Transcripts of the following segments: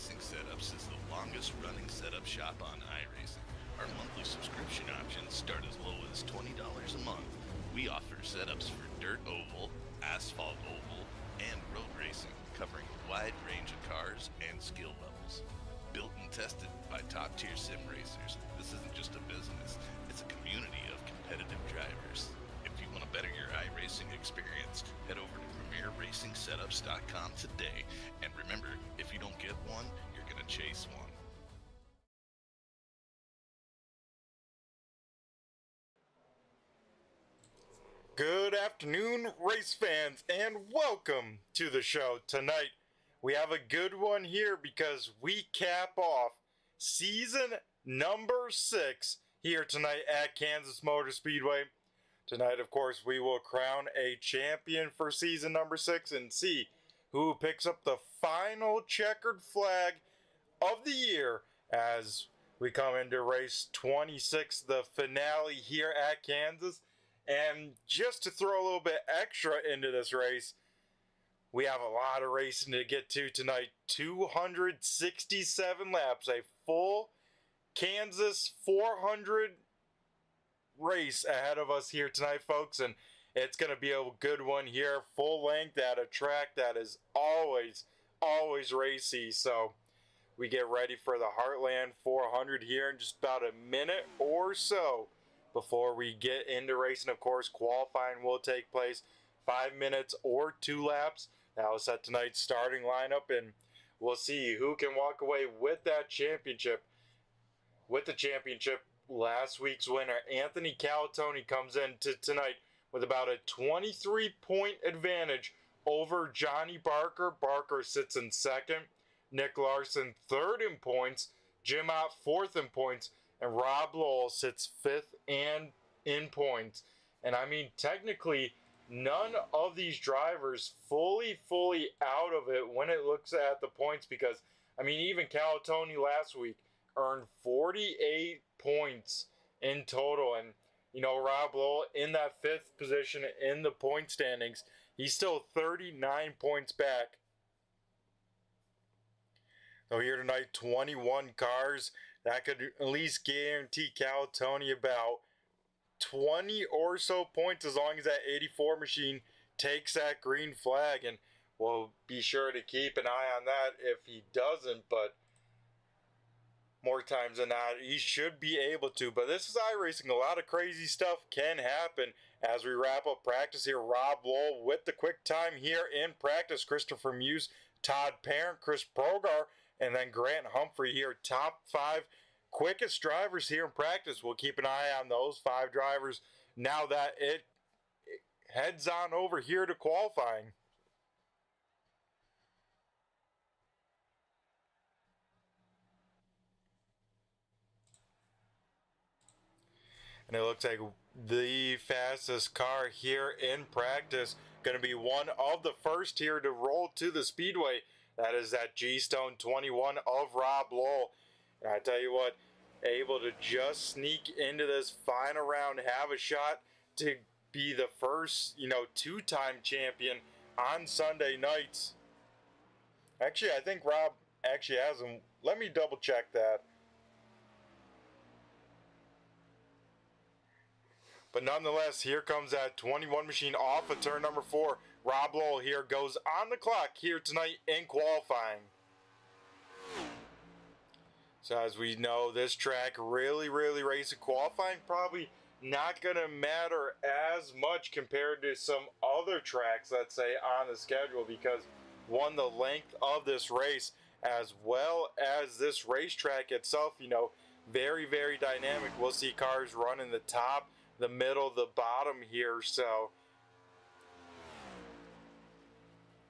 iRacing Setups is the longest running setup shop on iRacing. Our monthly subscription options start as low as $20 a month. We offer setups for dirt oval, asphalt oval, and road racing, covering a wide range of cars and skill levels. Built and tested by top-tier sim racers, this isn't just a business, it's a community of competitive drivers. If you want to better your iRacing experience, head over to PremierRacingSetups.com today. And remember, if you don't get one, you're going to chase one. Good afternoon, race fans, and welcome to the show. Tonight, we have a good one here because we cap off season number 6 here tonight at Kansas Motor Speedway. Tonight, of course, we will crown a champion for season number 6 and see who picks up the final checkered flag of the year as we come into race 26, the finale here at Kansas. And just to throw a little bit extra into this race, we have a lot of racing to get to tonight. 267 laps, a full Kansas 400 race ahead of us here tonight, folks, and it's going to be a good one here, full length at a track that is always racy. So we get ready for the Heartland 400 here in just about a minute or so before we get into racing. Of course, qualifying will take place 5 minutes or 2 laps. That will set tonight's starting lineup, and we'll see who can walk away with that championship. With the championship, last week's winner, Anthony Calatoni, comes into tonight with about a 23-point advantage over Johnny Barker. Barker sits in second. Nick Larson third in points. Jim Ott fourth in points. And Rob Lowell sits fifth and in points. And I mean, technically, none of these drivers fully out of it when it looks at the points, because, I mean, even Calatoni last week earned 48 points in total. And, you know, Rob Lowell in that 5th position in the point standings, he's still 39 points back. So here tonight, 21 cars. That could at least guarantee Calatoni about 20 or so points as long as that 84 machine takes that green flag. And we'll be sure to keep an eye on that if he doesn't. But more times than not, he should be able to. But this is iRacing. A lot of crazy stuff can happen as we wrap up practice here. Rob Lowell with the quick time here in practice. Christopher Muse, Todd Parent, Chris Progar, and then Grant Humphrey here. Top 5 quickest drivers here in practice. We'll keep an eye on those 5 drivers now that it heads on over here to qualifying. And it looks like the fastest car here in practice going to be one of the first here to roll to the Speedway. That is that GStone 21 of Rob Lowell. And I tell you what, able to just sneak into this final round, have a shot to be the first, 2-time champion on Sunday nights. Actually, I think Rob actually has him. Let me double check that. But nonetheless, here comes that 21 machine off of turn number 4. Rob Lowell here goes on the clock here tonight in qualifying. So as we know, this track really racing. Qualifying probably not going to matter as much compared to some other tracks, let's say, on the schedule, because one, the length of this race as well as this racetrack itself, very dynamic. We'll see cars running the top, the middle, the bottom here. So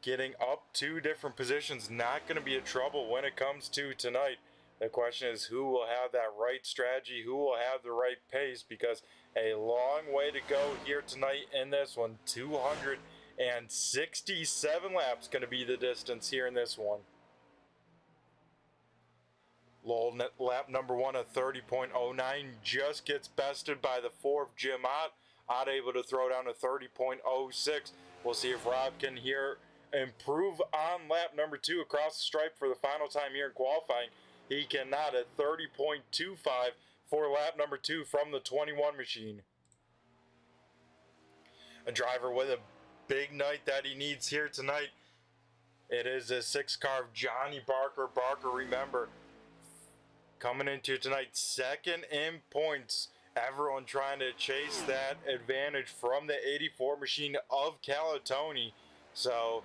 getting up 2 different positions, not going to be a trouble when it comes to tonight. The question is who will have that right strategy, who will have the right pace, because a long way to go here tonight in this one. 267 laps going to be the distance here in this one. Lowell lap number 1 at 30.09 just gets bested by the 4 of Jim Ott. Ott able to throw down a 30.06. We'll see if Rob can here improve on lap number 2 across the stripe for the final time here in qualifying. He cannot at 30.25 for lap number 2 from the 21 machine. A driver with a big night that he needs here tonight. It is a 6 car of Johnny Barker. Barker, remember, coming into tonight, second in points. Everyone trying to chase that advantage from the 84 machine of Calatoni. So,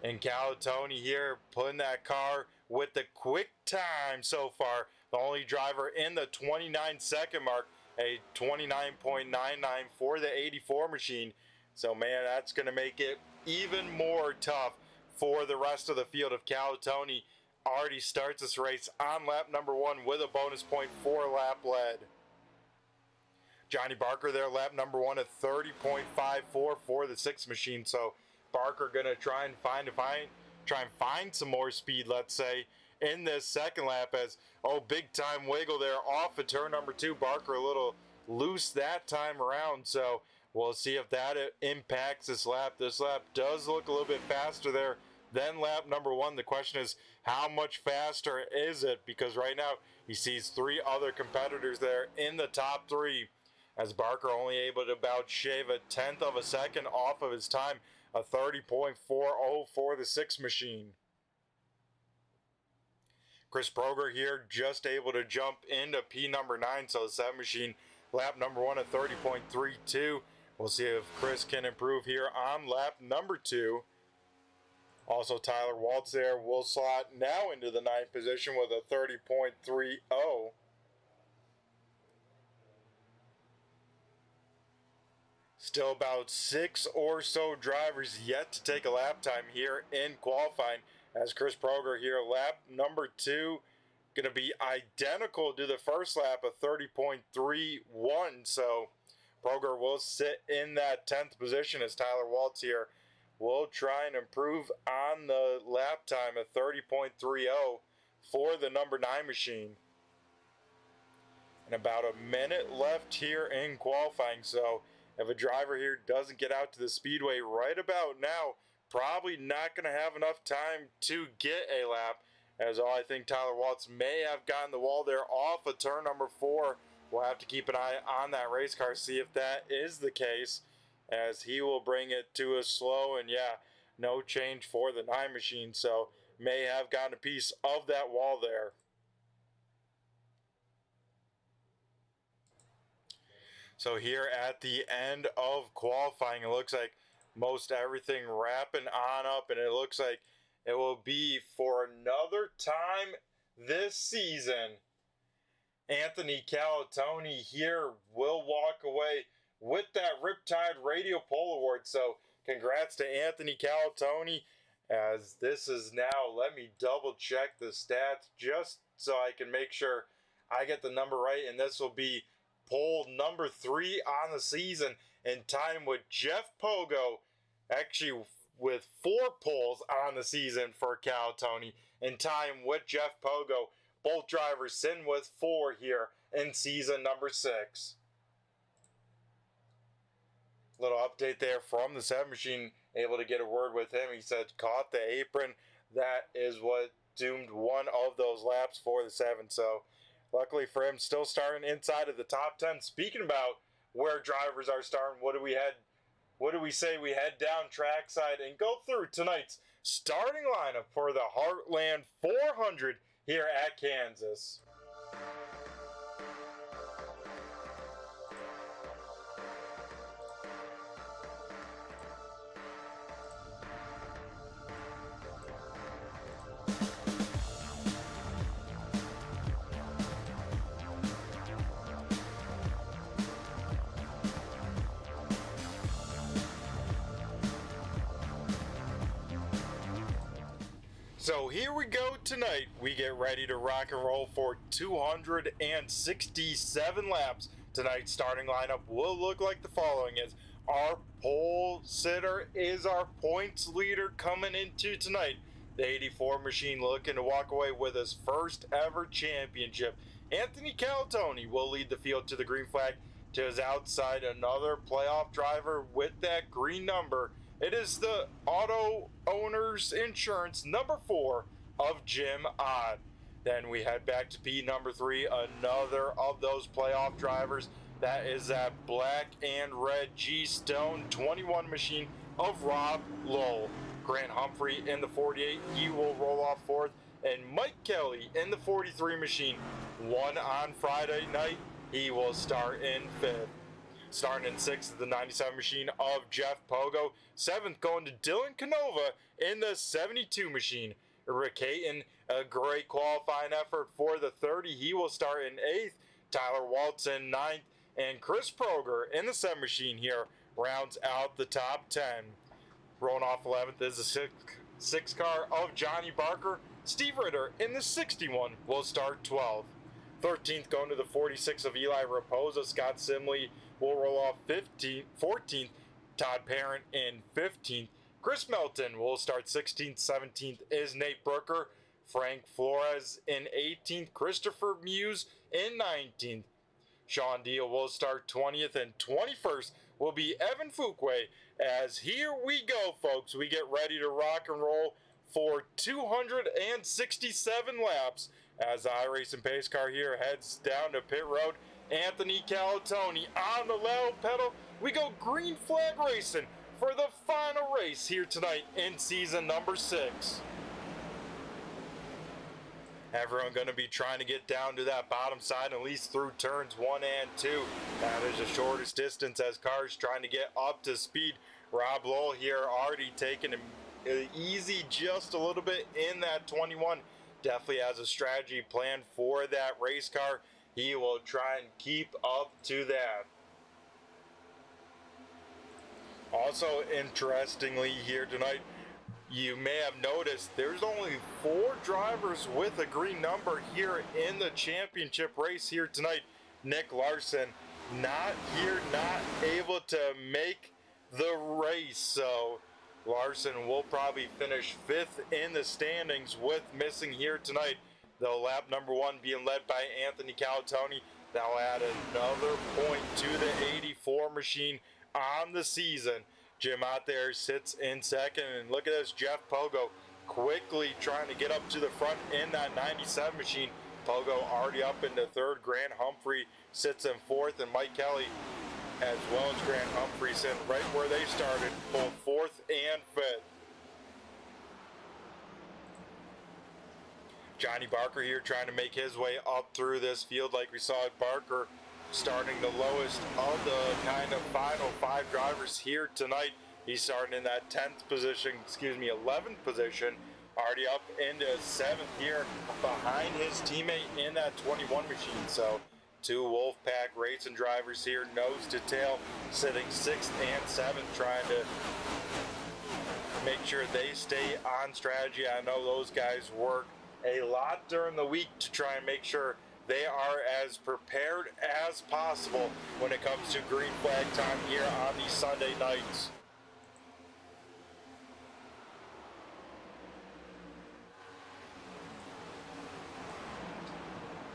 and Calatoni here putting that car with the quick time so far. The only driver in the 29-second mark, a 29.99 for the 84 machine. So, man, that's going to make it even more tough for the rest of the field if Calatoni already starts this race on lap number 1 with a bonus point for lap lead. Johnny Barker there, lap number 1 at 30.54 for the 6 machine. So Barker gonna try and find some more speed, let's say, in this second lap as big time wiggle there off of turn number 2. Barker a little loose that time around, so we'll see if that impacts this lap. This lap does look a little bit faster there than lap number 1. The question is, how much faster is it? Because right now he sees 3 other competitors there in the top 3. As Barker only able to about shave a tenth of a second off of his time, a 30.40 for the 6 machine. Chris Proger here just able to jump into P number 9, so the 7 machine lap number 1 at 30.32. We'll see if Chris can improve here on lap number 2. Also, Tyler Waltz there will slot now into the 9th position with a 30.30. Still about 6 or so drivers yet to take a lap time here in qualifying. As Chris Proger here, lap number 2, going to be identical to the first lap of 30.31. So Proger will sit in that 10th position as Tyler Waltz here will try and improve on the lap time of 30.30 for the number 9 machine. And about a minute left here in qualifying, so if a driver here doesn't get out to the speedway right about now, probably not going to have enough time to get a lap, as I think Tyler Waltz may have gotten the wall there off of turn number 4. We'll have to keep an eye on that race car, see if that is the case, as he will bring it to a slow, and no change for the 9 machine, so may have gotten a piece of that wall there. So here at the end of qualifying, it looks like most everything wrapping on up, and it looks like it will be for another time this season. Anthony Calatoni here will walk away with that Riptide Radio Pole Award. So congrats to Anthony Calatoni, as this is now, let me double check the stats just so I can make sure I get the number right, and this will be pole number 3 on the season in time with Jeff Pogo, actually with 4 poles on the season for Calatoni, in time with Jeff Pogo. Both drivers sitting with 4 here in season number 6. Little update there from the 7 machine, able to get a word with him. He said caught the apron. That is what doomed one of those laps for the 7. So luckily for him, still starting inside of the top 10. Speaking about where drivers are starting, what do we say we head down trackside and go through tonight's starting lineup for the Heartland 400 here at Kansas. So here we go tonight. We get ready to rock and roll for 267 laps. Tonight's starting lineup will look like the following. Is our pole sitter is our points leader coming into tonight. The 84 machine looking to walk away with his first ever championship. Anthony Calatoni will lead the field to the green flag. To his outside, another playoff driver with that green number, It is the Auto Owners Insurance number 4 of Jim Ott. Then we head back to P number 3, another of those playoff drivers. That is that black and red GStone 21 machine of Rob Lowell. Grant Humphrey in the 48, he will roll off 4th. And Mike Kelly in the 43 machine, won on Friday night, he will start in 5th. Starting in 6th, the 97 machine of Jeff Pogo. 7th going to Dylan Canova in the 72 machine. Rick Hayton, a great qualifying effort for the 30. He will start in 8th. Tyler Waltz in 9th. And Chris Proger in the 7 machine here rounds out the top 10. Rolling off 11th is the 6 car of Johnny Barker. Steve Ritter in the 61 will start 12th. 13th going to the 46 of Eli Raposa. Scott Simley will roll off 14th. Todd Parent in 15th. Chris Melton will start 16th. 17th is Nate Brooker. Frank Flores in 18th. Christopher Muse in 19th. Sean Deal will start 20th, and 21st will be Evan Fuquay. As here we go, folks. We get ready to rock and roll for 267 laps as the iRacing pace car here heads down to pit road. Anthony Calatoni on the loud pedal. We go green flag racing for the final race here tonight in season number 6. Everyone going to be trying to get down to that bottom side, at least through turns 1 and 2. That is the shortest distance as cars trying to get up to speed. Rob Lowell here already taking it easy just a little bit in that 21. Definitely has a strategy plan for that race car. He will try and keep up to that. Also, interestingly here tonight, you may have noticed there's only 4 drivers with a green number here in the championship race here tonight. Nick Larson not here, not able to make the race. So Larson will probably finish 5th in the standings with missing here tonight. The lap number 1 being led by Anthony Calatoni. That'll add another point to the 84 machine on the season. Jim out there sits in 2nd, and look at this, Jeff Pogo quickly trying to get up to the front in that 97 machine. Pogo already up into 3rd. Grant Humphrey sits in 4th, and Mike Kelly, as well as Grant Humphrey, sitting right where they started, both 4th and 5th. Johnny Barker here trying to make his way up through this field. Like we saw Barker starting the lowest of the kind of final 5 drivers here tonight. He's starting in that 11th position, already up into 7th here behind his teammate in that 21 machine. So 2 Wolfpack racing drivers here, nose to tail, sitting 6th and 7th, trying to make sure they stay on strategy. I know those guys work a lot during the week to try and make sure they are as prepared as possible when it comes to green flag time here on these Sunday nights.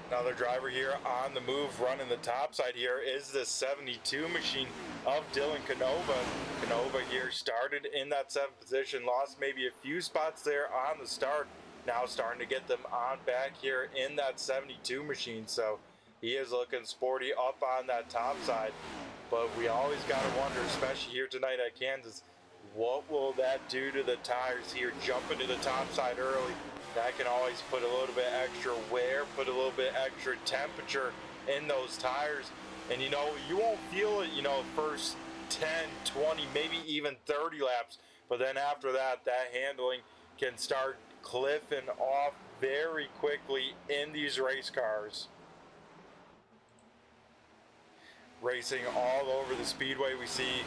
Another driver here on the move running the top side here is the 72 machine of Dylan Canova. Canova here started in that 7th position, lost maybe a few spots there on the start. Now starting to get them on back here in that 72 machine. So he is looking sporty up on that top side. But we always got to wonder, especially here tonight at Kansas, what will that do to the tires here? Jumping to the top side early, that can always put a little bit extra wear, put a little bit extra temperature in those tires. And you know, you won't feel it, you know, first 10, 20, maybe even 30 laps. But then after that, that handling can start cliffing off very quickly in these race cars. Racing all over the speedway, we see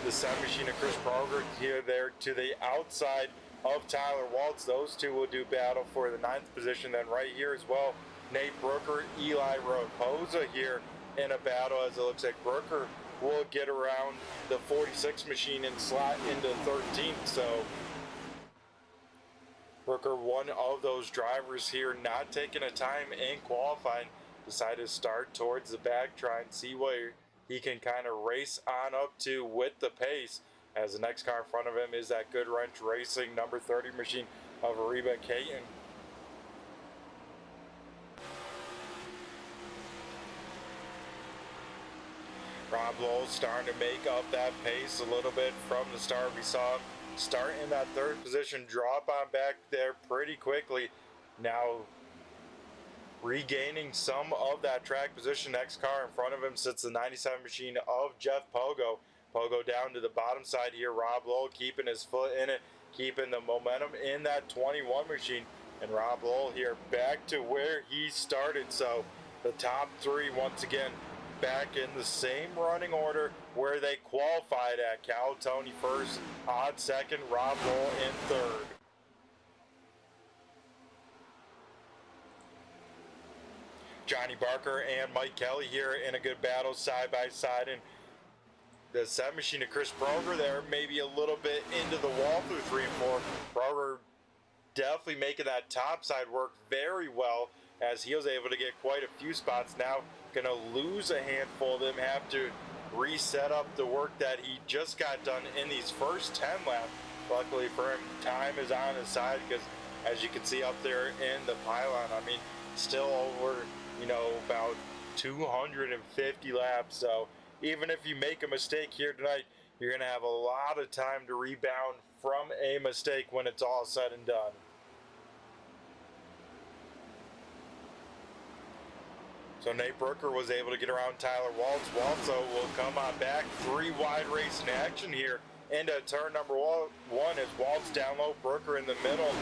the 7 machine of Chris Proger here there to the outside of Tyler Waltz. Those 2 will do battle for the 9th position. Then right here as well, Nate Brooker, Eli Raposa here in a battle, as it looks like Brooker will get around the 46 machine and slot into 13th. So Brooker, one of those drivers here, not taking a time in qualifying, decided to start towards the back, try and see where he can kind of race on up to with the pace. as the next car in front of him is that Good Wrench Racing number 30 machine of Reba Caton. Rob Lowell starting to make up that pace a little bit from the start. We saw him start in that third position, drop on back there pretty quickly. Now regaining some of that track position. Next car in front of him sits the 97 machine of Jeff Pogo. Pogo down to the bottom side here. Rob Lowell keeping his foot in it, keeping the momentum in that 21 machine. And Rob Lowell here back to where he started. So the top three once again back in the same running order where they qualified at. Cal Tony first, Odd second, Rob Lowell in third. Johnny Barker and Mike Kelly here in a good battle side by side, and the 7 machine of Chris Broger there maybe a little bit into the wall through 3 and 4. Broger definitely making that top side work very well as he was able to get quite a few spots. Now going to lose a handful of them, have to reset up the work that he just got done in these first 10 laps. Luckily for him, time is on his side because as you can see up there in the pylon, I mean, still over, about 250 laps. So even if you make a mistake here tonight, you're going to have a lot of time to rebound from a mistake when it's all said and done. So Nate Brooker was able to get around Tyler Waltz. Waltz will come on back. 3 wide race in action here into turn number 1 as Waltz down low, Brooker in the middle,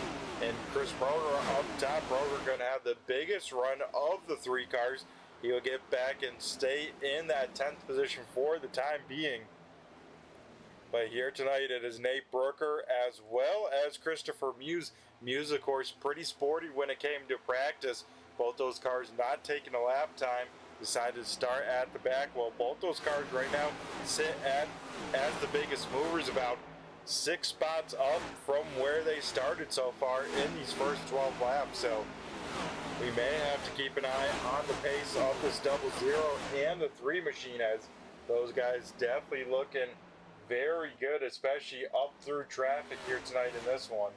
and Chris Broger up top. Broger going to have the biggest run of the 3 cars. He'll get back and stay in that 10th position for the time being. But here tonight it is Nate Brooker as well as Christopher Muse. Muse, of course, pretty sporty when it came to practice. Both those cars not taking a lap time, decided to start at the back. Well, both those cars right now sit at as the biggest movers, about 6 spots up from where they started so far in these first 12 laps. So we may have to keep an eye on the pace of this 00 and the 3 machine, as those guys definitely looking very good, especially up through traffic here tonight in this one.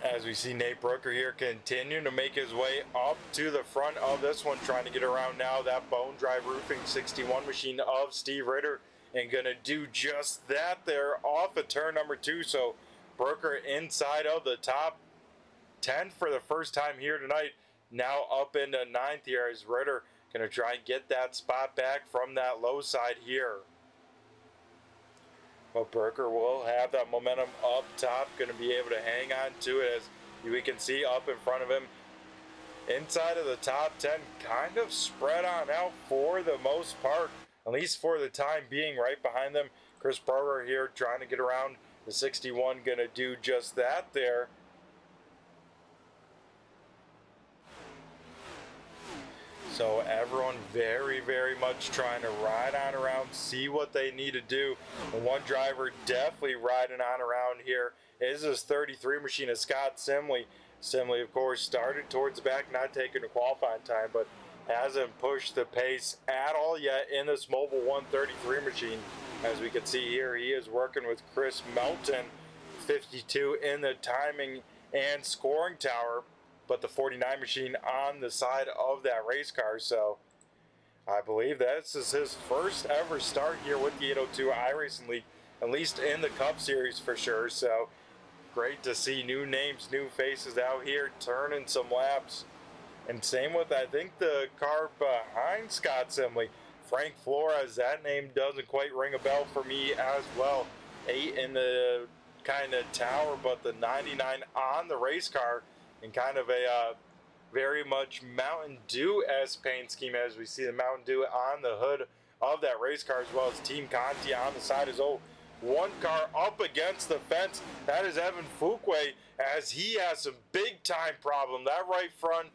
As we see Nate Brooker here continuing to make his way up to the front of this one, trying to get around now that Bone Drive Roofing 61 machine of Steve Ritter, and going to do just that there off of turn number 2. So Brooker inside of the top 10 for the first time here tonight, now up into 9th here as Ritter going to try and get that spot back from that low side here. But Brooker will have that momentum up top, going to be able to hang on to it, as we can see up in front of him. Inside of the top 10, kind of spread on out for the most part, at least for the time being. Right behind them, Chris Broger here trying to get around the 61, going to do just that there. So everyone very, very much trying to ride on around, see what they need to do. And one driver definitely riding on around here is this 33 machine of Scott Simley. Simley, of course, started towards the back, not taking the qualifying time, but hasn't pushed the pace at all yet in this Mobile 133 machine. As we can see here, he is working with Chris Melton, 52 in the timing and scoring tower, but the 49 machine on the side of that race car. So I believe this is his first ever start here with the 802 iRacing League, at least in the Cup Series for sure. So great to see new names, new faces out here turning some laps. And same with, I think, the car behind Scott Simley, Frank Flores. That name doesn't quite ring a bell for me as well. 8 in the kind of tower, but the 99 on the race car, and kind of a very much Mountain Dew-esque paint scheme, as we see the Mountain Dew on the hood of that race car, as well as Team Conti on the side as well. One car up against the fence, that is Evan Fuquay, as he has some big time problem. That right front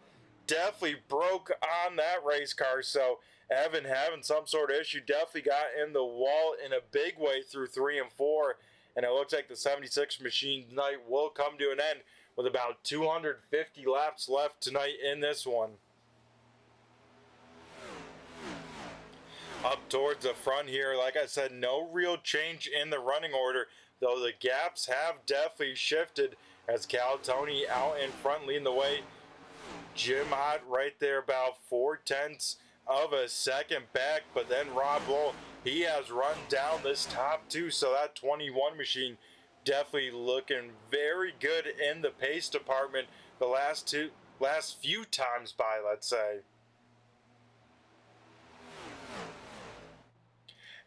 definitely broke on that race car, so Evan having some sort of issue, definitely got in the wall in a big way through 3 and 4, and it looks like the 76 machine tonight will come to an end with about 250 laps left tonight in this one. Up towards the front here, like I said, no real change in the running order, though the gaps have definitely shifted as Cal Tony out in front leading the way. Jim Ott right there about 0.4 of a second back, but then Rob Lowell, he has run down this top two, so that 21 machine definitely looking very good in the pace department the last few times by, let's say.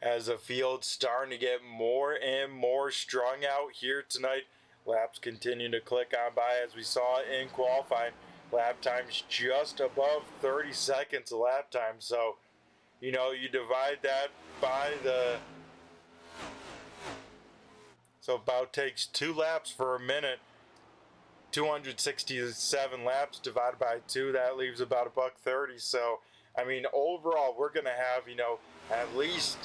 As the field's starting to get more and more strung out here tonight, laps continue to click on by as we saw in qualifying. Lap times just above 30 seconds a lap time, so you know, you divide that by so about takes 2 laps for a minute. 267 laps divided by 2, that leaves about $1.30. So I mean, overall we're gonna have, you know, at least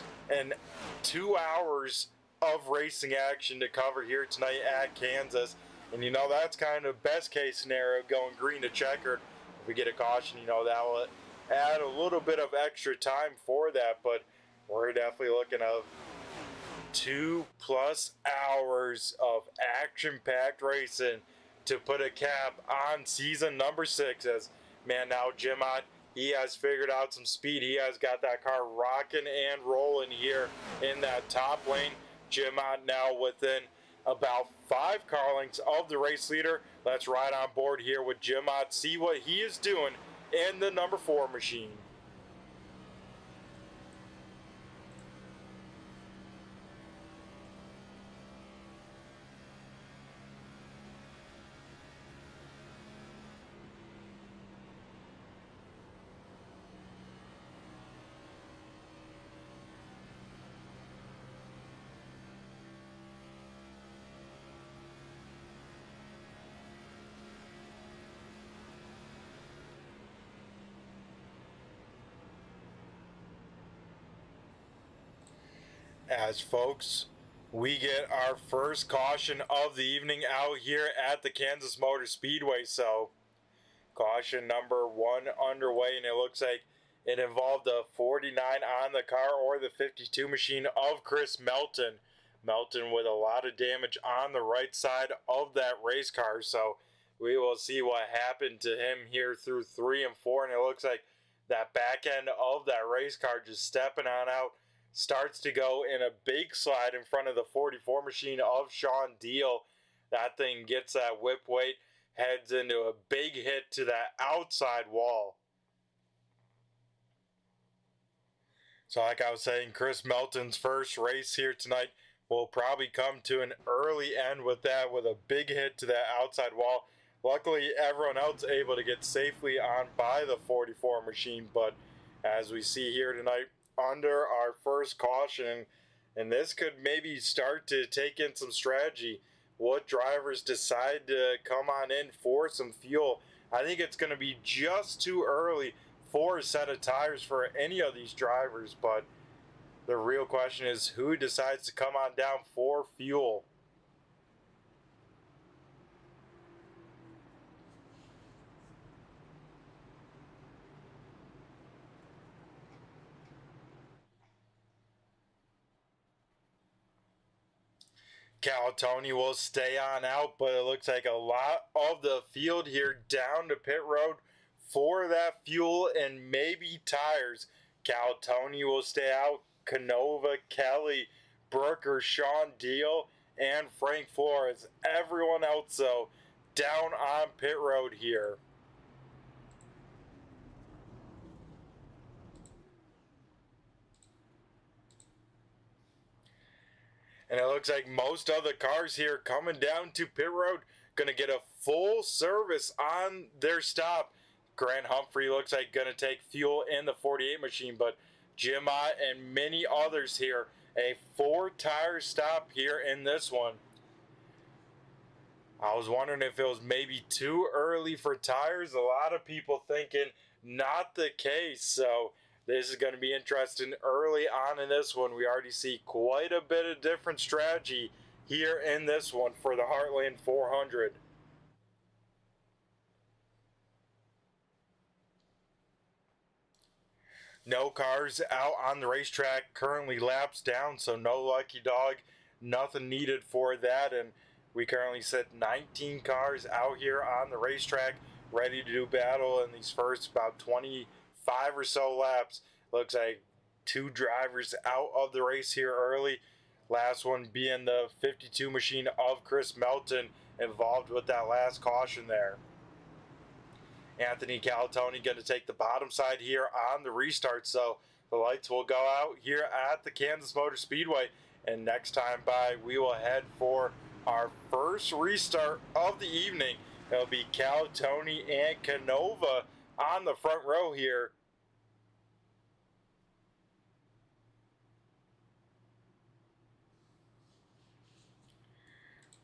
2 hours of racing action to cover here tonight at Kansas. And you know, that's kind of best case scenario, going green to checkered. If we get a caution, you know, that will add a little bit of extra time for that, but we're definitely looking at 2+ hours of action-packed racing to put a cap on season number 6. As man, now Jim Ott, he has figured out some speed. He has got that car rocking and rolling here in that top lane. Jim Ott now within about 5 car lengths of the race leader. Let's ride on board here with Jim Ott, see what he is doing in the number 4 machine. As folks, we get our first caution of the evening out here at the Kansas Motor Speedway. So caution number 1 underway, and it looks like it involved a 49 on the car, or the 52 machine of Chris Melton. Melton with a lot of damage on the right side of that race car, so we will see what happened to him here through 3 and 4, and it looks like that back end of that race car just stepping on out, starts to go in a big slide in front of the 44 machine of Sean Deal. That thing gets that whip weight, heads into a big hit to that outside wall. So like I was saying, Chris Melton's first race here tonight will probably come to an early end with that, with a big hit to that outside wall. Luckily, everyone else able to get safely on by the 44 machine, but as we see here tonight, under our first caution, and this could maybe start to take in some strategy. What drivers decide to come on in for some fuel? I think it's going to be just too early for a set of tires for any of these drivers, but the real question is who decides to come on down for fuel. Cal Tony will stay on out, but it looks like a lot of the field here down to pit road for that fuel and maybe tires. Cal Tony will stay out. Canova, Kelly, Brooker, Sean Deal, and Frank Flores. Everyone else, though, down on pit road here. And it looks like most of the cars here coming down to pit road going to get a full service on their stop. Grant Humphrey looks like going to take fuel in the 48 machine, but Jim Ott and many others here, a 4-tire stop here in this one. I was wondering if it was maybe too early for tires. A lot of people thinking not the case, so this is going to be interesting early on in this one. We already see quite a bit of different strategy here in this one for the Heartland 400. No cars out on the racetrack, currently laps down, so no lucky dog, nothing needed for that. And we currently sit 19 cars out here on the racetrack, ready to do battle in these first about 25 or so laps. Looks like 2 drivers out of the race here early. Last one being the 52 machine of Chris Melton, involved with that last caution there. Anthony Calatoni going to take the bottom side here on the restart, so the lights will go out here at the Kansas Motor Speedway. And next time by, we will head for our first restart of the evening. It'll be Calatoni and Canova on the front row here.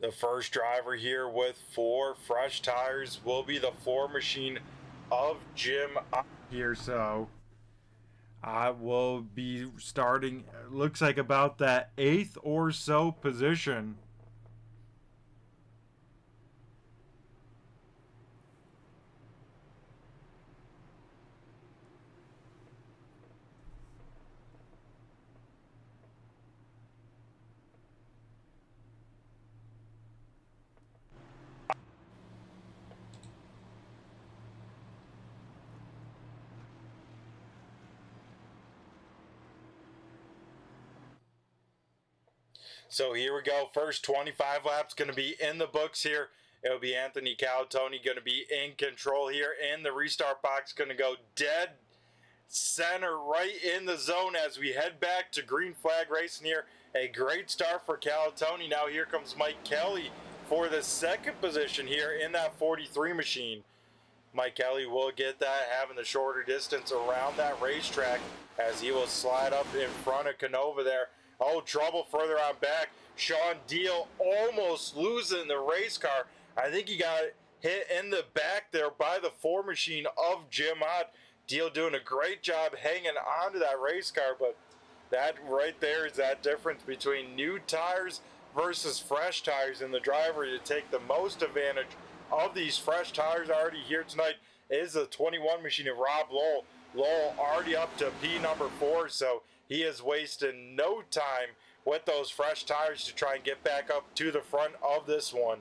The first driver here with 4 fresh tires will be the 4 machine of Jim here. So I will be starting, looks like about that 8th or so position. So here we go. First 25 laps going to be in the books here. It'll be Anthony Calatoni going to be in control here in the restart box. Going to go dead center right in the zone as we head back to green flag racing here. A great start for Calatoni. Now here comes Mike Kelly for the second position here in that 43 machine. Mike Kelly will get that, having the shorter distance around that racetrack as he will slide up in front of Canova there. Oh, trouble further on back. Sean Deal almost losing the race car. I think he got hit in the back there by the 4 machine of Jim Ott. Deal doing a great job hanging onto that race car, but that right there is that difference between new tires versus fresh tires, and the driver to take the most advantage of these fresh tires already here tonight is the 21 machine of Rob Lowell. Lowell already up to P number 4, so he is wasting no time with those fresh tires to try and get back up to the front of this one.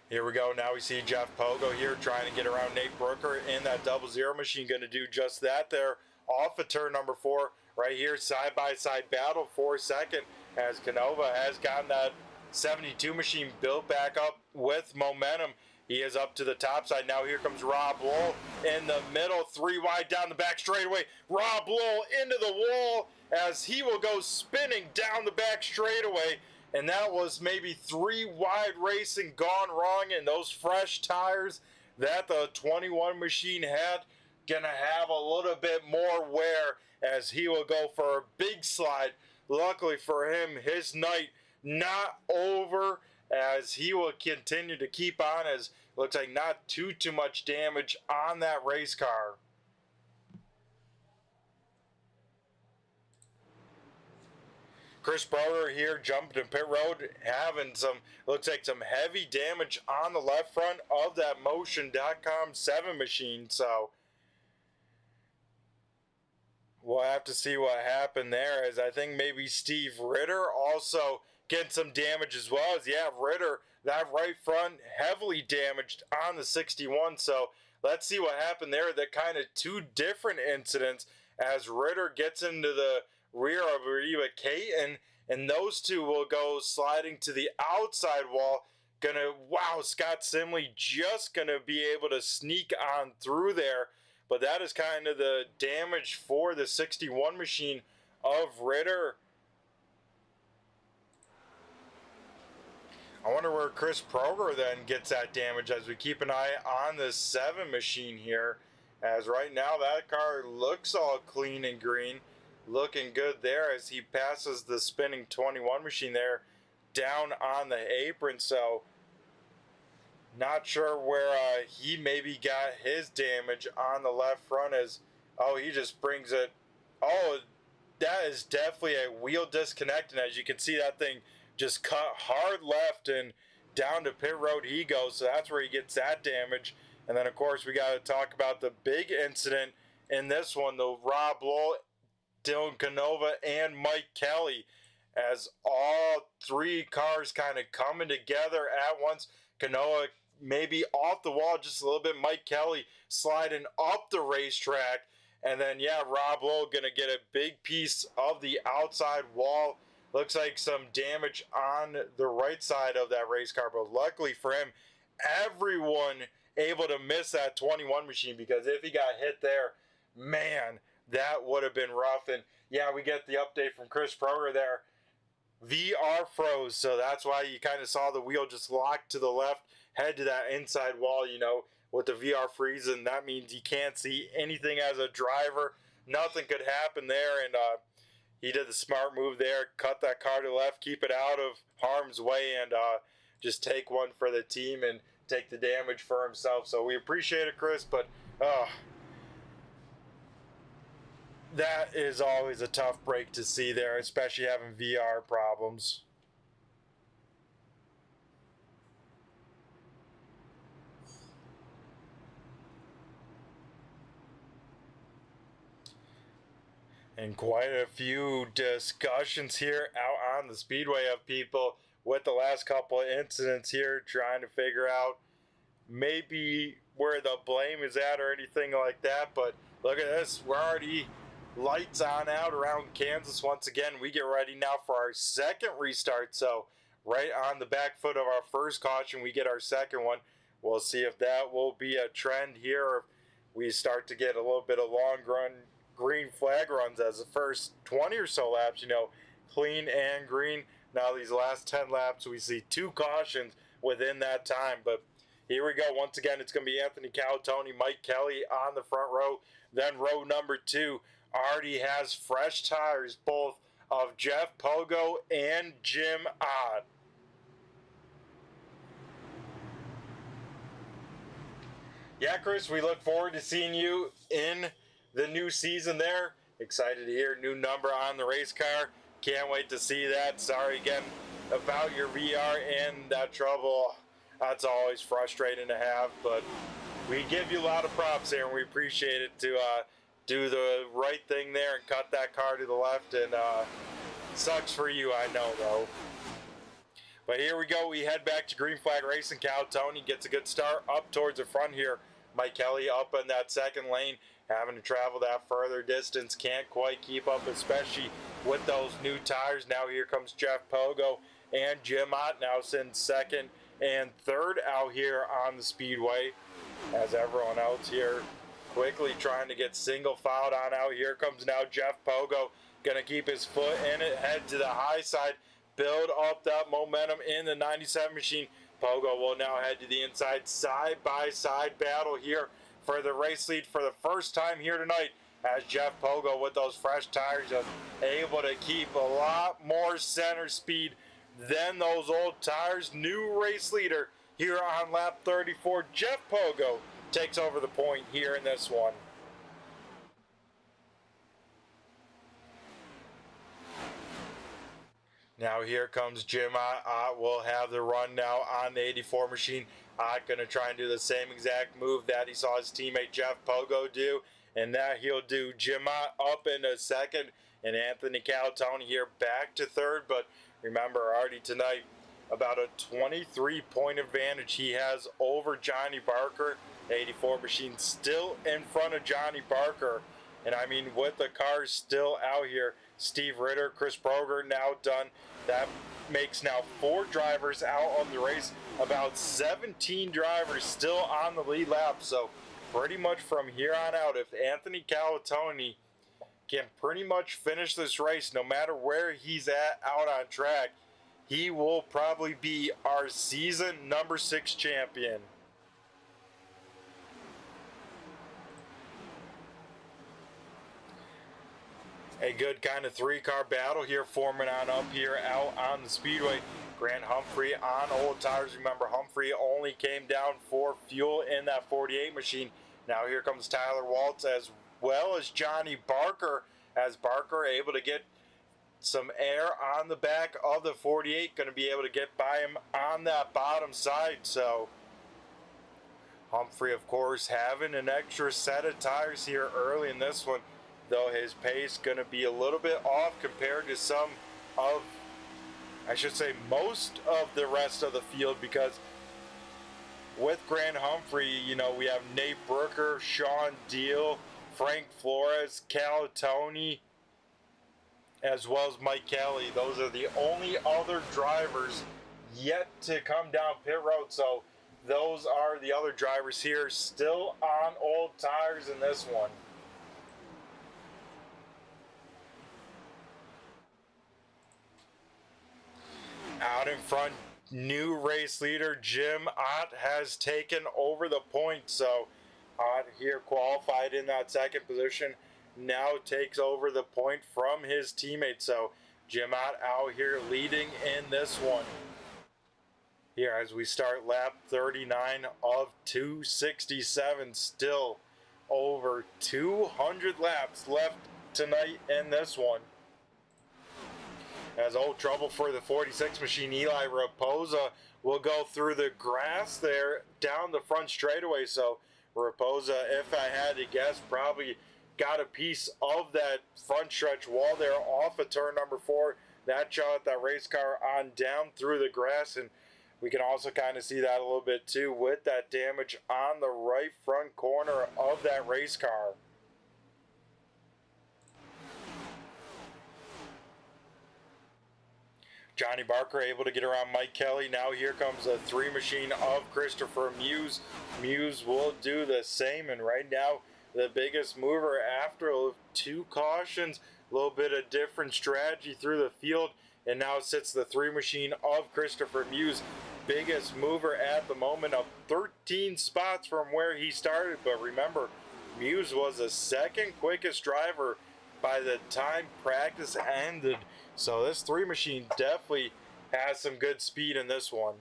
Here we go. Now we see Jeff Pogo here trying to get around Nate Brooker in that 00 machine. Going to do just that there off of turn number 4. Right here, side-by-side battle for second as Canova has gotten that 72 machine built back up with momentum. He is up to the top side. Now here comes Rob Lowell in the middle, 3 wide down the back straightaway. Rob Lowell into the wall as he will go spinning down the back straightaway. And that was maybe 3 wide racing gone wrong, and those fresh tires that the 21 machine had gonna have a little bit more wear as he will go for a big slide. Luckily for him, his night not over as he will continue to keep on, as looks like not too much damage on that race car. Chris Broder here jumping in pit road, having some, looks like some heavy damage on the left front of that Motion.com 7 machine, so we'll have to see what happened there, as I think maybe Steve Ritter also getting some damage as well. As yeah, Ritter, that right front heavily damaged on the 61, so let's see what happened there. That kind of 2 different incidents as Ritter gets into the rear of Reba Caton, and those 2 will go sliding to the outside wall. Wow, Scott Simley just gonna be able to sneak on through there, but that is kind of the damage for the 61 machine of Ritter. I wonder where Chris Proger then gets that damage as we keep an eye on the 7 machine here, as right now that car looks all clean and green. Looking good there as he passes the spinning 21 machine there down on the apron, so not sure where he maybe got his damage on the left front, as oh, he just brings it, oh, that is definitely a wheel disconnect, and as you can see, that thing just cut hard left and down to pit road he goes, so that's where he gets that damage. And then, of course, we got to talk about the big incident in this one, the Rob Lowell, Dylan Canova, and Mike Kelly, as all three cars kind of coming together at once. Canova maybe off the wall just a little bit, Mike Kelly sliding up the racetrack, and then, yeah, Rob Lowell going to get a big piece of the outside wall. Looks like some damage on the right side of that race car, but luckily for him, everyone able to miss that 21 machine, because if he got hit there, man, that would have been rough. And yeah, we get the update from Chris Proger there. VR froze, so that's why you kind of saw the wheel just locked to the left, head to that inside wall, you know, with the VR freezing. That means you can't see anything as a driver. Nothing could happen there, and he did the smart move there, cut that car to the left, keep it out of harm's way, and just take one for the team and take the damage for himself. So we appreciate it, Chris, but that is always a tough break to see there, especially having VR problems. And quite a few discussions here out on the Speedway of people with the last couple of incidents here, trying to figure out maybe where the blame is at or anything like that. But look at this, we're already lights on out around Kansas once again. We get ready now for our second restart, so right on the back foot of our first caution, we get our second one. We'll see if that will be a trend here, or if we start to get a little bit of long run green flag runs as the first 20 or so laps, you know, clean and green. Now these last 10 laps, we see 2 cautions within that time. But here we go. Once again, it's going to be Anthony Calatoni, Mike Kelly on the front row. Then row number 2 already has fresh tires, both of Jeff Pogo and Jim Ott. Yeah, Chris, we look forward to seeing you in the new season there. Excited to hear new number on the race car. Can't wait to see that. Sorry again about your VR and that trouble. That's always frustrating to have, but we give you a lot of props here, and we appreciate it to do the right thing there and cut that car to the left. And sucks for you, I know, though. But here we go. We head back to Green Flag Racing. Calatoni gets a good start up towards the front here. Mike Kelly up in that second lane, having to travel that further distance. Can't quite keep up, especially with those new tires. Now here comes Jeff Pogo and Jim Ott now sitting second and third out here on the Speedway, as everyone else here quickly trying to get single filed on out. Here comes now Jeff Pogo, gonna keep his foot in it, head to the high side, build up that momentum in the 97 machine. Pogo will now head to the inside, side-by-side battle here for the race lead for the first time here tonight, as Jeff Pogo with those fresh tires is able to keep a lot more center speed than those old tires. New race leader here on lap 34. Jeff Pogo takes over the point here in this one. Now here comes Jim Ott. Ott will have the run now on the 84 machine. Ott going to try and do the same exact move that he saw his teammate Jeff Pogo do, and that he'll do. Jim Ott up into second, and Anthony Calatoni here back to third. But remember, already tonight, about a 23-point advantage he has over Johnny Barker. The 84 machine still in front of Johnny Barker. And I mean, with the cars still out here, Steve Ritter, Chris Proger now done. That makes now 4 drivers out on the race. About 17 drivers still on the lead lap. So pretty much from here on out, if Anthony Calatoni can pretty much finish this race, no matter where he's at out on track, he will probably be our season number 6 champion. A good kind of 3-car battle here forming on up here out on the Speedway. Grant Humphrey on old tires. Remember, Humphrey only came down for fuel in that 48 machine. Now here comes Tyler Waltz, as well as Johnny Barker as Barker able to get some air on the back of the 48, going to be able to get by him on that bottom side. So Humphrey, of course, having an extra set of tires here early in this one, though his pace going to be a little bit off compared to some of, I should say, most of the rest of the field, because with Grant Humphrey, you know, we have Nate Brooker, Sean Deal, Frank Flores, Cal Tony, as well as Mike Kelly. Those are the only other drivers yet to come down pit road. So those are the other drivers here still on old tires in this one. Out in front, new race leader Jim Ott has taken over the point. So Ott here qualified in that second position, now takes over the point from his teammate. So Jim Ott out here leading in this one. Here as we start lap 39 of 267, still over 200 laps left tonight in this one. As old trouble for the 46 machine, Eli Raposa will go through the grass there down the front straightaway. So Raposa, if I had to guess, probably got a piece of that front stretch wall there off of turn number 4. That shot that race car on down through the grass, and we can also kind of see that a little bit too with that damage on the right front corner of that race car. Johnny Barker able to get around Mike Kelly. Now here comes the 3 machine of Christopher Muse. Muse will do the same, and right now the biggest mover after 2 cautions, a little bit of different strategy through the field, and now sits the 3 machine of Christopher Muse. Biggest mover at the moment, of 13 spots from where he started. But remember, Muse was the second quickest driver by the time practice ended. So this 3 machine definitely has some good speed in this one.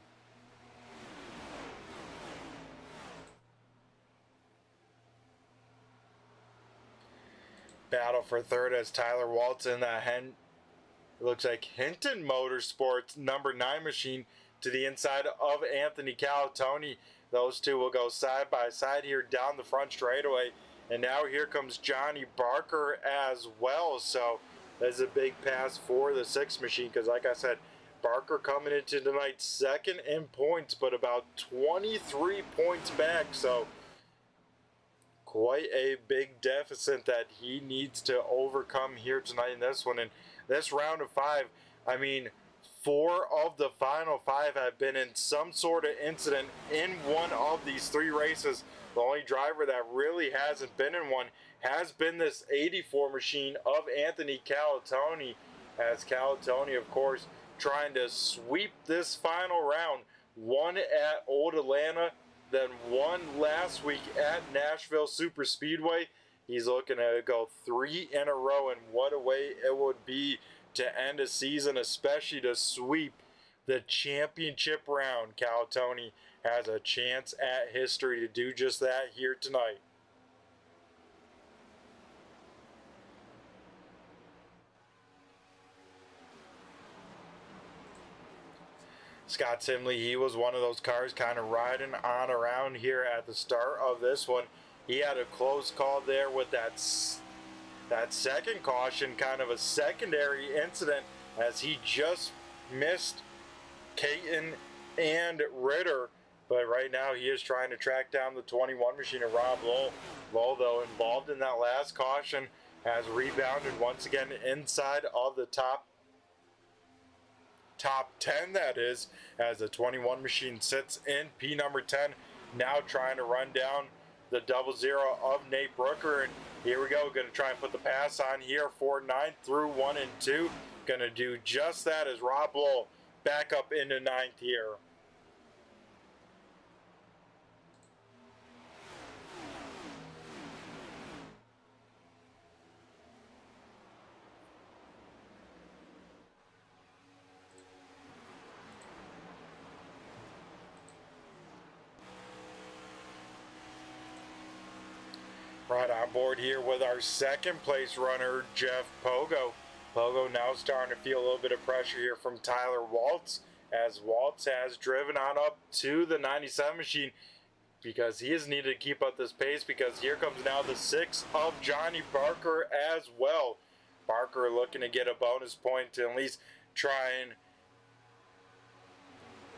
Battle for third as Tyler Waltz in that it looks like Hinton Motorsports number 9 machine to the inside of Anthony Calatoni. Those two will go side by side here down the front straightaway. And now here comes Johnny Barker as well. So that's a big pass for the 6 machine, because like I said, Barker coming into tonight second in points, but about 23 points back. So quite a big deficit that he needs to overcome here tonight in this one. And this round of 5, I mean, 4 of the final 5 have been in some sort of incident in one of these 3 races. The only driver that really hasn't been in one has been this 84 machine of Anthony Calatoni, as Calatoni, of course, trying to sweep this final round. 1 at Old Atlanta, then 1 last week at Nashville Super Speedway. He's looking to go 3 in a row, and what a way it would be to end a season, especially to sweep the championship round. Calatoni has a chance at history to do just that here tonight. Scott Simley, he was one of those cars kind of riding on around here at the start of this one. He had a close call there with that second caution, kind of a secondary incident, as he just missed Caton and Ritter. But right now he is trying to track down the 21 machine of Rob Lowell. Lowell, though, involved in that last caution, has rebounded once again inside of the top 10, that is, as the 21 machine sits in P number 10, now trying to run down the 00 of Nate Brooker. And here we go, going to try and put the pass on here for 9th through 1 and 2. Going to do just that as Rob Lowell back up into 9th here. Right on board here with our second place runner, Jeff Pogo. Pogo now starting to feel a little bit of pressure here from Tyler Waltz, as Waltz has driven on up to the 97 machine because he has needed to keep up this pace, because here comes now the 6 of Johnny Barker as well. Barker looking to get a bonus point to at least try and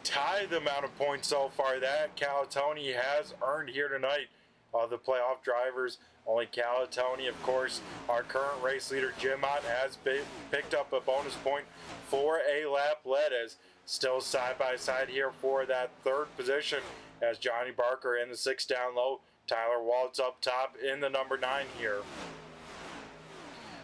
tie the amount of points so far that Calatoni has earned here tonight. Of the playoff drivers, only Calatoni, of course, our current race leader Jim Ott, has picked up a bonus point for a lap led, as still side by side here for that third position, as Johnny Barker in the 6 down low, Tyler Waltz up top in the number 9 here.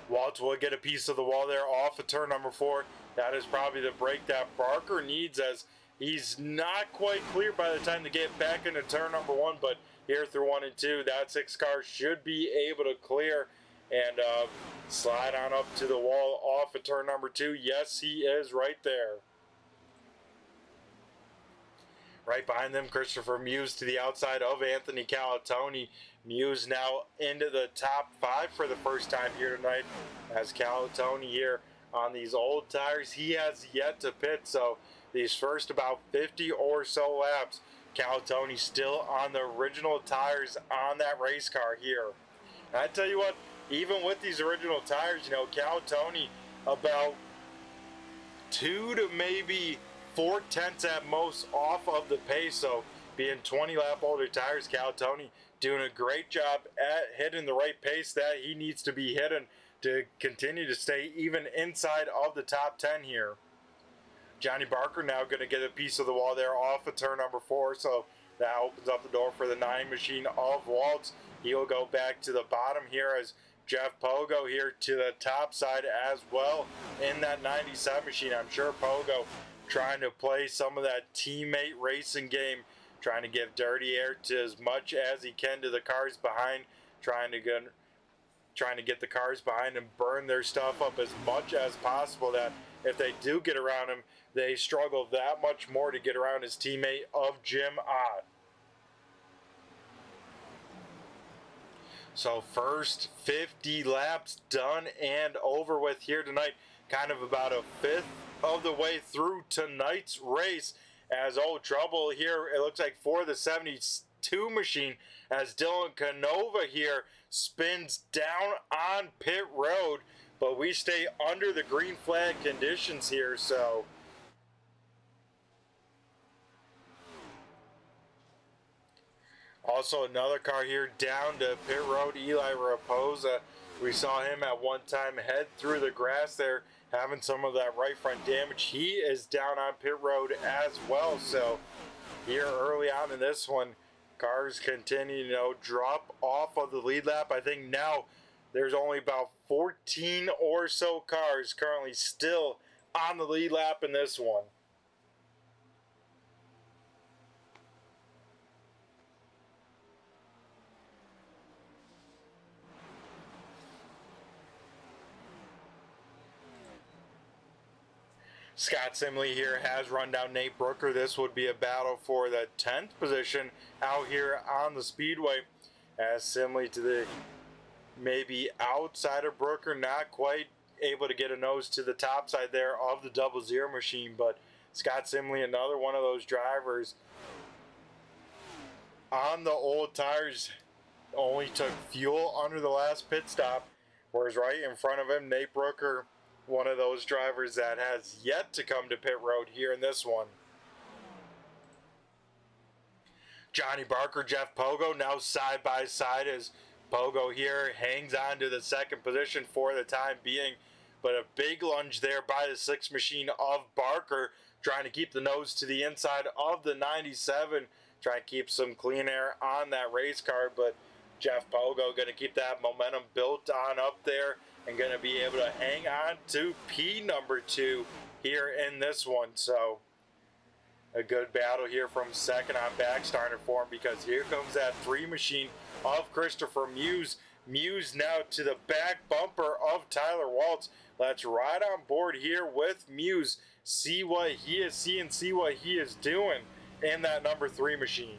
Waltz will get a piece of the wall there off of turn number 4. That is probably the break that Barker needs, as he's not quite clear by the time to get back into turn number 1, but here through 1 and 2, that 6 car should be able to clear and slide on up to the wall off of turn number 2. Yes, he is right there. Right behind them, Christopher Muse to the outside of Anthony Calatoni. Muse now into the top 5 for the first time here tonight, as Calatoni here on these old tires, he has yet to pit, so these first about 50 or so laps, Calatoni still on the original tires on that race car here. And I tell you what, even with these original tires, you know, Calatoni about 2 to maybe 4 tenths at most off of the pace. So being 20 lap older tires, Calatoni doing a great job at hitting the right pace that he needs to be hitting to continue to stay even inside of the top 10 here. Johnny Barker now going to get a piece of the wall there off of turn number 4, so that opens up the door for the 9 machine of Waltz. He'll go back to the bottom here, as Jeff Pogo here to the top side as well in that 97 machine. I'm sure Pogo trying to play some of that teammate racing game, trying to give dirty air to as much as he can to the cars behind, trying to get the cars behind and burn their stuff up as much as possible, that if they do get around him, they struggle that much more to get around his teammate of Jim Ott. So first 50 laps done and over with here tonight. Kind of about a fifth of the way through tonight's race, as Old Trouble here, it looks like for the 72 machine, as Dylan Canova here spins down on pit road, but we stay under the green flag conditions here, so also another car here down to pit road, Eli Raposa. We saw him at one time head through the grass there, having some of that right front damage. He is down on pit road as well, so here early on in this one, cars continue to drop off of the lead lap. I think now there's only about 14 or so cars currently still on the lead lap in this one. Scott Simley here has run down Nate Brooker. This would be a battle for the 10th position out here on the Speedway, as Simley to the maybe outside of Brooker, not quite able to get a nose to the top side there of the 00 machine, but Scott Simley, another one of those drivers on the old tires, only took fuel under the last pit stop, whereas right in front of him, Nate Brooker, one of those drivers that has yet to come to pit road here in this one. Johnny Barker, Jeff Pogo now side by side, as Pogo here hangs on to the second position for the time being, but a big lunge there by the 6 machine of Barker, trying to keep the nose to the inside of the 97, trying to keep some clean air on that race car, but Jeff Pogo going to keep that momentum built on up there and going to be able to hang on to P number 2 here in this one. So a good battle here from second on back starting for him, because here comes that 3 machine of Christopher Muse. Muse now to the back bumper of Tyler Waltz. Let's ride on board here with Muse, see what he is seeing, see what he is doing in that number 3 machine.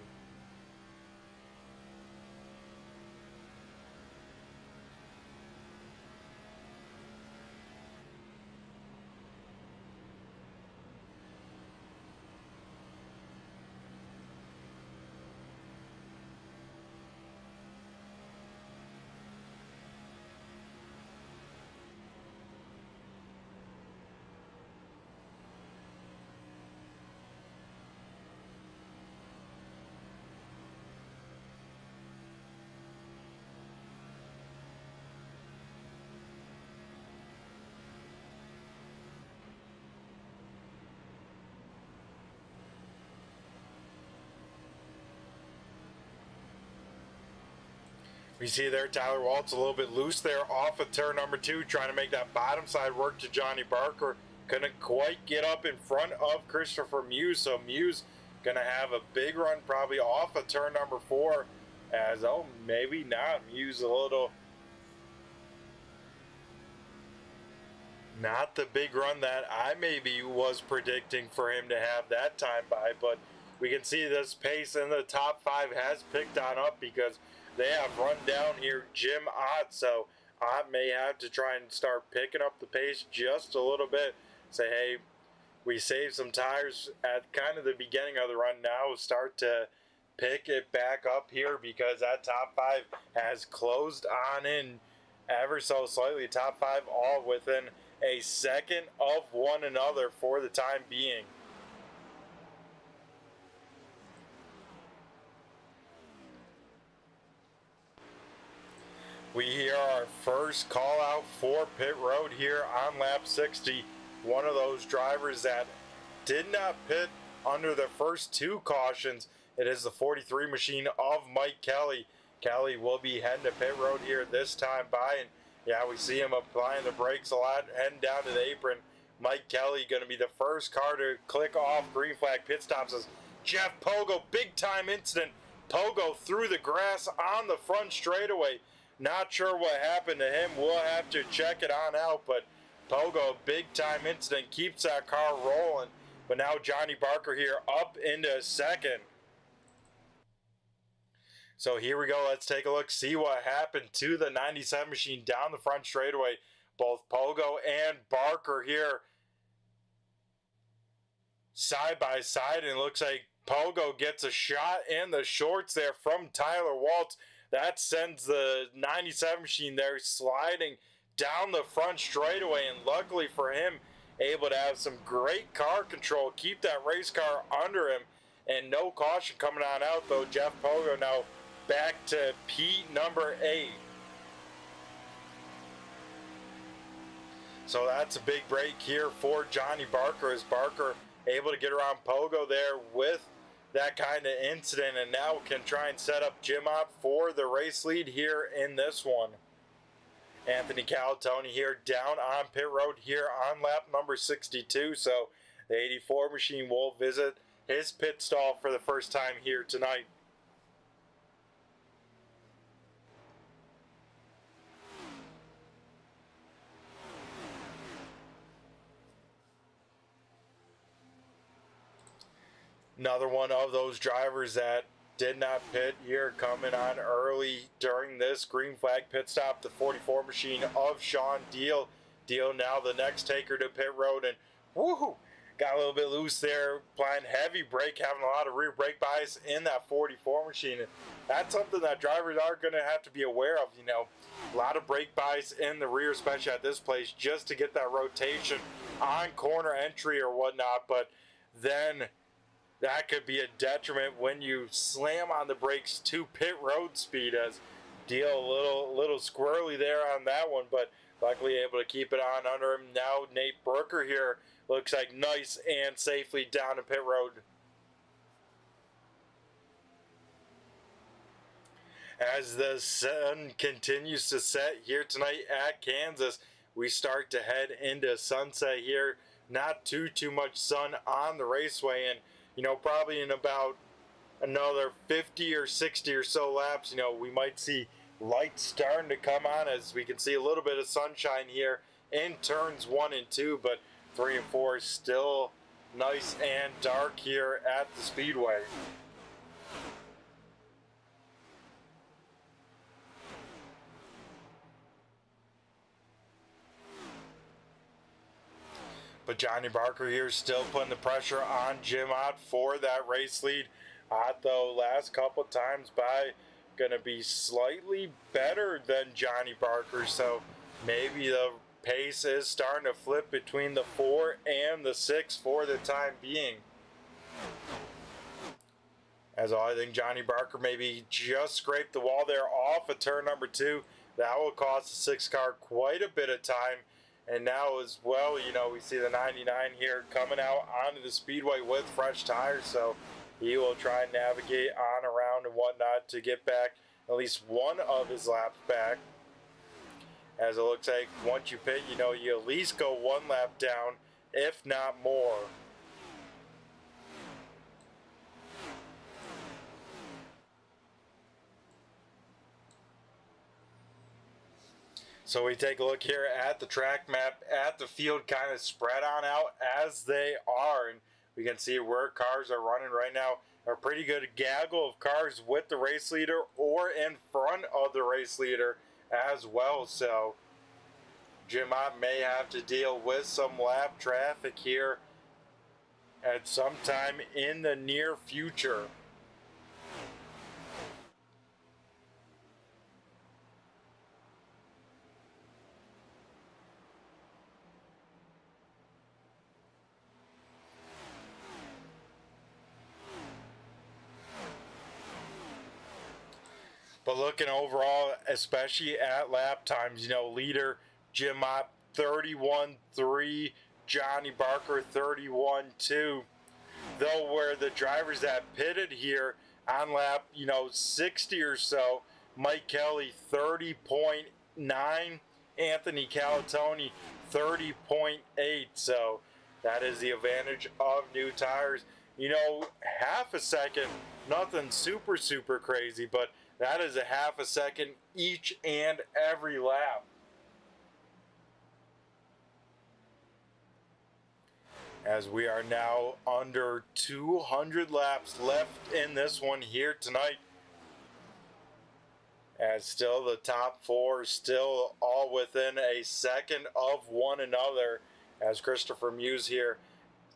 We see there Tyler Waltz a little bit loose there off of turn number 2, trying to make that bottom side work to Johnny Barker. Couldn't quite get up in front of Christopher Muse, so Muse gonna have a big run probably off of turn number 4. As, oh, maybe not. Muse a little, not the big run that I maybe was predicting for him to have that time by, but we can see this pace in the top 5 has picked on up because they have run down here Jim Ott, so Ott may have to try and start picking up the pace just a little bit. Say, hey, we saved some tires at kind of the beginning of the run. Now start to pick it back up here because that top 5 has closed on in ever so slightly. Top 5 all within a second of one another for the time being. We hear our first call out for pit road here on lap 60. One of those drivers that did not pit under the first 2 cautions. It is the 43 machine of Mike Kelly. Kelly will be heading to pit road here this time by, and yeah, we see him applying the brakes a lot, heading down to the apron. Mike Kelly going to be the first car to click off green flag pit stops as Jeff Pogo, big time incident. Pogo through the grass on the front straightaway. Not sure what happened to him. We'll have to check it on out, but Pogo, big time incident, keeps that car rolling. But now Johnny Barker here up into second. So here we go. Let's take a look, see what happened to the 97 machine down the front straightaway. Both Pogo and Barker here side by side, and it looks like Pogo gets a shot in the shorts there from Tyler Waltz. That sends the 97 machine there sliding down the front straightaway, and luckily for him, able to have some great car control, keep that race car under him, and no caution coming on out, though. Jeff Pogo now back to P number 8. So that's a big break here for Johnny Barker, as Barker able to get around Pogo there with that kind of incident, and now can try and set up Jim Ott for the race lead here in this one. Anthony Calatoni here down on pit road here on lap number 62, so the 84 machine will visit his pit stall for the first time here tonight. Another one of those drivers that did not pit here coming on early during this green flag pit stop, the 44 machine of Sean Deal. Deal now the next taker to pit road, and woohoo, got a little bit loose there, applying heavy brake, having a lot of rear brake bias in that 44 machine. And that's something that drivers are going to have to be aware of, you know, a lot of brake bias in the rear, especially at this place, just to get that rotation on corner entry or whatnot, but then that could be a detriment when you slam on the brakes to pit road speed, as Deal a little squirrely there on that one, but luckily able to keep it on under him. Now Nate Brooker here looks like nice and safely down to pit road. As the sun continues to set here tonight at Kansas, we start to head into sunset here. Not too much sun on the raceway, and you know, probably in about another 50 or 60 or so laps, you know, we might see lights starting to come on, as we can see a little bit of sunshine here in turns 1 and 2, but 3 and 4 is still nice and dark here at the Speedway. But Johnny Barker here still putting the pressure on Jim Ott for that race lead. Ott, though, last couple times by, going to be slightly better than Johnny Barker. So maybe the pace is starting to flip between the 4 and the 6 for the time being. As I think Johnny Barker maybe just scraped the wall there off of turn number 2. That will cost the 6 car quite a bit of time. And now as well, you know, we see the 99 here coming out onto the Speedway with fresh tires. So he will try and navigate on around and whatnot to get back at least one of his laps back. As it looks like once you pit, you at least go one lap down, if not more. So we take a look here at the track map, at the field kind of spread on out as they are. And we can see where cars are running right now. A pretty good gaggle of cars with the race leader or in front of the race leader as well. So Jim Ott may have to deal with some lap traffic here at some time in the near future. But looking overall, especially at lap times, leader Jim Ott 31-3, Johnny Barker 31-2. Though where the drivers that pitted here on lap, 60 or so, Mike Kelly 30.9, Anthony Calatoni 30.8. So that is the advantage of new tires. Half a second, nothing super crazy, but that is a half a second each and every lap. As we are now under 200 laps left in this one here tonight. As still the top four still all within a second of one another. As Christopher Muse here,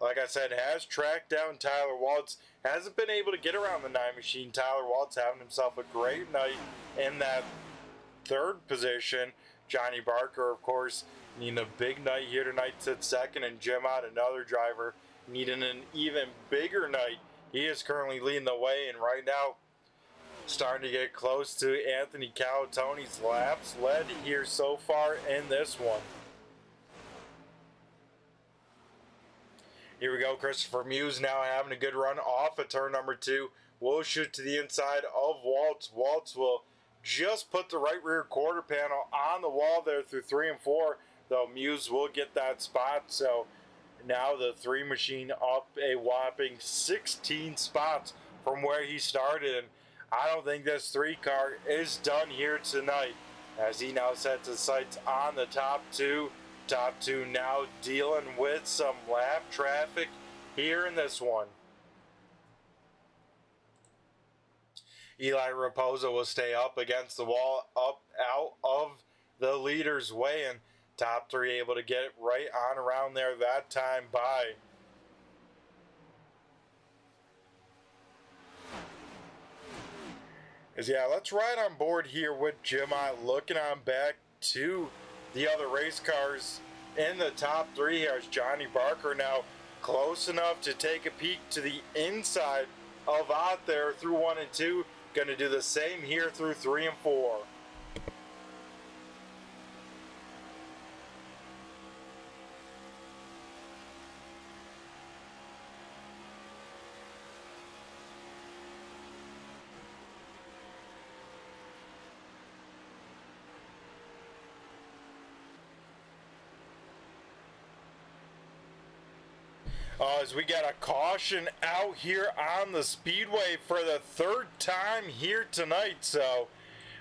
like I said, has tracked down Tyler Waltz. Hasn't been able to get around the 9 machine. Tyler Waltz having himself a great night in that third position. Johnny Barker, of course, needing a big night here tonight, sits second. And Jim Ott, another driver, needing an even bigger night. He is currently leading the way, and right now starting to get close to Anthony Calatoni's laps led here so far in this one. Here we go, Christopher Muse now having a good run off of turn number 2. Will shoot to the inside of Waltz. Waltz will just put the right rear quarter panel on the wall there through 3 and 4, though Muse will get that spot. So now the 3 machine up a whopping 16 spots from where he started. And I don't think this 3 car is done here tonight, as he now sets his sights on the top 2. Top 2 now dealing with some lap traffic here in this one. Eli Raposa will stay up against the wall, up out of the leader's way, and top 3 able to get it right on around there that time by. Let's ride on board here with Jim Ott, looking on back to the other race cars in the top 3 here. As Johnny Barker now close enough to take a peek to the inside of Ott there through 1 and 2. Going to do the same here through 3 and 4. As we got a caution out here on the Speedway for the 3rd time here tonight. So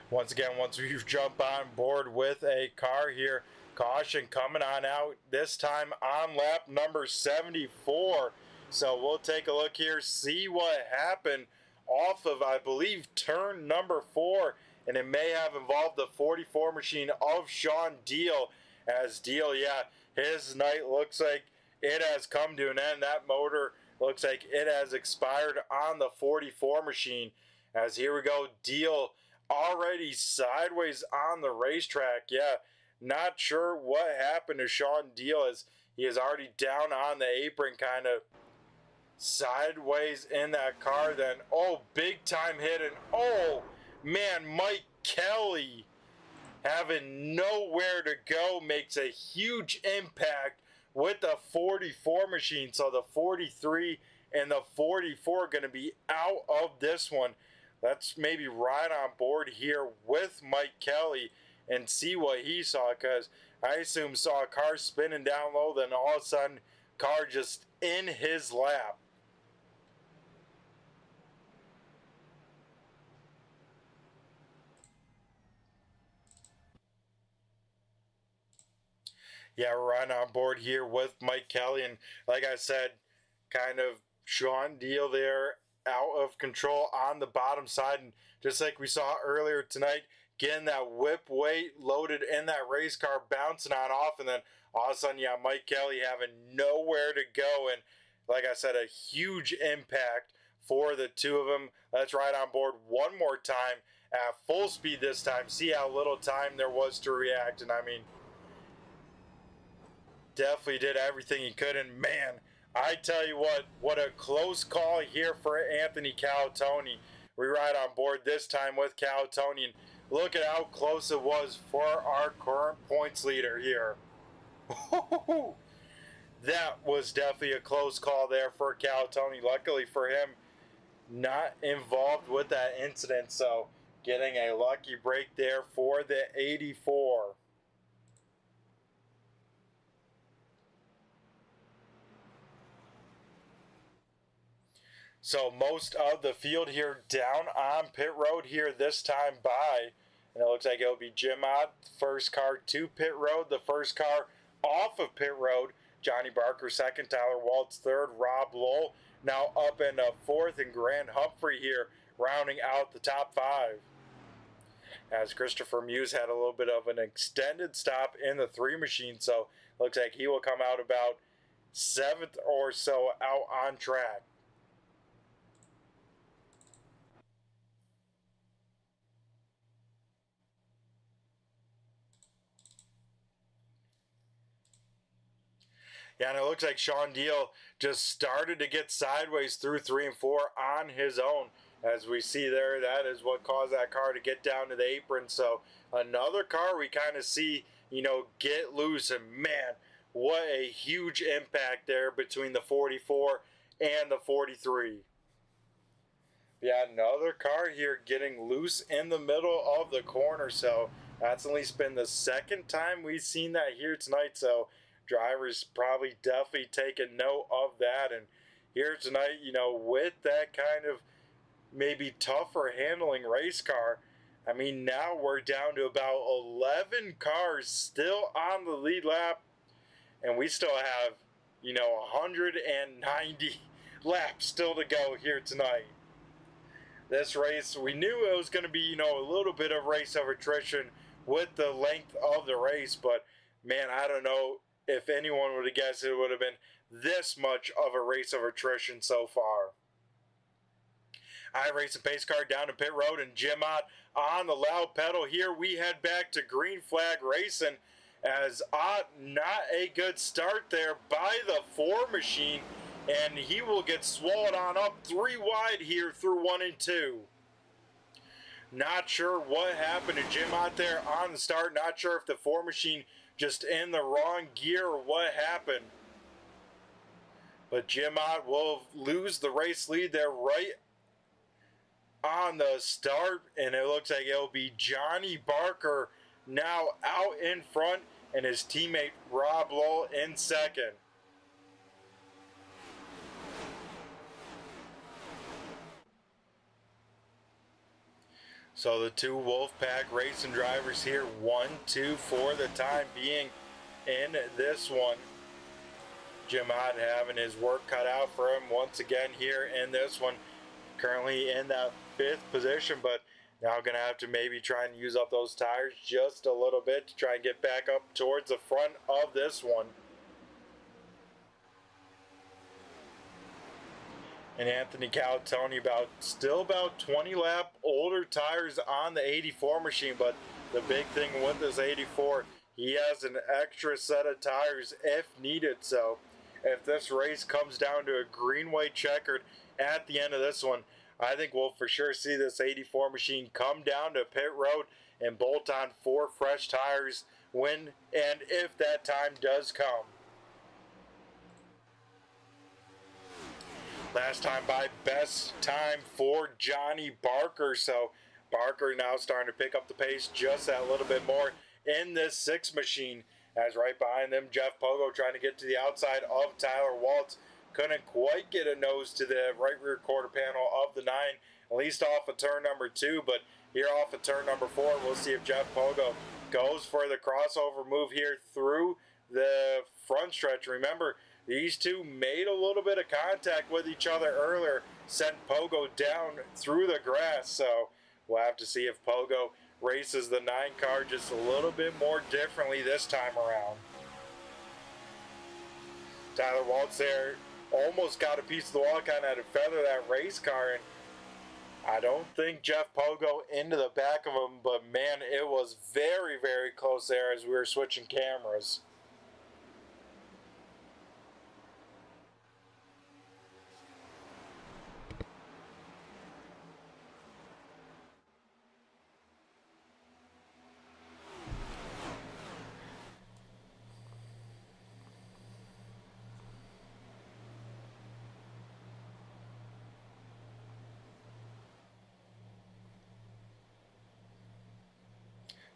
once again, once we jump on board with a car here, caution coming on out, this time on lap number 74. So we'll take a look here, see what happened off of, I believe, turn number 4. And it may have involved the 44 machine of Sean Deal. As Deal, his night looks like it has come to an end. That motor looks like it has expired on the 44 machine. As here we go, Deal already sideways on the racetrack. Not sure what happened to Sean Deal, as he is already down on the apron, kind of sideways in that car. Then, big time hit, and man, Mike Kelly having nowhere to go makes a huge impact with the 44 machine. So the 43 and the 44 going to be out of this one. let's maybe ride on board here with Mike Kelly and see what he saw, because I assume saw a car spinning down low, then all of a sudden car just in his lap. Yeah, we're riding on board here with Mike Kelly, and like I said, kind of Sean Deal there out of control on the bottom side, and just like we saw earlier tonight, getting that whip weight loaded in that race car, bouncing on off, and then all of a sudden, yeah, Mike Kelly having nowhere to go, and like I said, a huge impact for the two of them. Let's ride on board one more time at full speed this time, see how little time there was to react, and I mean, definitely did everything he could, and man, I tell you what a close call here for Anthony Calatoni. We ride on board this time with Calatoni, and look at how close it was for our current points leader here. That was definitely a close call there for Calatoni. Luckily for him, not involved with that incident, so getting a lucky break there for the 84. So most of the field here down on pit road here this time by, and it looks like it'll be Jim Ott, first car to pit road, the first car off of pit road, Johnny Barker second, Tyler Waltz third, Rob Lowell now up in fourth, and Grant Humphrey here rounding out the top five. As Christopher Muse had a little bit of an extended stop in the 3 machine, so looks like he will come out about 7th or so out on track. Yeah, and it looks like Sean Deal just started to get sideways through 3 and 4 on his own. As we see there, that is what caused that car to get down to the apron. So another car we kind of see, get loose. And man, what a huge impact there between the 44 and the 43. Yeah, another car here getting loose in the middle of the corner. So that's at least been the second time we've seen that here tonight. So drivers probably definitely taking note of that. And here tonight, with that kind of maybe tougher handling race car, I mean, now we're down to about 11 cars still on the lead lap, and we still have 190 laps still to go here tonight. This race, we knew it was going to be a little bit of race of attrition with the length of the race, but man, I don't know if anyone would have guessed it would have been this much of a race of attrition so far. iRacing pace car down to pit road, and Jim Ott on the loud pedal. Here we head back to green flag racing, as Ott, not a good start there by the 4 machine, and he will get swallowed on up 3 wide here through 1 and 2. Not sure what happened to Jim Ott there on the start. Not sure if the 4 machine just in the wrong gear or what happened. But Jim Ott will lose the race lead there right on the start, and it looks like it'll be Johnny Barker now out in front and his teammate Rob Lowell in second. So the 2 Wolfpack racing drivers here, 1-2 for the time being in this one. Jim Ott having his work cut out for him once again here in this one. Currently in that 5th position, but now going to have to maybe try and use up those tires just a little bit to try and get back up towards the front of this one. And Anthony Calatoni still about 20 lap older tires on the 84 machine, but the big thing with this 84, he has an extra set of tires if needed. So if this race comes down to a greenway checkered at the end of this one, I think we'll for sure see this 84 machine come down to pit road and bolt on 4 fresh tires when and if that time does come. Last time by, best time for Johnny Barker. So Barker now starting to pick up the pace just that little bit more in this 6 machine. As right behind them, Jeff Pogo trying to get to the outside of Tyler Waltz. Couldn't quite get a nose to the right rear quarter panel of the 9, at least off of turn number 2. But here off of turn number 4, we'll see if Jeff Pogo goes for the crossover move here through the front stretch. Remember, these two made a little bit of contact with each other earlier, sent Pogo down through the grass. So we'll have to see if Pogo races the 9 car just a little bit more differently this time around. Tyler Waltz there almost got a piece of the wall, kind of had to feather that race car, and I don't think Jeff Pogo into the back of him, but man, it was very, very close there as we were switching cameras.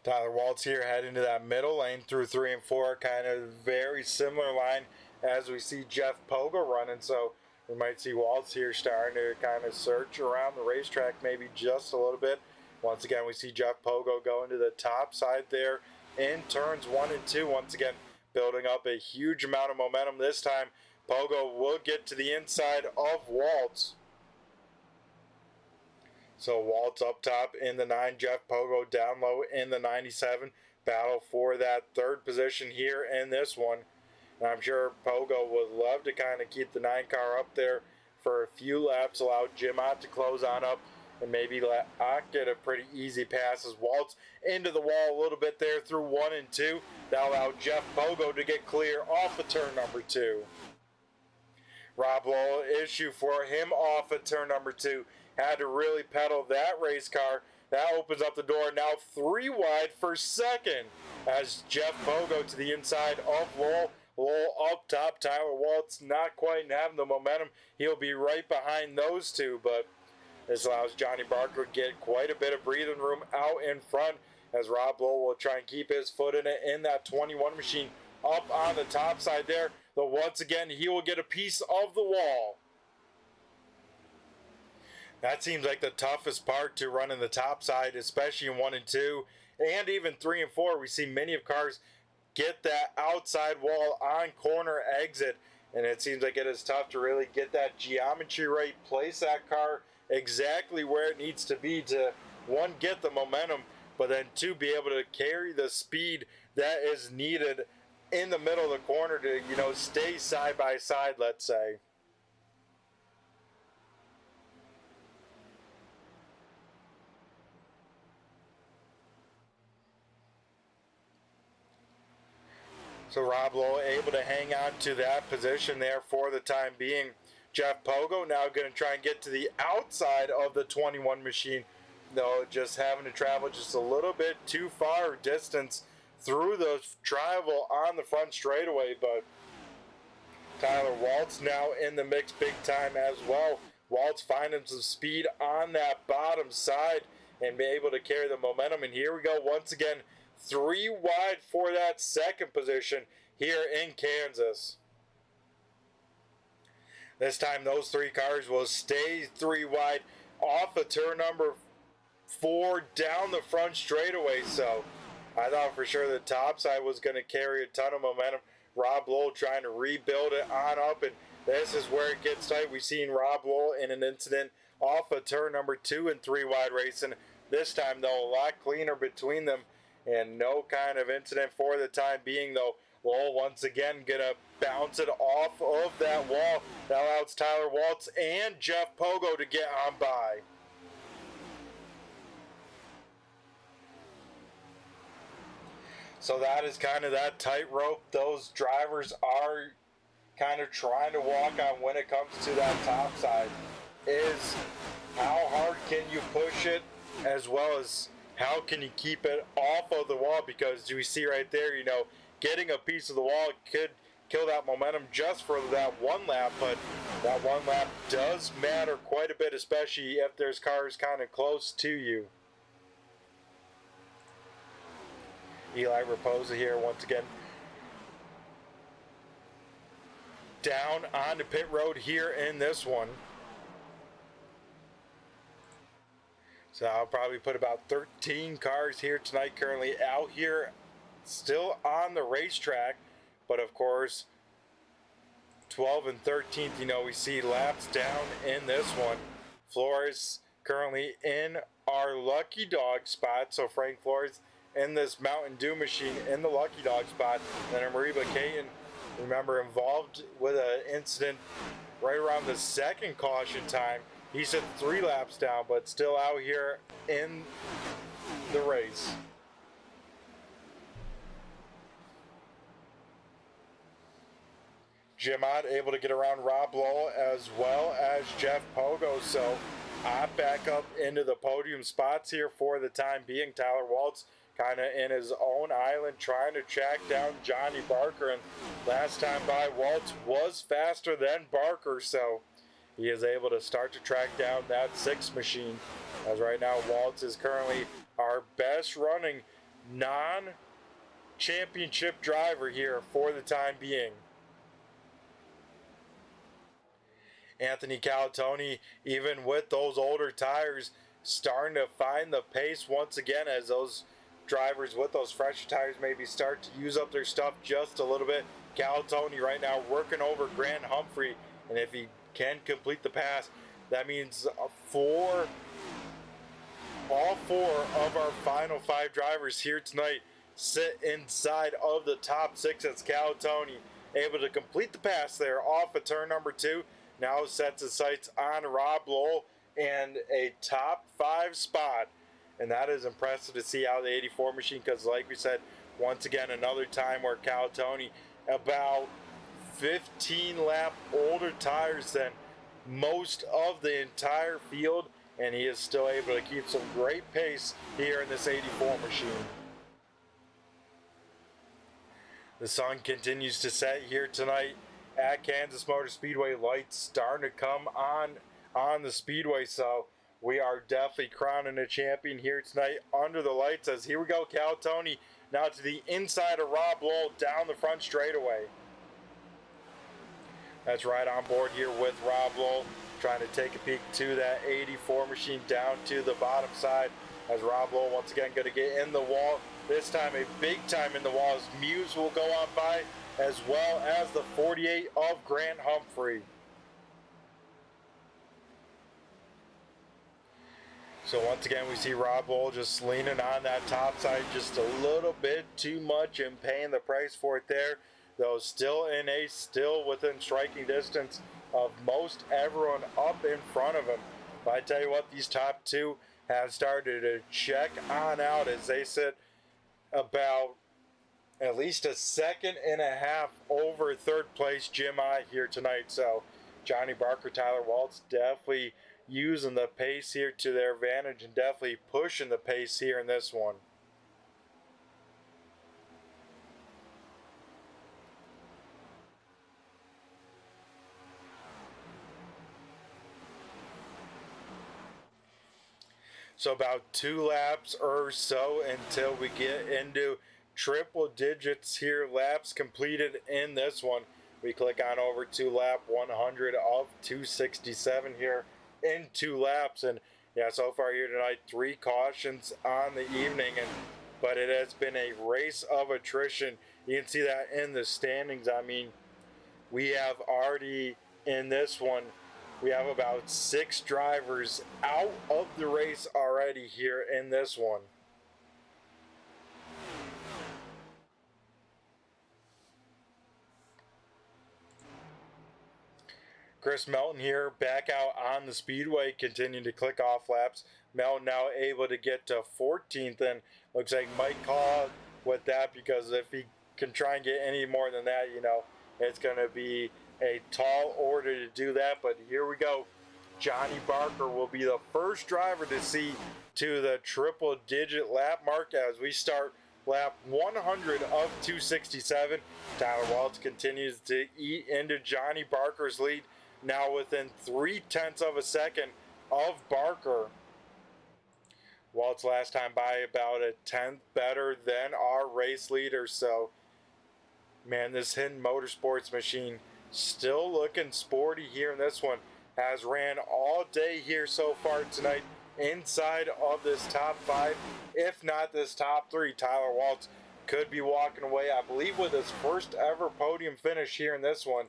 Tyler Waltz here heading to that middle lane through 3 and 4, kind of very similar line as we see Jeff Pogo running. So we might see Waltz here starting to kind of search around the racetrack maybe just a little bit. Once again, we see Jeff Pogo going to the top side there in turns 1 and 2. Once again, building up a huge amount of momentum. This time, Pogo will get to the inside of Waltz. So Waltz up top in the 9, Jeff Pogo down low in the 97. Battle for that 3rd position here in this one. And I'm sure Pogo would love to kind of keep the 9 car up there for a few laps, allow Jim Ott to close on up, and maybe let Ott get a pretty easy pass as Waltz into the wall a little bit there through 1 and 2. That allowed Jeff Pogo to get clear off of turn number 2. Rob Lowell, issue for him off of turn number 2. Had to really pedal that race car. That opens up the door now 3 wide for 2nd as Jeff Pogo to the inside of Lowell. Lowell up top. Tyler Waltz not quite having the momentum. He'll be right behind those two, but this allows Johnny Barker to get quite a bit of breathing room out in front as Rob Lowell will try and keep his foot in it in that 21 machine up on the top side there. But once again, he will get a piece of the wall. That seems like the toughest part to run in the top side, especially in 1 and 2, and even 3 and 4. We see many of cars get that outside wall on corner exit, and it seems like it is tough to really get that geometry right, place that car exactly where it needs to be to, 1, get the momentum, but then 2, be able to carry the speed that is needed in the middle of the corner to, stay side by side, let's say. So Rob Lowe able to hang on to that position there for the time being. Jeff Pogo now going to try and get to the outside of the 21 machine. No, just having to travel just a little bit too far distance through the travel on the front straightaway. But Tyler Waltz now in the mix big time as well. Waltz finding some speed on that bottom side and be able to carry the momentum. And here we go once again. 3 wide for that 2nd position here in Kansas. This time those 3 cars will stay 3 wide off of turn number 4 down the front straightaway. So I thought for sure the top side was going to carry a ton of momentum. Rob Lowell trying to rebuild it on up, and this is where it gets tight. We've seen Rob Lowell in an incident off of turn number 2 and 3 wide racing. This time though, a lot cleaner between them. And no kind of incident for the time being, though. Lowell once again going to bounce it off of that wall. That allows Tyler Waltz and Jeff Pogo to get on by. So that is kind of that tightrope those drivers are kind of trying to walk on when it comes to that top side. Is how hard can you push it, as well as how can you keep it off of the wall? Because we see right there, getting a piece of the wall could kill that momentum just for that one lap, but that one lap does matter quite a bit, especially if there's cars kind of close to you. Eli Raposa here once again. Down on the pit road here in this one. So I'll probably put about 13 cars here tonight currently out here still on the racetrack. But of course, 12 and 13th, you know, we see laps down in this one. Flores currently in our lucky dog spot. So Frank Flores in this Mountain Dew machine in the lucky dog spot. And then Mariba Caton, remember, involved with an incident right around the second caution time. He's at 3 laps down, but still out here in the race. Jim Ott able to get around Rob Lowell as well as Jeff Pogo. So Ott back up into the podium spots here for the time being. Tyler Waltz kind of in his own island trying to track down Johnny Barker. And last time by, Waltz was faster than Barker. So he is able to start to track down that 6 machine. As right now, Waltz is currently our best running non-championship driver here for the time being. Anthony Calatoni, even with those older tires, starting to find the pace once again as those drivers with those fresher tires maybe start to use up their stuff just a little bit. Calatoni right now working over Grant Humphrey, and if he can complete the pass, that means all 4 of our final 5 drivers here tonight sit inside of the top 6 as Calatoni able to complete the pass there off of turn number 2. Now sets his sights on Rob Lowell and a top 5 spot. And that is impressive to see out of the 84 machine, because like we said, once again, another time where Calatoni about 15 lap older tires than most of the entire field, and he is still able to keep some great pace here in this 84 machine. The sun continues to set here tonight at Kansas Motor Speedway. Lights starting to come on the speedway, so we are definitely crowning a champion here tonight under the lights. As here we go, Calatoni now to the inside of Rob Lowell down the front straightaway. That's right on board here with Rob Lowell, trying to take a peek to that 84 machine down to the bottom side, as Rob Lowell once again going to get in the wall. This time a big time in the wall as Muse will go on by, as well as the 48 of Grant Humphrey. So once again, we see Rob Lowell just leaning on that top side just a little bit too much and paying the price for it there. Though still within striking distance of most everyone up in front of him. But I tell you what, these top 2 have started to check on out as they sit about at least a second and a half over third place Jim I here tonight. So Johnny Barker, Tyler Waltz definitely using the pace here to their advantage and definitely pushing the pace here in this one. So about 2 laps or so until we get into triple digits here, laps completed in this one. We click on over to lap 100 of 267 here in 2 laps. And yeah, so far here tonight, 3 cautions on the evening, but it has been a race of attrition. You can see that in the standings. I mean, we have already in this one, we have about 6 drivers out of the race already here in this one. Chris Melton here back out on the speedway, continuing to click off laps. Melton now able to get to 14th, and looks like Mike called with that, because if he can try and get any more than that, you know, it's going to be a tall order to do that. But here we go. Johnny Barker will be the first driver to see to the triple digit lap mark as we start lap 100 of 267. Tyler Waltz continues to eat into Johnny Barker's lead, now within 0.3 of a second of Barker. Waltz last time by about a tenth better than our race leader. So, man, this Hidden Motorsports machine still looking sporty here in this one. Has ran all day here so far tonight inside of this top 5, if not this top 3. Tyler Waltz could be walking away, I believe, with his first ever podium finish here in this one.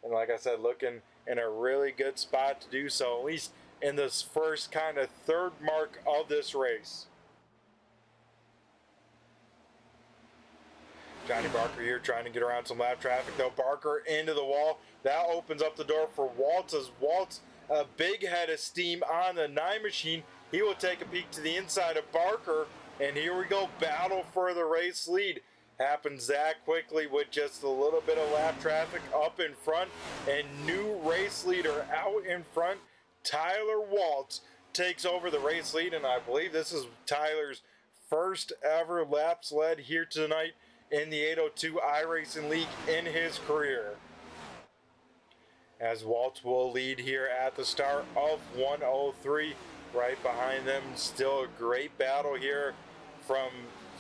And like I said, looking in a really good spot to do so, at least in this first kind of third mark of this race. Johnny Barker here trying to get around some lap traffic, though. Barker into the wall. That opens up the door for Waltz, as Waltz, a big head of steam on the 9 machine. He will take a peek to the inside of Barker, and here we go. Battle for the race lead happens that quickly with just a little bit of lap traffic up in front, and new race leader out in front. Tyler Waltz takes over the race lead, and I believe this is Tyler's first ever laps led here tonight in the 802 iRacing League in his career. As Waltz will lead here at the start of 103. Right behind them, still a great battle here from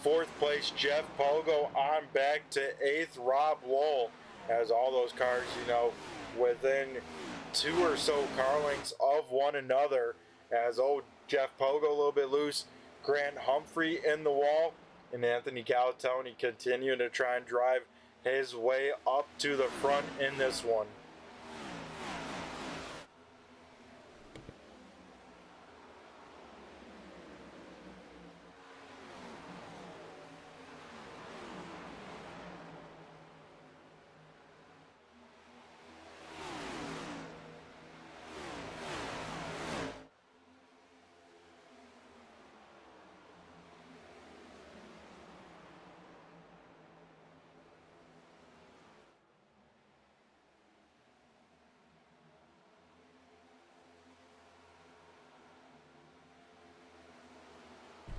4th place Jeff Pogo on back to 8th Rob Lowell, as all those cars, within 2 or so car lengths of one another, as old Jeff Pogo a little bit loose, Grant Humphrey in the wall, and Anthony Calatoni continuing to try and drive his way up to the front in this one.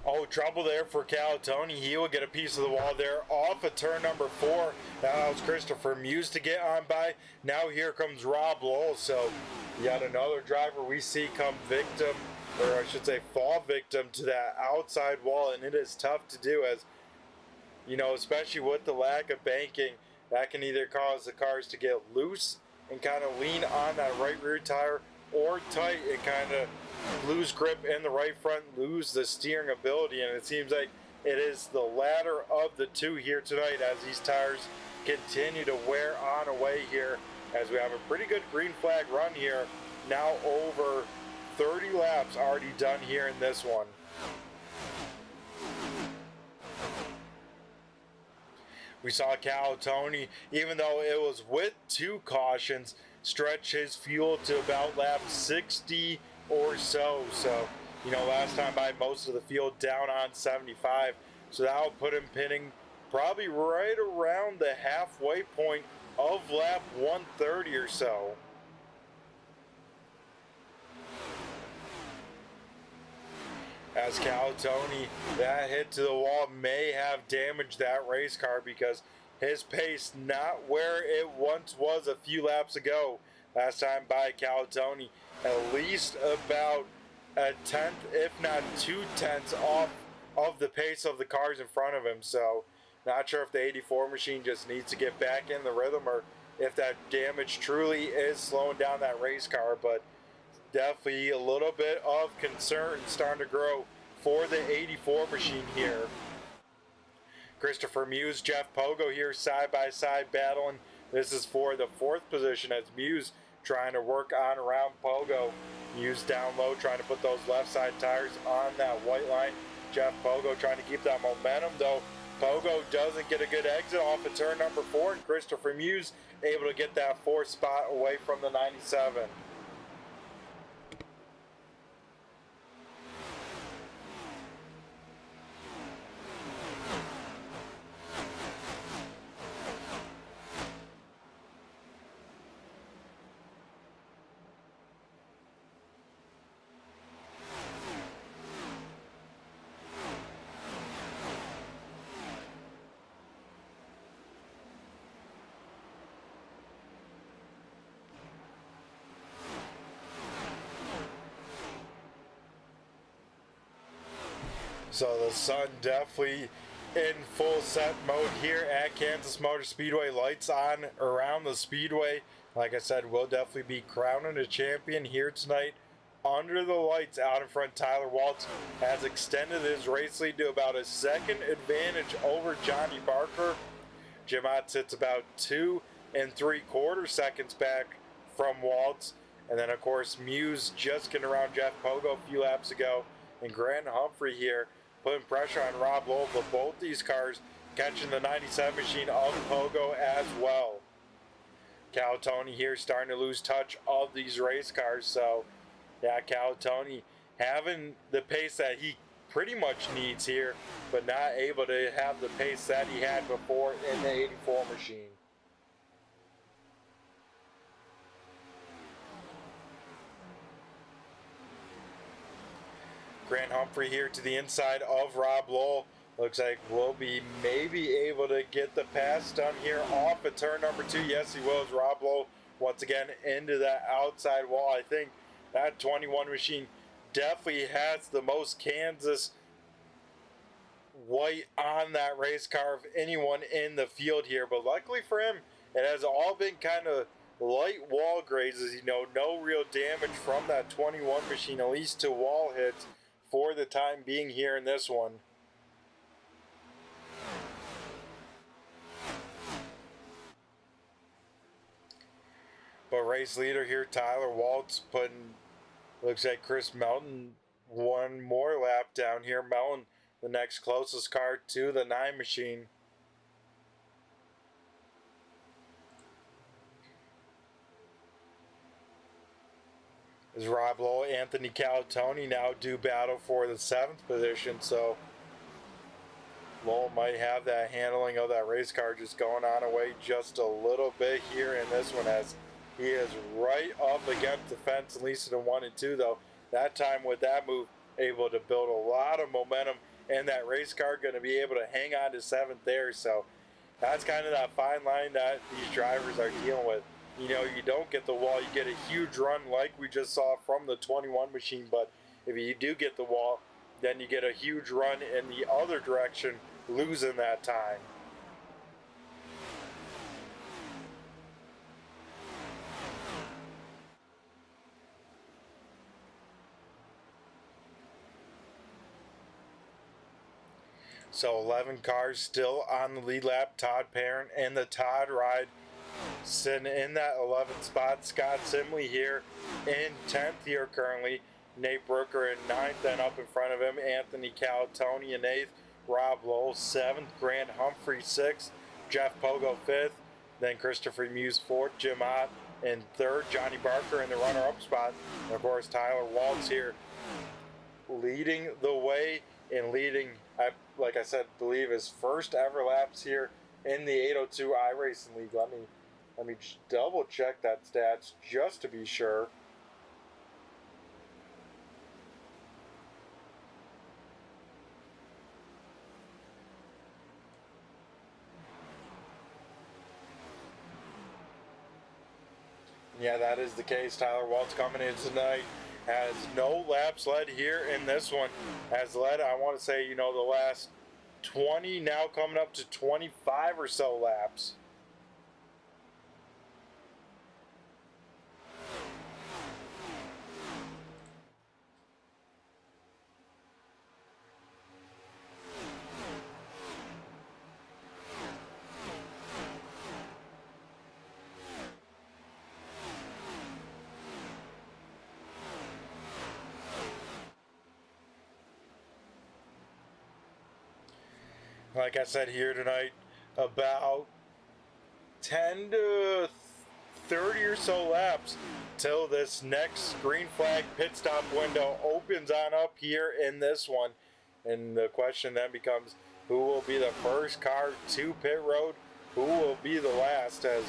Oh, trouble there for Calatoni. He will get a piece of the wall there off of turn number 4. That allows Christopher Muse to get on by. Now here comes Rob Lowell. So yet another driver we see come victim, or I should say fall victim, to that outside wall. And it is tough to do, as, especially with the lack of banking, that can either cause the cars to get loose and kind of lean on that right rear tire, or tight and kind of lose grip in the right front, lose the steering ability. And it seems like it is the latter of the two here tonight, as these tires continue to wear on away here, as we have a pretty good green flag run here. Now over 30 laps already done here in this one. We saw Calatoni, even though it was with 2 cautions, stretch his fuel to about lap 60 or so. So, last time by, most of the field down on 75. So that will put him pinning probably right around the halfway point of lap 130 or so. As Calatoni, that hit to the wall may have damaged that race car, because his pace not where it once was a few laps ago. Last time by, Calatoni at least about a tenth, if not 2/10 off of the pace of the cars in front of him. So not sure if the 84 machine just needs to get back in the rhythm, or if that damage truly is slowing down that race car. But definitely a little bit of concern starting to grow for the 84 machine here. Christopher Muse, Jeff Pogo here side by side battling. This is for the 4th position, as Muse trying to work on around Pogo. Muse down low, trying to put those left side tires on that white line. Jeff Pogo trying to keep that momentum, though. Pogo doesn't get a good exit off of turn number 4, and Christopher Muse able to get that 4th spot away from the 97. So the sun definitely in full set mode here at Kansas Motor Speedway. Lights on around the speedway. Like I said, we'll definitely be crowning a champion here tonight. Under the lights out in front, Tyler Waltz has extended his race lead to about a second advantage over Johnny Barker. Jim Ott sits about 2 3/4 seconds back from Waltz. And then, of course, Muse just getting around Jeff Pogo a few laps ago. And Grant Humphrey here putting pressure on Rob Lowell. But both these cars catching the 97 machine of Pogo as well. Cal Tony here starting to lose touch of these race cars. So, yeah, Cal Tony having the pace that he pretty much needs here, but not able to have the pace that he had before in the 84 machine. Grant Humphrey here to the inside of Rob Lowell. Looks like we'll be maybe able to get the pass done here off of turn number 2. Yes, he will. As Rob Lowell once again into that outside wall. I think that 21 machine definitely has the most Kansas white on that race car of anyone in the field here. But luckily for him, it has all been kind of light wall grazes. You know, no real damage from that 21 machine, at least to wall hits for the time being here in this one. But race leader here, Tyler Waltz, putting, looks like Chris Melton one more lap down here. Melton, the next closest car to the 9 machine. As Rob Lowell, Anthony Calatoni now do battle for the 7th position. So Lowell might have that handling of that race car just going on away just a little bit here in this one, as he is right up against the fence, at least in 1 and 2, though. That time with that move, able to build a lot of momentum, and that race car going to be able to hang on to 7th there. So that's kind of that fine line that these drivers are dealing with. You know, you don't get the wall, you get a huge run like we just saw from the 21 machine, but if you do get the wall, then you get a huge run in the other direction, losing that time. So 11 cars still on the lead lap. Todd Parent and the Todd Ride sitting in that 11th spot. Scott Simley here in 10th here currently. Nate Brooker in 9th, then up in front of him, Anthony Calatoni in 8th. Rob Lowell 7th. Grant Humphrey 6th. Jeff Pogo 5th. Then Christopher Muse 4th. Jim Ott in 3rd. Johnny Barker in the runner-up spot. And of course Tyler Waltz here leading the way and leading, like I said, believe his first ever laps here in the 802 iRacing League. Let me just double check that stats just to be sure. Yeah, that is the case. Tyler Waltz coming in tonight has no laps led here in this one. Has led, I want to say, you know, the last 20, now coming up to 25 or so laps. Like I said here tonight, about 10 to 30 or so laps till this next green flag pit stop window opens on up here in this one. And the question then becomes, who will be the first car to pit road? Who will be the last? As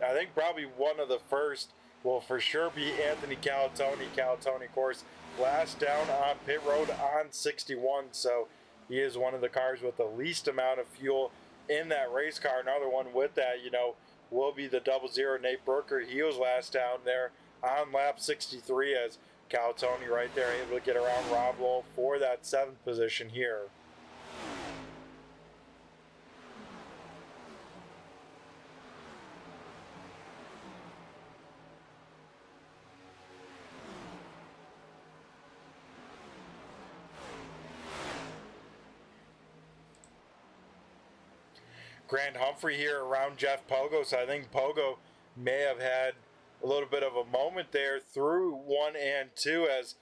I think probably one of the first will for sure be Anthony Calatoni. Calatoni, of course, last down on pit road on 61. So he is one of the cars with the least amount of fuel in that race car. Another one with that, you know, will be the 00 Nate Brooker. He was last down there on lap 63 as Cal Tony right there able to get around Rob Lowell for that 7th position here. Grant Humphrey here around Jeff Pogo, so I think Pogo may have had a little bit of a moment there through 1 and 2 as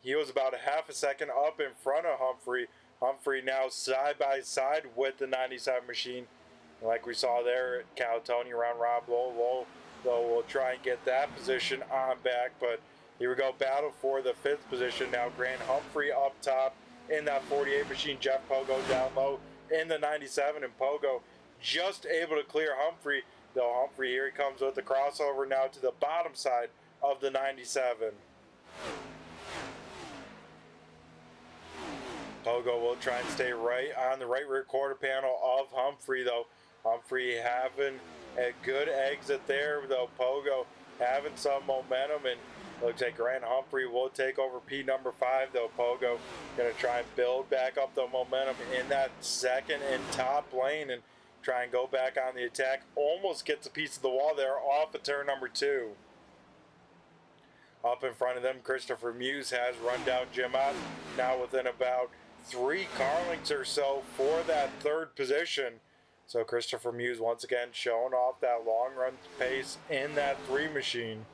he was about a half a second up in front of Humphrey. Humphrey now side by side with the 97 machine. Like we saw there, Cal Tony around Rob Lowell. Lowell, though, will try and get that position on back, but here we go, battle for the 5th position. Now Grant Humphrey up top in that 48 machine. Jeff Pogo down low in the 97, and Pogo just able to clear Humphrey, though Humphrey here he comes with the crossover now to the bottom side of the 97. Pogo will try and stay right on the right rear quarter panel of Humphrey, though. Humphrey having a good exit there, though Pogo having some momentum, and looks like Grant Humphrey will take over P number 5, though Pogo going to try and build back up the momentum in that second and top lane and try and go back on the attack. Almost gets a piece of the wall there off of turn number 2. Up in front of them, Christopher Muse has run down Jim Ott, now within about 3 car lengths or so for that 3rd position. So Christopher Muse once again showing off that long run pace in that 3 machine.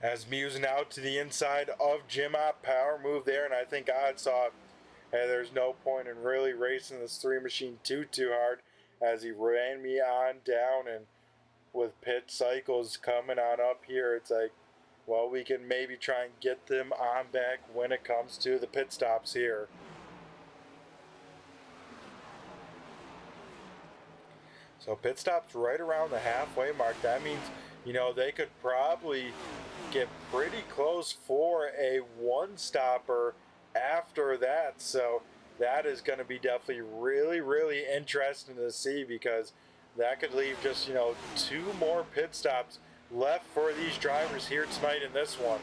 As Muse now to the inside of Jim Ott, power move there, and I think Ott saw, hey, there's no point in really racing this 3 machine too hard, as he ran me on down, and with pit cycles coming on up here, it's like, well, we can maybe try and get them on back when it comes to the pit stops here. So pit stops right around the halfway mark. That means, you know, they could probably get pretty close for a 1-stopper after that. So that is going to be definitely really interesting to see, because that could leave just, you know, 2 more pit stops left for these drivers here tonight in this one.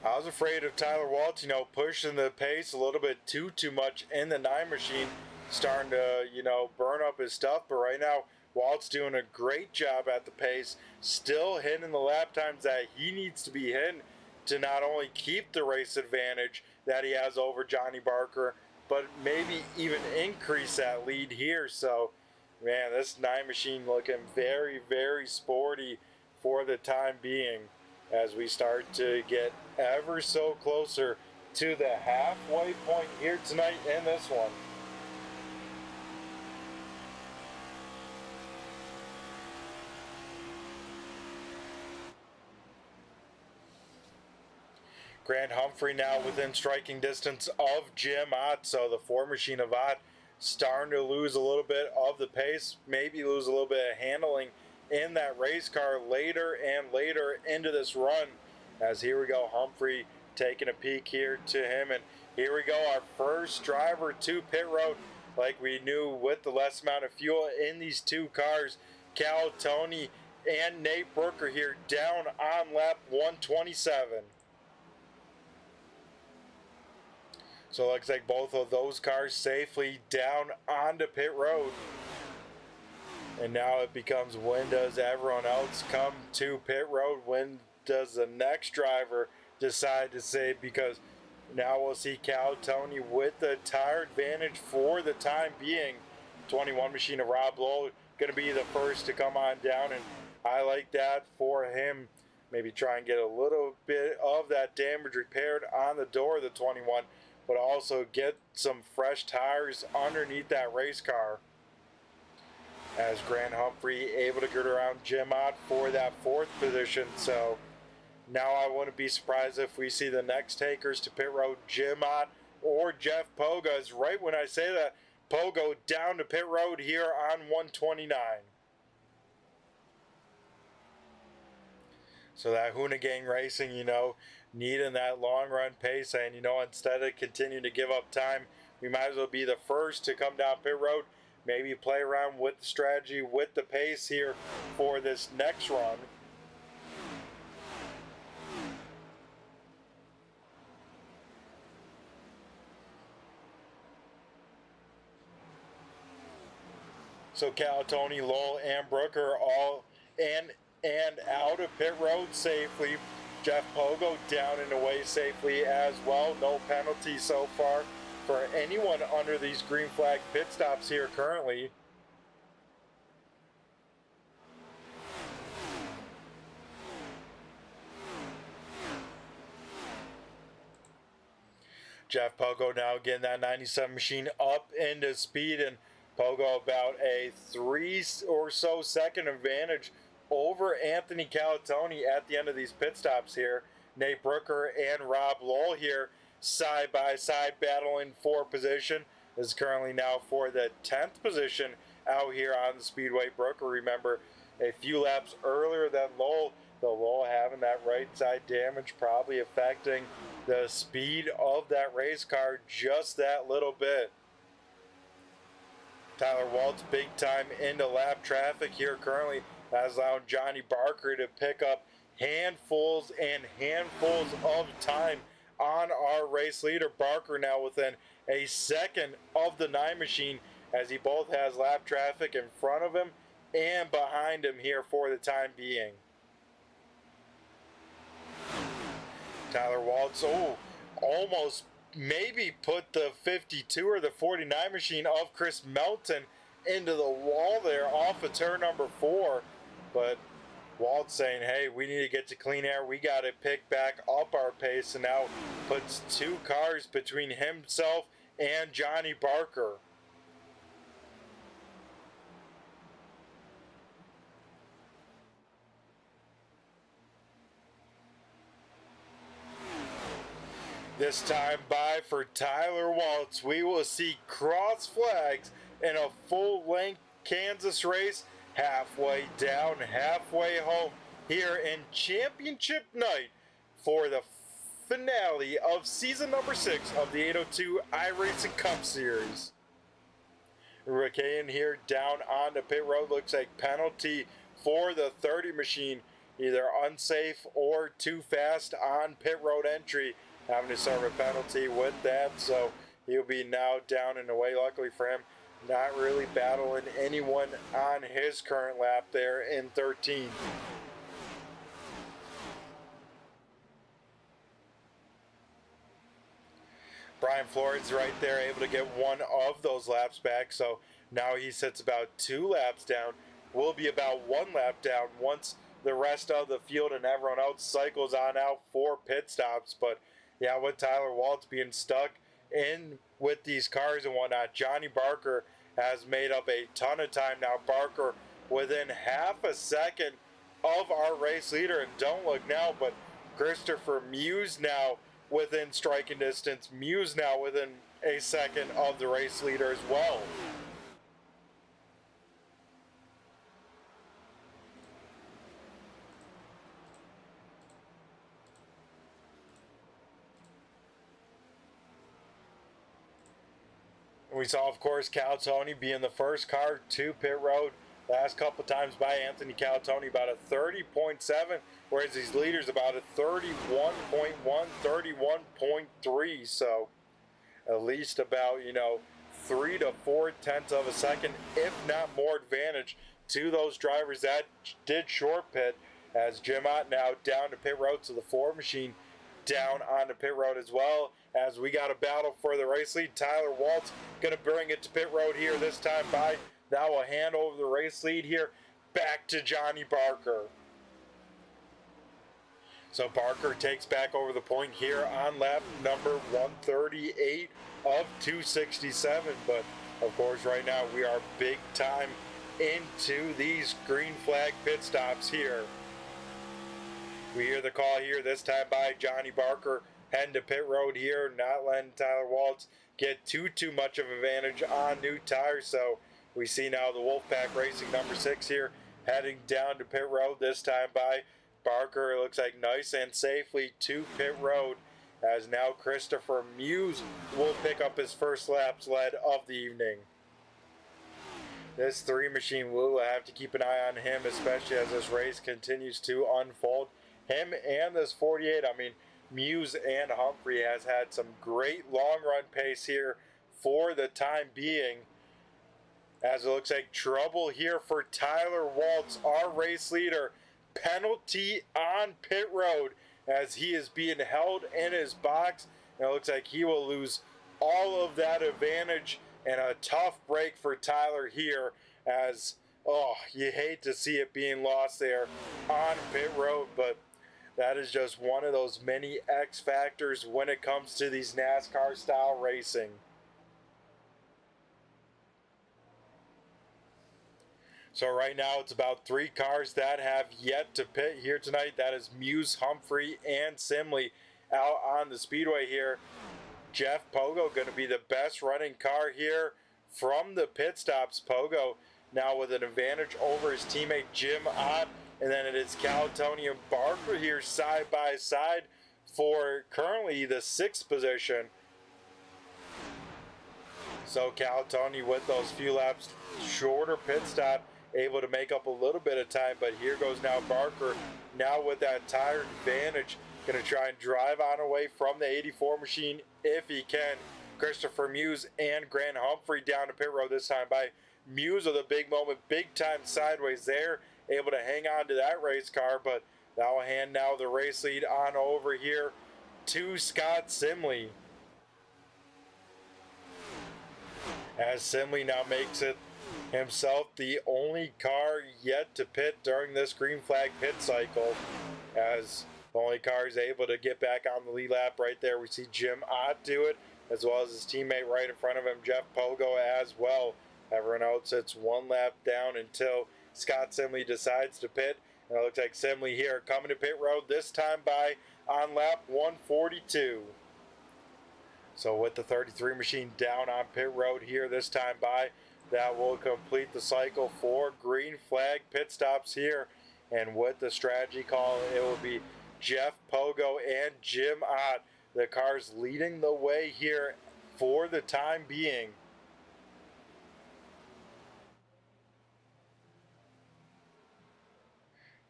I was afraid of Tyler Waltz, you know, pushing the pace a little bit too much in the 9 machine, starting to, you know, burn up his stuff. But right now, Walt's doing a great job at the pace, still hitting the lap times that he needs to be hitting to not only keep the race advantage that he has over Johnny Barker, but maybe even increase that lead here. So, man, this 9 machine looking very sporty for the time being, as we start to get ever so closer to the halfway point here tonight in this one. Grant Humphrey now within striking distance of Jim Ott, so the 4 machine of Ott starting to lose a little bit of the pace, maybe lose a little bit of handling in that race car later and later into this run. As here we go, Humphrey taking a peek here to him, and here we go, our first driver to pit road, like we knew with the less amount of fuel in these 2 cars. Cal Tony and Nate Brooker here down on lap 127. So it looks like both of those cars safely down onto pit road. And now it becomes, when does everyone else come to pit road? When does the next driver decide to save? Because now we'll see Cal Tony with the tire advantage for the time being. 21 machine of Rob Lowell going to be the first to come on down, and I like that for him. Maybe try and get a little bit of that damage repaired on the door of the 21, but also get some fresh tires underneath that race car. As Grant Humphrey able to get around Jim Ott for that 4th position. So now I wouldn't be surprised if we see the next takers to pit road, Jim Ott or Jeff Pogo. As right when I say that, Pogo down to pit road here on 129. So that Hoonigan Racing, needing that long run pace, and instead of continuing to give up time, we might as well be the first to come down pit road. Maybe play around with the strategy, with the pace here for this next run. So Calatoni, Lowell, and Brooker all in and out of pit road safely. Jeff Pogo down and away safely as well. No penalty so far for anyone under these green flag pit stops here currently. Jeff Pogo now getting that 97 machine up into speed, and Pogo about a 3 or so second advantage over Anthony Calatoni at the end of these pit stops here. Nate Brooker and Rob Lowell here side by side battling for position. This is currently now for the 10th position out here on the Speedway. Brooker, remember, a few laps earlier than Lowell. The Lowell having that right side damage probably affecting the speed of that race car just that little bit. Tyler Waltz big time into lap traffic here currently. That's allowing Johnny Barker to pick up handfuls and handfuls of time on our race leader. Barker now within a second of the 9 machine, as he both has lap traffic in front of him and behind him here for the time being. Tyler Waltz, almost maybe put the 52 or the 49 machine of Chris Melton into the wall there off of turn number 4. But Walt's saying, hey, we need to get to clean air. We got to pick back up our pace, and now puts 2 cars between himself and Johnny Barker. This time by for Tyler Waltz, we will see cross flags in a full-length Kansas race, halfway down, halfway home here in championship night for the finale of season number 6 of the 802 iRacing Cup Series. Ricayan here down on the pit road. Looks like penalty for the 30 machine, either unsafe or too fast on pit road entry, having to serve a penalty with that, so he'll be now down and away. Luckily for him, not really battling anyone on his current lap there in 13. Brian Flores right there, able to get one of those laps back, so now he sits about 2 laps down. Will be about 1 lap down once the rest of the field and everyone else cycles on out for pit stops. But yeah, with Tyler Waltz being stuck in with these cars and whatnot, Johnny Barker has made up a ton of time now. Barker within half a second of our race leader, and don't look now, but Christopher Muse now within striking distance. Muse now within a second of the race leader as well. We saw, of course, Calatoni being the first car to pit road last couple times by Anthony Calatoni, about a 30.7, whereas his leader's about a 31.1, 31.3. So at least about, 3 to 4 tenths of a second, if not more, advantage to those drivers that did short pit, as Jim Ott now down to pit road, so the 4 machine down on the pit road as well, as we got a battle for the race lead. Tyler Waltz going to bring it to pit road here this time by. That will hand over the race lead here back to Johnny Barker. So Barker takes back over the point here on lap number 138 of 267. But of course right now we are big time into these green flag pit stops here. We hear the call here this time by Johnny Barker, heading to pit road here, not letting Tyler Waltz get too much of an advantage on new tires. So we see now the Wolfpack Racing number 6 here heading down to pit road, this time by Barker, looks like nice and safely to pit road, as now Christopher Muse will pick up his first laps led of the evening. This 3 machine will have to keep an eye on him, especially as this race continues to unfold. Him and this 48, I mean, Muse and Humphrey has had some great long run pace here for the time being. As it looks like trouble here for Tyler Waltz, our race leader. Penalty on pit road as he is being held in his box. And it looks like he will lose all of that advantage, and a tough break for Tyler here, as, oh, you hate to see it being lost there on pit road, but that is just one of those many X factors when it comes to these NASCAR style racing. So right now it's about 3 cars that have yet to pit here tonight. That is Muse, Humphrey, and Simley out on the speedway here. Jeff Pogo going to be the best running car here from the pit stops. Pogo now with an advantage over his teammate Jim Ott. And then it is Cal Tony and Barker here side by side for currently the 6th position. So Cal Tony with those few laps shorter pit stop, able to make up a little bit of time, but here goes now Barker, now with that tire advantage, going to try and drive on away from the 84 machine if he can. Christopher Muse and Grant Humphrey down to pit road this time by Muse with a big moment, big time sideways there, able to hang on to that race car, but that will hand now the race lead on over here to Scott Simley. As Simley now makes it himself the only car yet to pit during this green flag pit cycle, as the only car is able to get back on the lead lap right there. We see Jim Ott do it, as well as his teammate right in front of him, Jeff Pogo, as well. Everyone else sits 1 lap down until Scott Simley decides to pit, and it looks like Simley here coming to pit road this time by on lap 142. So with the 33 machine down on pit road here this time by, that will complete the cycle for green flag pit stops here. And with the strategy call, it will be Jeff Pogo and Jim Ott, the cars leading the way here for the time being.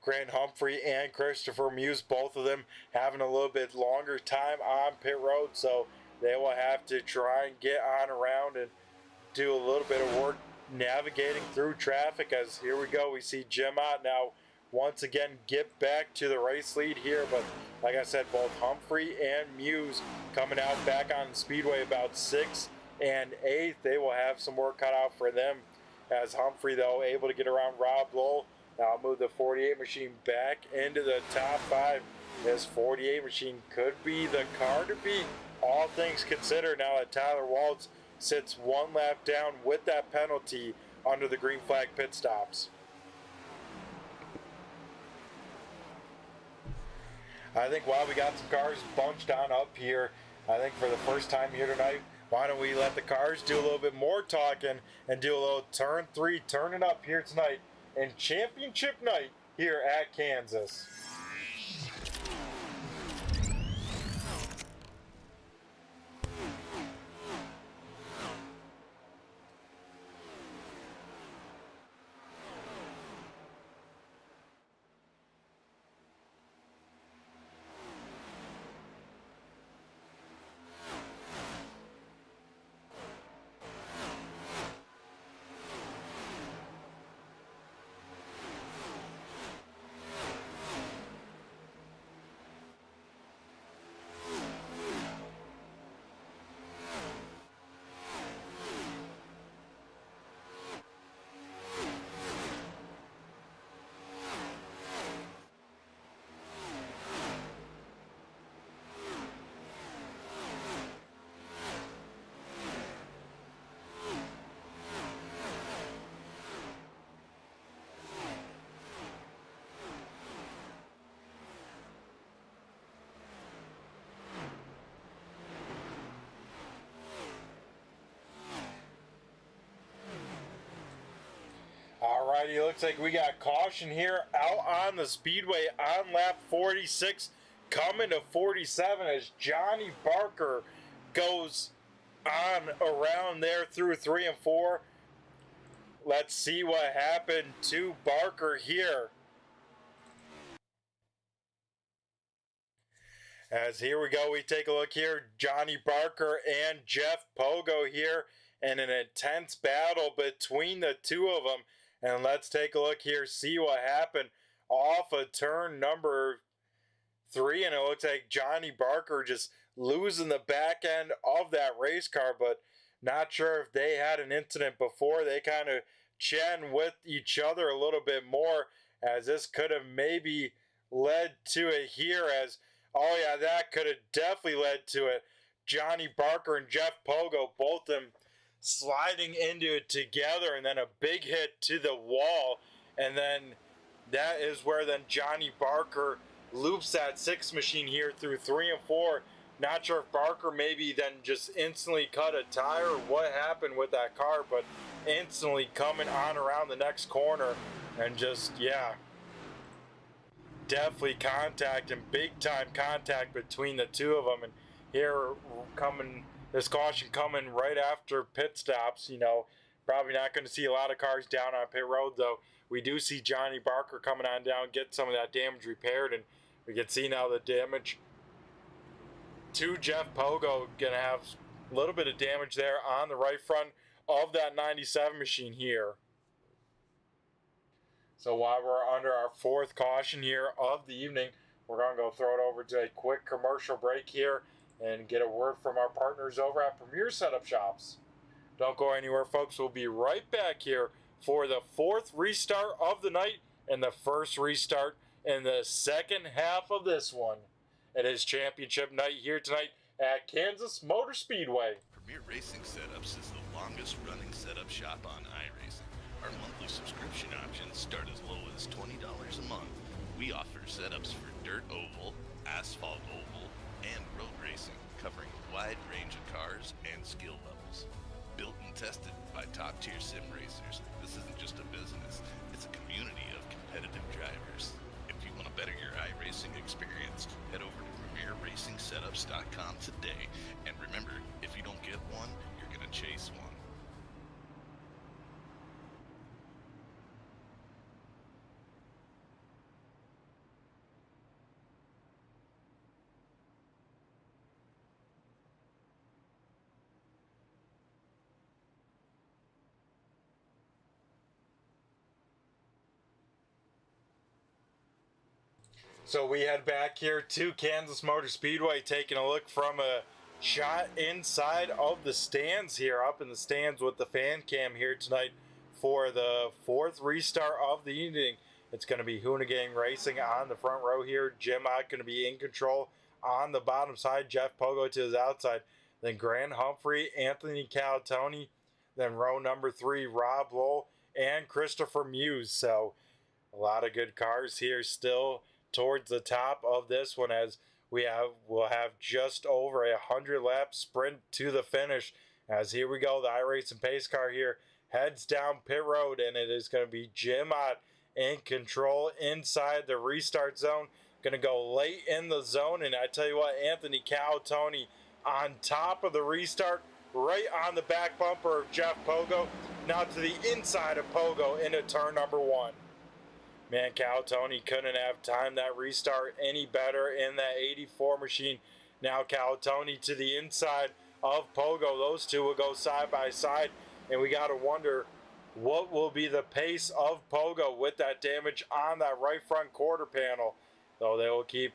Grant Humphrey and Christopher Muse, both of them having a little bit longer time on pit road, so they will have to try and get on around and do a little bit of work navigating through traffic. As here we go, we see Jim Ott now once again get back to the race lead here, but like I said, both Humphrey and Muse coming out back on the speedway about 6th and 8th. They will have some work cut out for them, as Humphrey though able to get around Rob Lowell. Now move the 48 machine back into the top 5. This 48 machine could be the car to beat, all things considered, now that Tyler Waltz sits 1 lap down with that penalty under the green flag pit stops. I think while we got some cars bunched on up here, I think for the first time here tonight, why don't we let the cars do a little bit more talking and do a little turn 3, turn it up here tonight in championship night here at Kansas. Alrighty, looks like we got caution here out on the Speedway on lap 46, coming to 47 as Johnny Barker goes on around there through 3 and 4. Let's see what happened to Barker here. As here we go, we take a look here, Johnny Barker and Jeff Pogo here in an intense battle between the two of them. And let's take a look here, see what happened off of turn number 3. And it looks like Johnny Barker just losing the back end of that race car, but not sure if they had an incident before. They kind of chatting with each other a little bit more, as this could have maybe led to it here. As, oh yeah, that could have definitely led to it. Johnny Barker and Jeff Pogo, both them sliding into it together, and then a big hit to the wall, and then that is where then Johnny Barker loops that 6 machine here through 3 and 4. Not sure if Barker maybe then just instantly cut a tire or what happened with that car, but instantly coming on around the next corner and just, yeah, definitely contact and big time contact between the two of them. And here coming, this caution coming right after pit stops. You know, probably not going to see a lot of cars down on pit road, though. We do see Johnny Barker coming on down, get some of that damage repaired, and we can see now the damage to Jeff Pogo. Going to have a little bit of damage there on the right front of that 97 machine here. So while we're under our 4th caution here of the evening, we're going to go throw it over to a quick commercial break here and get a word from our partners over at Premier Setup Shops. Don't go anywhere, folks. We'll be right back here for the 4th restart of the night and the first restart in the second half of this one. It is championship night here tonight at Kansas Motor Speedway. Premier Racing Setups is the longest running setup shop on iRacing. Our monthly subscription options start as low as $20 a month. We offer setups for dirt oval, asphalt oval, and road racing, covering a wide range of cars and skill levels. Built and tested by top-tier sim racers, this isn't just a business, it's a community of competitive drivers. If you want to better your iRacing experience, head over to PremierRacingSetups.com today. And remember, if you don't get one, you're going to chase one. So we head back here to Kansas Motor Speedway, taking a look from a shot inside of the stands here, up in the stands with the fan cam here tonight for the 4th restart of the evening. It's going to be Hoonigan Racing on the front row here. Jim Ott going to be in control on the bottom side. Jeff Pogo to his outside. Then Grant Humphrey, Anthony Calatoni. Then row number 3, Rob Lowell and Christopher Muse. So a lot of good cars here still towards the top of this one, as we'll have just over 100 lap sprint to the finish. As here we go, the iRacing pace car here heads down pit road, and it is going to be Jim Ott in control inside the restart zone. Going to go late in the zone, and I tell you what, Anthony Calatoni on top of the restart, right on the back bumper of Jeff Pogo, now to the inside of Pogo into turn number 1. Man, Calatoni couldn't have timed that restart any better in that 84 machine. Now Calatoni to the inside of Pogo. Those two will go side by side, and we got to wonder what will be the pace of Pogo with that damage on that right front quarter panel. Though they will keep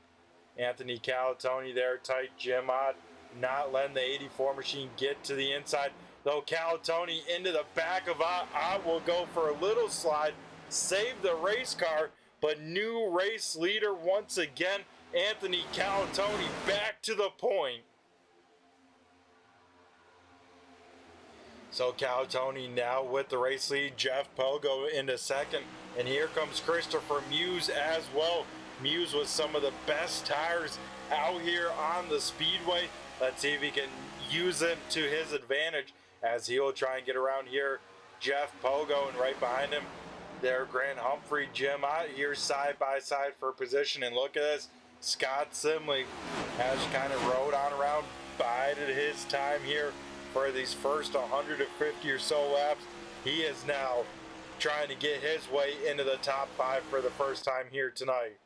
Anthony Calatoni there tight. Jim Ott not letting the 84 machine get to the inside. Though Calatoni into the back of Ott. Ott will go for a little slide, save the race car, but new race leader once again, Anthony Calatoni back to the point. So Calatoni now with the race lead, Jeff Pogo into second, and here comes Christopher Muse as well. Muse with some of the best tires out here on the Speedway. Let's see if he can use them to his advantage as he will try and get around here. Jeff Pogo, and right behind him, there. Grant Humphrey, Jim out here side by side for position. And look at this. Scott Simley has kind of rode on around, bided his time here for these first 150 or so laps. He is now trying to get his way into the top 5 for the first time here tonight.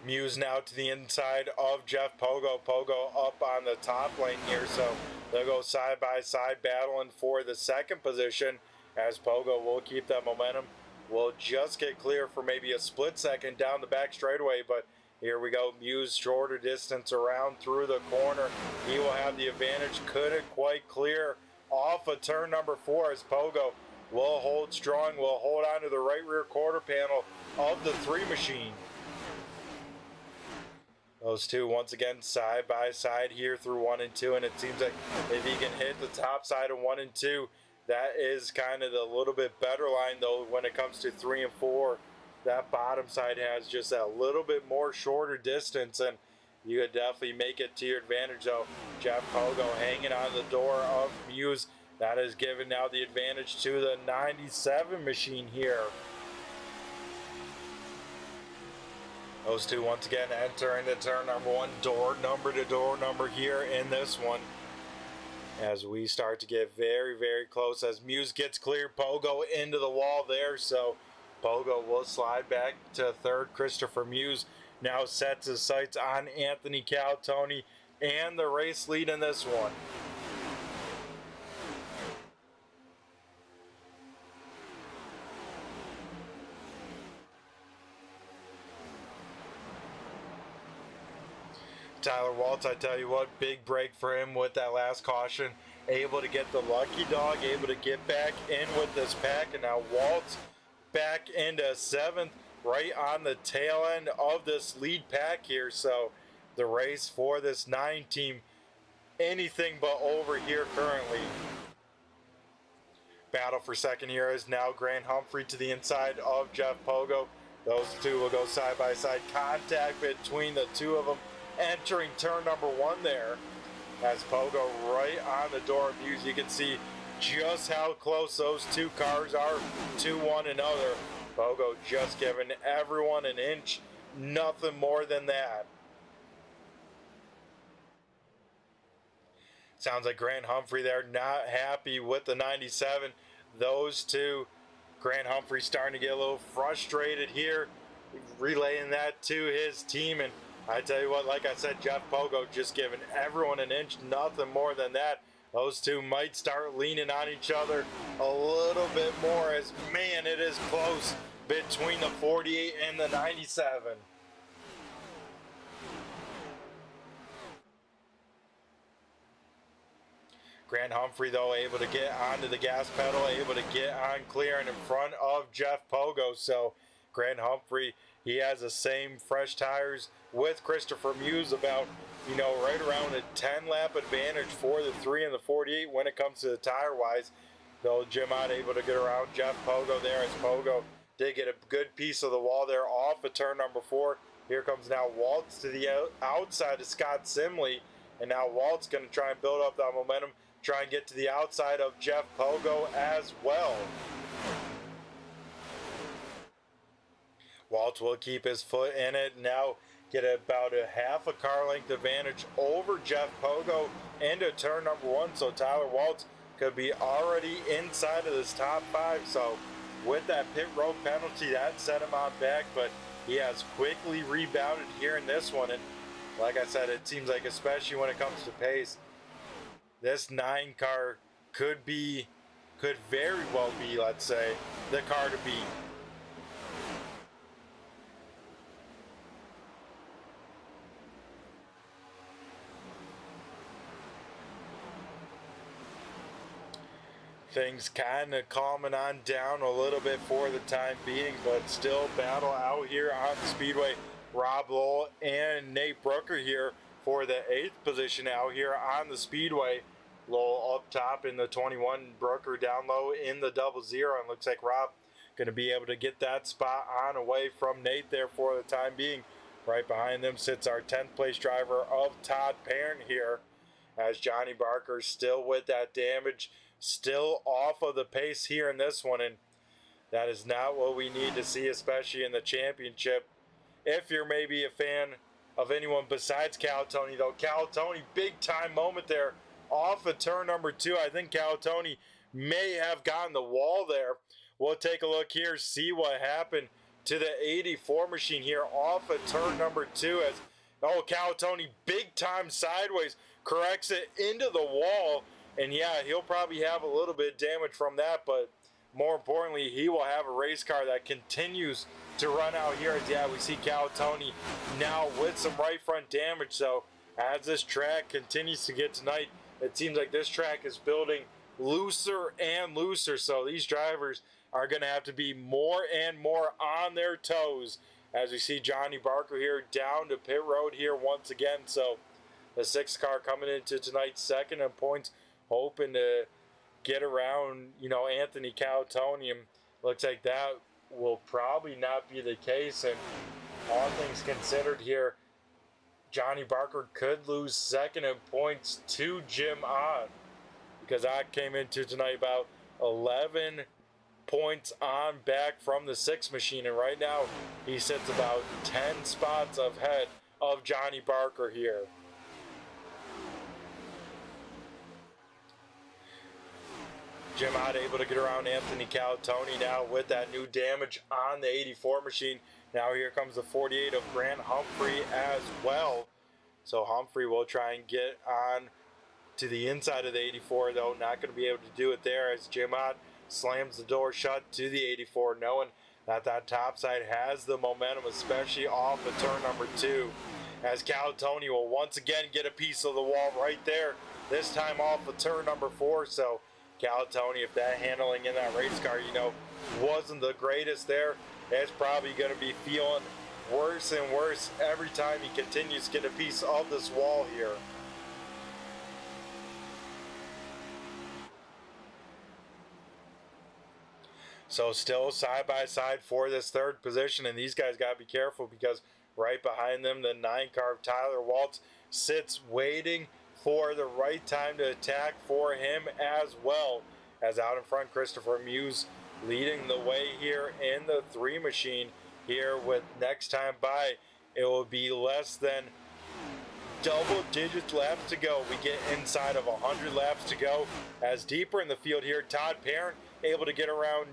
Muse now to the inside of Jeff Pogo. Pogo up on the top lane here, so they'll go side by side battling for the second position as Pogo will keep that momentum. Will just get clear for maybe a split second down the back straightaway, but here we go. Muse shorter distance around through the corner. He will have the advantage. Couldn't quite clear off of turn number 4 as Pogo will hold strong, will hold on to the right rear quarter panel of the 3 machine. Those two once again side by side here through 1 and 2, and it seems like if he can hit the top side of 1 and 2, that is kind of the little bit better line, though, when it comes to 3 and 4. That bottom side has just a little bit more shorter distance, and you could definitely make it to your advantage, though. Jeff Pogo hanging on the door of Muse. That is given now the advantage to the 97 machine here. Those two once again entering the turn number 1, door number to door number here in this one. As we start to get very, very close as Muse gets clear, Pogo into the wall there, so Pogo will slide back to third. Christopher Muse now sets his sights on Anthony Caltoni and the race lead in this one. Tyler Waltz, I tell you what, big break for him with that last caution. Able to get the lucky dog, able to get back in with this pack, and now Waltz back into 7th, right on the tail end of this lead pack here. So the race for this 9 team, anything but over here currently. Battle for second here is now Grant Humphrey to the inside of Jeff Pogo. Those two will go side by side. Contact between the two of them entering turn number 1 there as Pogo right on the door of Muse. You can see just how close those two cars are to one another. Pogo just giving everyone an inch, nothing more than that. Sounds like Grant Humphrey there not happy with the 97. Those two, Grant Humphrey starting to get a little frustrated here, relaying that to his team. And I tell you what, like I said, Jeff Pogo just giving everyone an inch, nothing more than that. Those two might start leaning on each other a little bit more as, man, it is close between the 48 and the 97. Grant Humphrey, though, able to get onto the gas pedal, able to get on clear and in front of Jeff Pogo. So Grant Humphrey, he has the same fresh tires with Christopher Muse, about, you know, right around a 10 lap advantage for the 3 and the 48 when it comes to the tire wise. Though Jim out able to get around Jeff Pogo there, as Pogo did get a good piece of the wall there off of turn number 4. Here comes now Waltz to the outside of Scott Simley, and now Waltz going to try and build up that momentum, try and get to the outside of Jeff Pogo as well. Waltz will keep his foot in it, now get about a half a car length advantage over Jeff Pogo into turn number 1. So Tyler Waltz could be already inside of this top 5. So with that pit road penalty, that set him on back, but he has quickly rebounded here in this one. And like I said, it seems like, especially when it comes to pace, this 9 car could very well be, let's say, the car to beat. Things kind of calming on down a little bit for the time being, but still battle out here on the Speedway. Rob Lowell and Nate Brooker here for the 8th position out here on the Speedway. Lowell up top in the 21, Brooker down low in the 00, and looks like Rob going to be able to get that spot on away from Nate there for the time being. Right behind them sits our 10th place driver of Todd Parent here, as Johnny Barker still with that damage, still off of the pace here in this one, and that is not what we need to see, especially in the championship. If you're maybe a fan of anyone besides Calatoni, though, Calatoni, big time moment there off of turn number 2. I think Calatoni may have gotten the wall there. We'll take a look here, see what happened to the 84 machine here off of turn number 2 as, Calatoni big time sideways, corrects it into the wall, and yeah, he'll probably have a little bit of damage from that, but more importantly, he will have a race car that continues to run out here as, we see Calatoni now with some right front damage. So as this track continues to get tonight, it seems like this track is building looser and looser, so these drivers are going to have to be more and more on their toes, as we see Johnny Barker here down to pit road here once again. So the 6th car coming into tonight's second in points, hoping to get around, Anthony Calatoni. Looks like that will probably not be the case, and all things considered here, Johnny Barker could lose second in points to Jim Ott, because Ott came into tonight about 11 points on back from the 6 machine, and right now he sits about 10 spots ahead of Johnny Barker here. Jim Ott able to get around Anthony Calatoni now with that new damage on the 84 machine. Now here comes the 48 of Grant Humphrey as well. So Humphrey will try and get on to the inside of the 84, though not going to be able to do it there, as Jim Ott slams the door shut to the 84, knowing that that top side has the momentum, especially off of turn number 2, as Calatoni will once again get a piece of the wall right there, this time off of turn number 4. So Calatoni, if that handling in that race car, wasn't the greatest there, it's probably going to be feeling worse and worse every time he continues to get a piece of this wall here. So still side by side for this 3rd position, and these guys got to be careful, because right behind them, the 9 car of Tyler Waltz sits waiting for the right time to attack for him as well, as out in front Christopher Muse leading the way here in the 3 machine here, with next time by it will be less than double digits laps to go. We get inside of 100 laps to go, as deeper in the field here, Todd Parent able to get around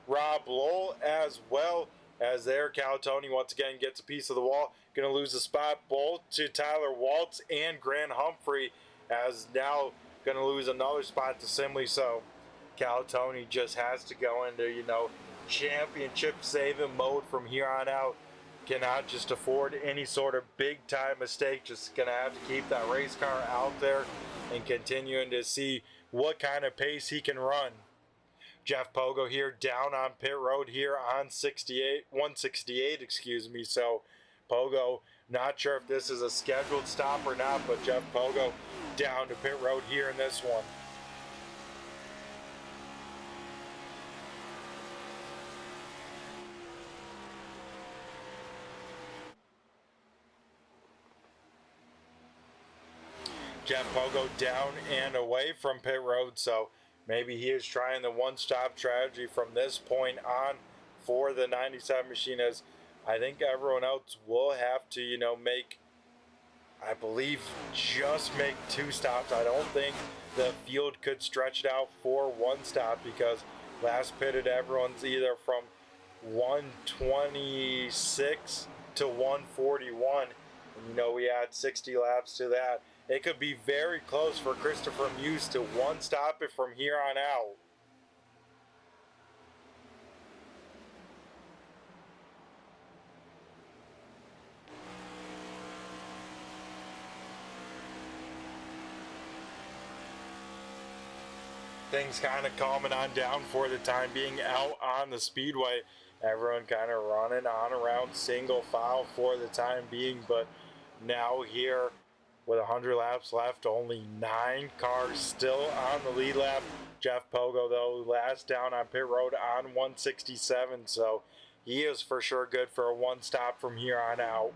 Rob Lowell as well, as there Calatoni once again gets a piece of the wall. Going to lose the spot both to Tyler Waltz and Grant Humphrey, as now going to lose another spot to Simley. So Calatoni just has to go into, championship saving mode from here on out. Cannot just afford any sort of big time mistake. Just going to have to keep that race car out there and continuing to see what kind of pace he can run. Jeff Pogo here down on pit road here on 168, So Pogo, not sure if this is a scheduled stop or not, but Jeff Pogo down to pit road here in this one. Jeff Pogo down and away from pit road, so maybe he is trying the one-stop strategy from this point on for the 97 machine, as I think everyone else will have to, make, I believe, just make 2 stops. I don't think the field could stretch it out for 1 stop, because last pitted everyone's either from 126 to 141. And, we add 60 laps to that. It could be very close for Christopher Muse to one stop it from here on out. Things kind of calming on down for the time being out on the Speedway. Everyone kind of running on around single file for the time being, but now here with 100 laps left, only 9 cars still on the lead lap Jeff Pogo, though, last down on pit road on 167, so he is for sure good for a one stop from here on out.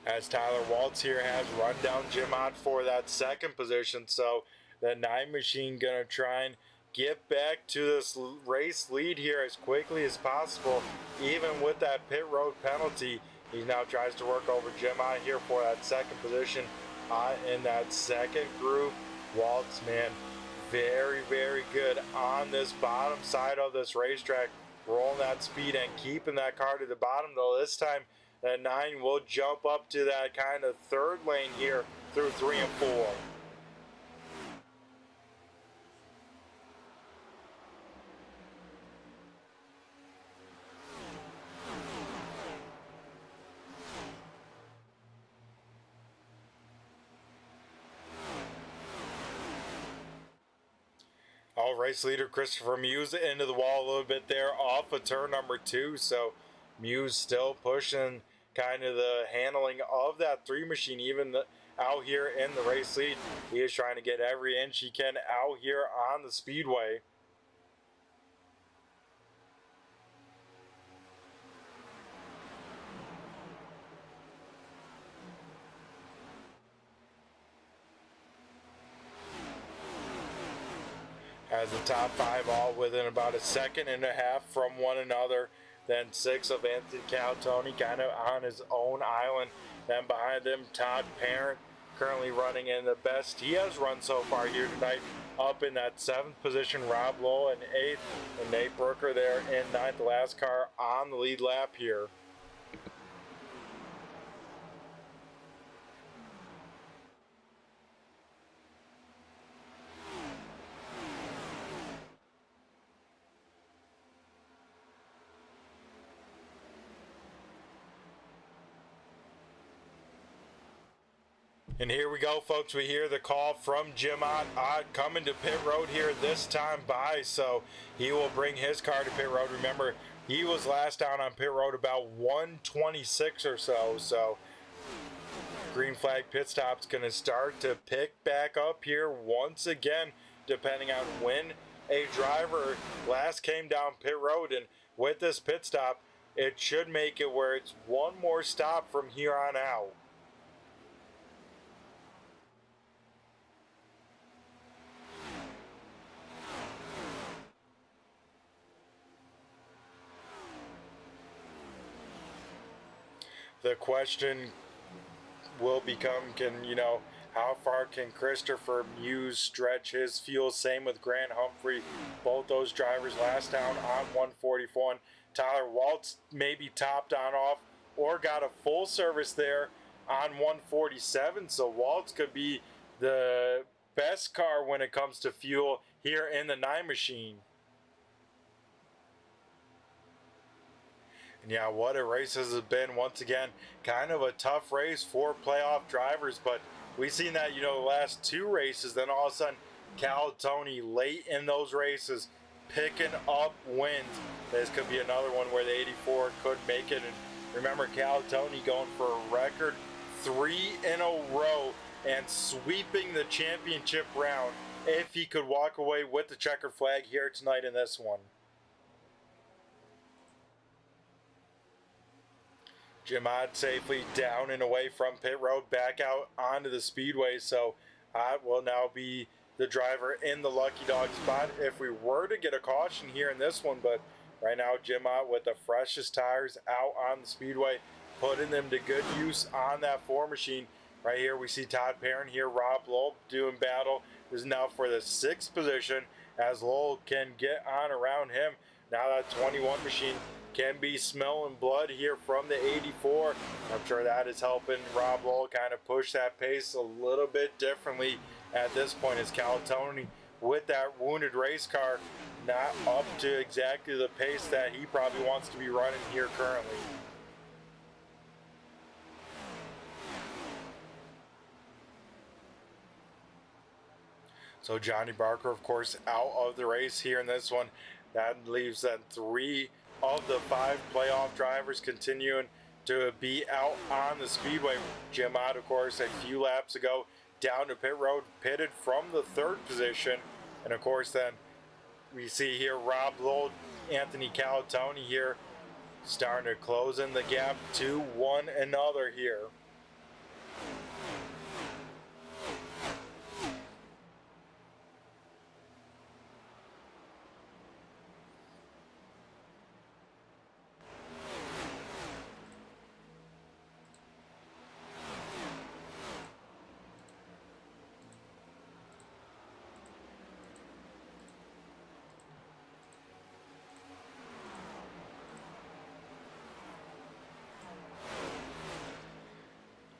As Tyler Waltz here has run down Jim Ott for that second position, so the 9 machine gonna try and get back to this race lead here as quickly as possible. Even with that pit road penalty, he now tries to work over Jim Ott here for that second position in that second groove. Waltz, man, very, very good on this bottom side of this racetrack, rolling that speed and keeping that car to the bottom, though this time that 9 will jump up to that kind of third lane here through 3 and 4. Race leader Christopher Muse into the wall a little bit there off of turn number 2, so Muse still pushing kind of the handling of that 3 machine even out here in the race lead. He is trying to get every inch he can out here on the speedway. As the top 5 all within about a second and a half from one another. Then 6 of Anthony Calatoni kind of on his own island. Then behind them, Todd Parent currently running in the best he has run so far here tonight. Up in that 7th position, Rob Lowell in 8th, and Nate Brooker there in 9th, the last car on the lead lap here. And here we go, folks. We hear the call from Jim Ott coming to pit road here this time by, so he will bring his car to pit road. Remember, he was last down on pit road about 126 or so, so green flag pit stop's going to start to pick back up here once again, depending on when a driver last came down pit road. And with this pit stop, it should make it where it's one more stop from here on out. The question will become, how far can Christopher Muse stretch his fuel? Same with Grant Humphrey. Both those drivers last down on 141. Tyler Waltz maybe topped on off or got a full service there on 147. So Waltz could be the best car when it comes to fuel here in the 9 machine. Yeah, what a race has it been. Once again, kind of a tough race for playoff drivers, but we've seen that, the last 2 races, then all of a sudden, Calatoni late in those races, picking up wins. This could be another one where the 84 could make it. And remember, Calatoni going for a record 3 in a row and sweeping the championship round if he could walk away with the checkered flag here tonight in this one. Jim Ott safely down and away from pit road, back out onto the speedway. So Ott will now be the driver in the lucky dog spot if we were to get a caution here in this one. But right now, Jim Ott with the freshest tires out on the speedway, putting them to good use on that 4 machine. Right here, we see Todd Parent here, Rob Lowell doing battle. This is now for the 6th position as Lowell can get on around him. Now that 21 machine can be smelling blood here from the 84. I'm sure that is helping Rob Lowell kind of push that pace a little bit differently at this point, as Calatoni with that wounded race car not up to exactly the pace that he probably wants to be running here currently. So Johnny Barker, of course, out of the race here in this one. That leaves then 3 of the 5 playoff drivers continuing to be out on the speedway. Jim Ott, of course, a few laps ago down to pit road, pitted from the 3rd position. And of course then we see here Rob Lowe, Anthony Calatoni here starting to close in the gap to one another here.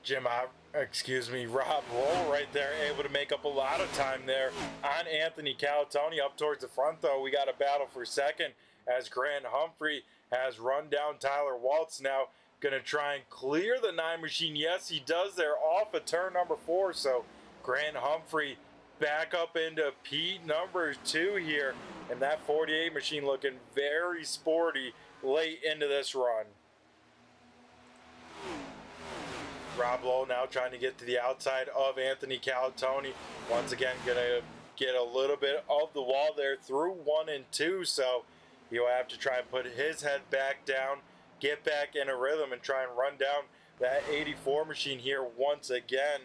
Rob Lowe right there, able to make up a lot of time there on Anthony Calatoni. Up towards the front, though, we got a battle for second as Grant Humphrey has run down Tyler Waltz. Now going to try and clear the 9 machine. Yes, he does there off of turn number 4. So Grant Humphrey back up into P number 2 here. And that 48 machine looking very sporty late into this run. Rob Lowe now trying to get to the outside of Anthony Calatoni. Once again, going to get a little bit of the wall there through 1 and 2. So he'll have to try and put his head back down, get back in a rhythm, and try and run down that 84 machine here once again.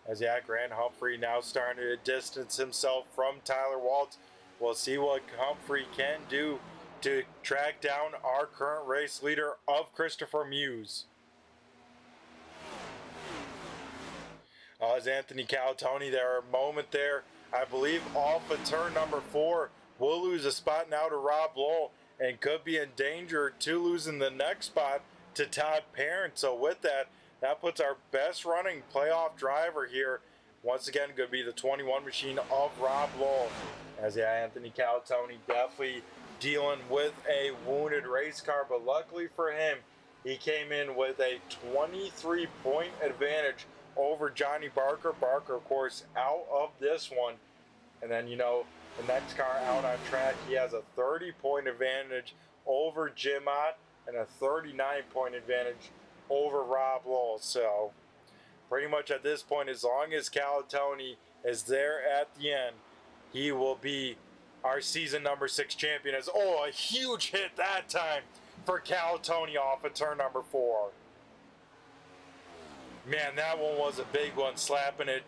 As Grant Humphrey now starting to distance himself from Tyler Waltz. We'll see what Humphrey can do to track down our current race leader of Christopher Muse. As Anthony Calatoni there, a moment there, I believe off of turn number 4, will lose a spot now to Rob Lowe and could be in danger to losing the next spot to Todd Parent. So with that, that puts our best running playoff driver here. Once again, going to be the 21 machine of Rob Lowe. As Anthony Calatoni definitely dealing with a wounded race car, but luckily for him, he came in with a 23-point advantage over Johnny Barker. Barker, of course, out of this one. And then, the next car out on track, he has a 30-point advantage over Jim Ott and a 39-point advantage over Rob Lowe. So, pretty much at this point, as long as Calatoni is there at the end, he will be our season number 6 champion. A huge hit that time for Calatoni off of turn number 4. Man, that one was a big one, slapping it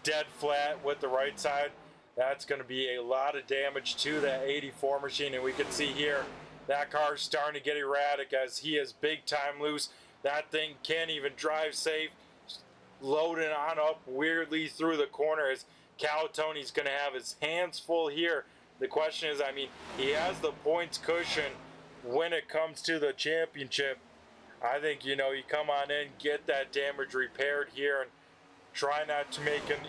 dead flat with the right side. That's going to be a lot of damage to that 84 machine, and we can see here that car's starting to get erratic as he is big time loose. That thing can't even drive safe, loading on up weirdly through the corner as Calatoni's going to have his hands full here. The question is, he has the points cushion when it comes to the championship. I think, you come on in, get that damage repaired here, and try not to make an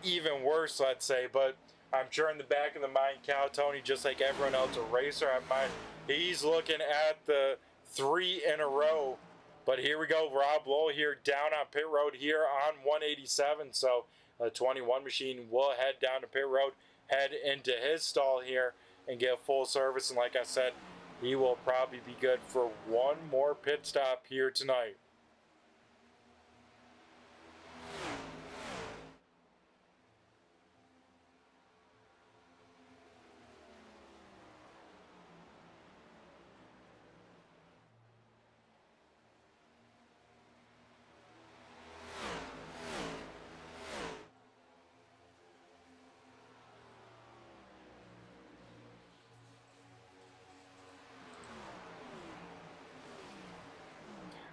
even worse, let's say. But I'm sure in the back of the mind, Calatoni, just like everyone else, a racer at mine, he's looking at the 3 in a row. But here we go, Rob Lowe here down on pit road here on 187. So a 21 machine will head down to pit road, head into his stall here, and get full service. And like I said, he will probably be good for one more pit stop here tonight.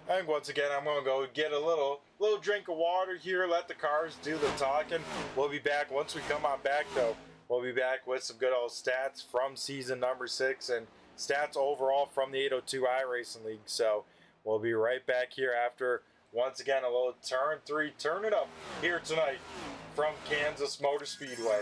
I think once again I'm going to go get a little drink of water here, let the cars do the talking. We'll be back once we come on back, though. We'll be back with some good old stats from season number 6 and stats overall from the 802 iRacing League. So we'll be right back here after, once again, a little turn 3, turn it up here tonight from Kansas Motor Speedway.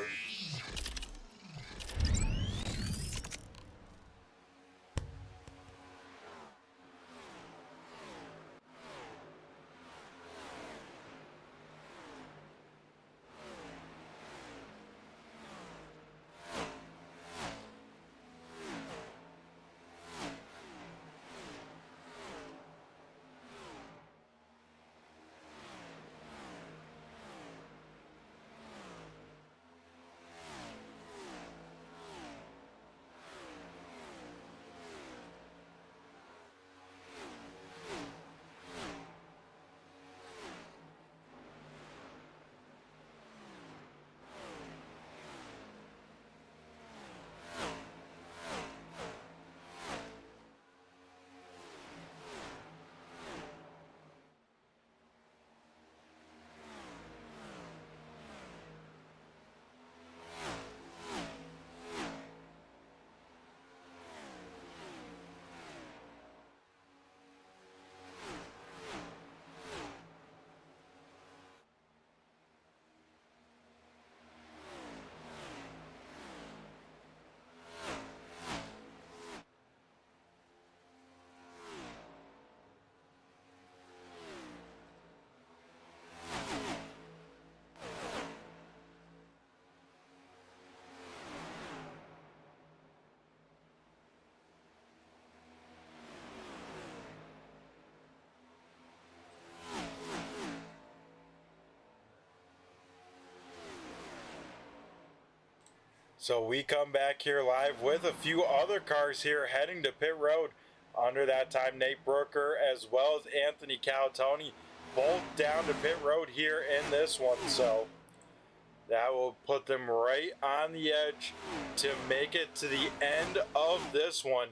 So we come back here live with a few other cars here heading to pit road. Under that time, Nate Brooker as well as Anthony Calatoni both down to pit road here in this one. So that will put them right on the edge to make it to the end of this one.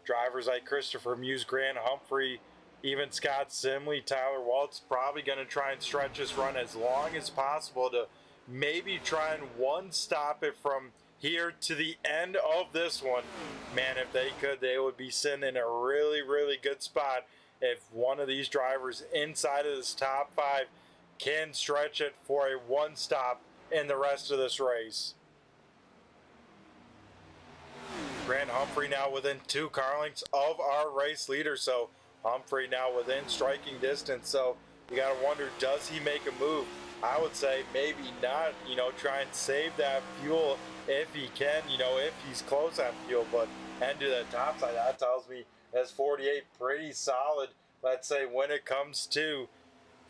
Drivers like Christopher Muse, Grant Humphrey, even Scott Simley, Tyler Waltz probably going to try and stretch this run as long as possible to maybe try and one-stop it from here to the end of this one. Man, if they could, they would be sitting in a really, really good spot if one of these drivers inside of this top 5 can stretch it for a one-stop in the rest of this race. Grant Humphrey now within 2 car lengths of our race leader, so Humphrey now within striking distance. So you got to wonder, does he make a move? I would say maybe not. Try and save that fuel if he can, if he's close on fuel. But and to the top side, that tells me that's 48 pretty solid, let's say, when it comes to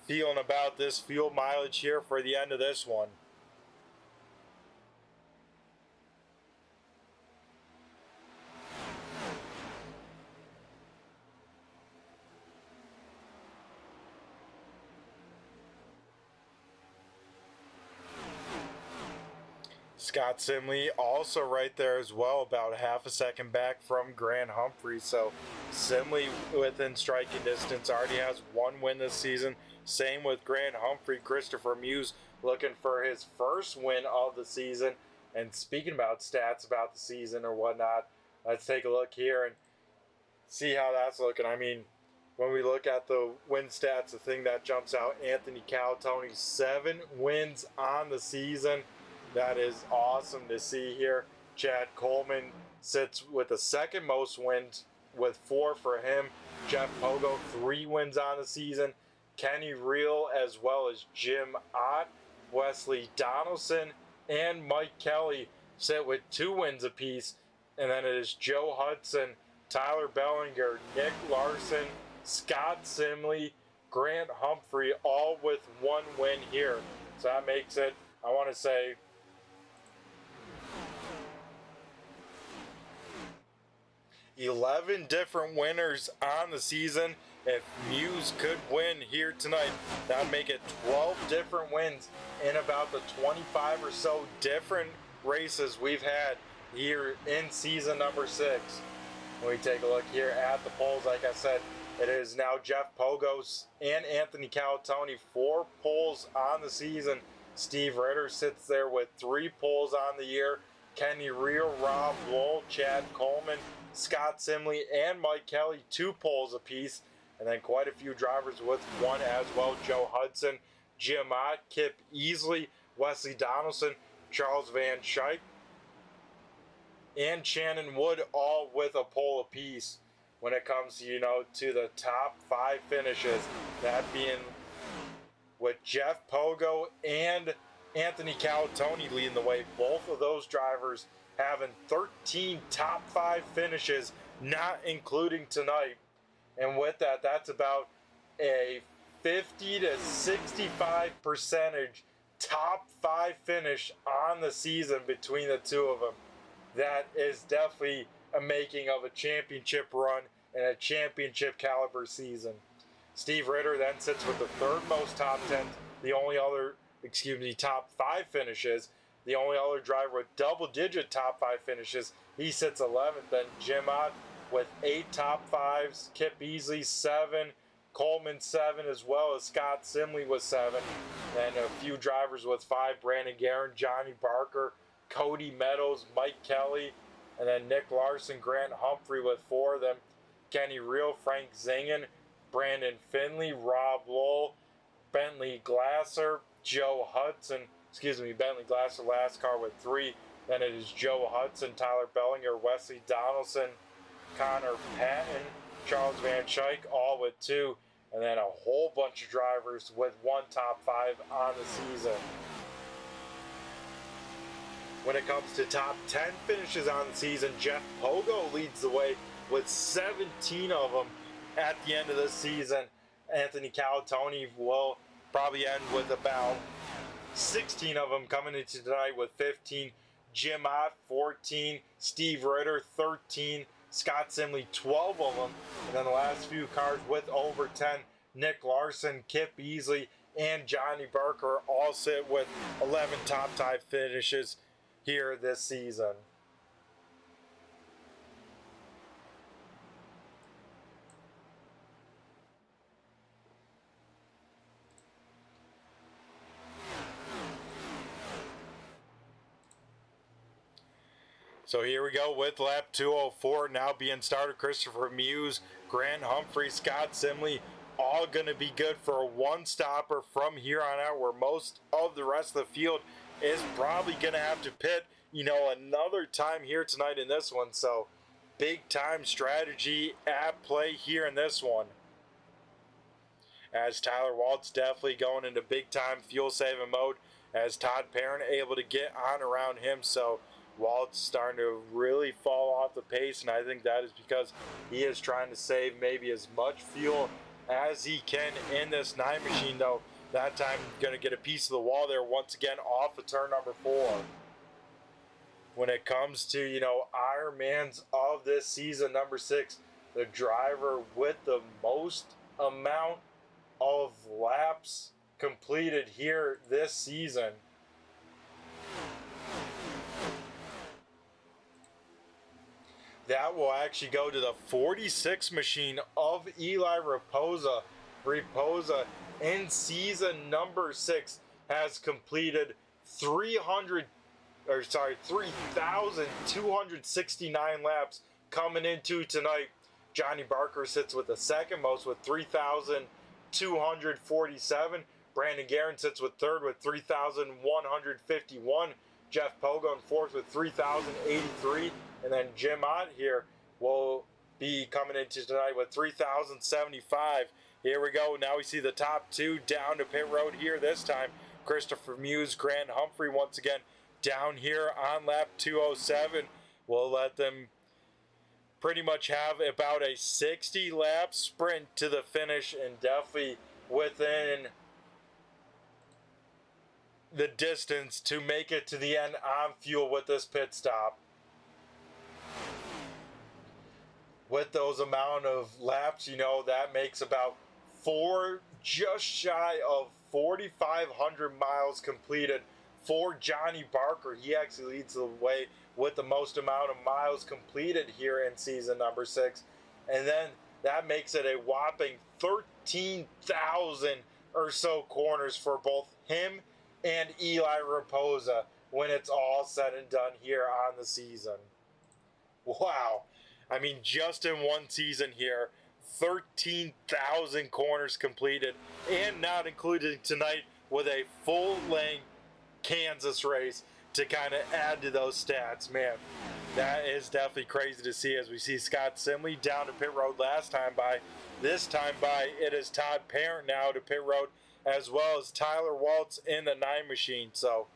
feeling about this fuel mileage here for the end of this one. Scott Simley also right there as well, about half a second back from Grant Humphrey. So Simley within striking distance, already has 1 win this season. Same with Grant Humphrey. Christopher Muse looking for his first win of the season. And speaking about stats about the season or whatnot, let's take a look here and see how that's looking. I mean, when we look at the win stats, the thing that jumps out, Anthony Calatoni, 7 wins on the season. That is awesome to see here. Chad Coleman sits with the second most wins with 4 for him. Jeff Pogo, 3 wins on the season. Kenny Reel as well as Jim Ott, Wesley Donaldson, and Mike Kelly sit with 2 wins apiece. And then it is Joe Hudson, Tyler Bellinger, Nick Larson, Scott Simley, Grant Humphrey, all with 1 win here. So that makes it, I want to say, 11 different winners on the season. If Muse could win here tonight, that would make it 12 different wins in about the 25 or so different races we've had here in season number 6. When we take a look here at the polls, like I said, it is now Jeff Pogos and Anthony Calatoni, 4 polls on the season. Steve Ritter sits there with 3 polls on the year. Kenny Reel, Rob Lowell, Chad Coleman, Scott Simley, and Mike Kelly, 2 polls apiece. And then quite a few drivers with 1 as well. Joe Hudson, Jim Ott, Kip Easley, Wesley Donaldson, Charles Van Schaik, and Shannon Wood, all with a poll apiece. When it comes to, to the top 5 finishes, that being with Jeff Pogo and Anthony Calatoni leading the way. Both of those drivers having 13 top 5 finishes, not including tonight. And with that, that's about a 50 to 65% top 5 finish on the season between the 2 of them. That is definitely a making of a championship run and a championship caliber season. Steve Ritter then sits with the 3rd most top 10, top 5 finishes. The only other driver with double-digit top 5 finishes, he sits 11th. Then Jim Ott with 8 top 5s, Kip Easley 7, Coleman 7, as well as Scott Simley with 7. And a few drivers with 5, Brandon Guerin, Johnny Barker, Cody Meadows, Mike Kelly, and then Nick Larson, Grant Humphrey with 4 of them. Kenny Reel, Frank Zingen, Brandon Finley, Rob Lowell, Bentley Glasser, Joe Hudson, Bentley Glasser last car with 3. Then it is Joe Hudson, Tyler Bellinger, Wesley Donaldson, Connor Patton, Charles Van Schaik, all with 2. And then a whole bunch of drivers with 1 top 5 on the season. When it comes to top 10 finishes on the season, Jeff Pogo leads the way with 17 of them at the end of the season. Anthony Calatoni will probably end with about 16 of them coming into tonight with 15. Jim Ott 14, Steve Ritter 13, Scott Simley 12 of them, and then the last few cars with over 10, Nick Larson, Kip Beasley, and Johnny Barker all sit with 11 top 5 finishes here this season. So here we go with lap 204 now being started. Christopher Muse, Grant Humphrey, Scott Simley, all going to be good for a one-stopper from here on out, where most of the rest of the field is probably going to have to pit, another time here tonight in this one. So big-time strategy at play here in this one, as Tyler Waltz definitely going into big-time fuel-saving mode, as Todd Perrin able to get on around him. So Walt's starting to really fall off the pace, and I think that is because he is trying to save maybe as much fuel as he can in this 9 machine, though that time going to get a piece of the wall there once again off of turn number 4. When it comes to, Ironmans of this season, number 6, the driver with the most amount of laps completed here this season. That will actually go to the 46 machine of Eli Raposa. Raposa in season number 6 has completed 3,269 laps coming into tonight. Johnny Barker sits with the second most with 3,247. Brandon Guerin sits with third with 3,151. Jeff Pogo in fourth with 3,083. And then Jim Ott here will be coming into tonight with 3,075. Here we go. Now we see the top 2 down to pit road here this time. Christopher Muse, Grant Humphrey once again down here on lap 207. We'll let them pretty much have about a 60 lap sprint to the finish, and definitely within the distance to make it to the end on fuel with this pit stop. With those amount of laps, that makes about just shy of 4,500 miles completed for Johnny Barker. He actually leads the way with the most amount of miles completed here in season number 6. And then that makes it a whopping 13,000 or so corners for both him and Eli Raposa when it's all said and done here on the season. Wow. I mean, just in one season here, 13,000 corners completed, and not included tonight with a full-length Kansas race to kind of add to those stats. Man, that is definitely crazy to see, as we see Scott Simley down to pit road last time by. This time by, it is Todd Parent now to pit road, as well as Tyler Waltz in the 9 machine. So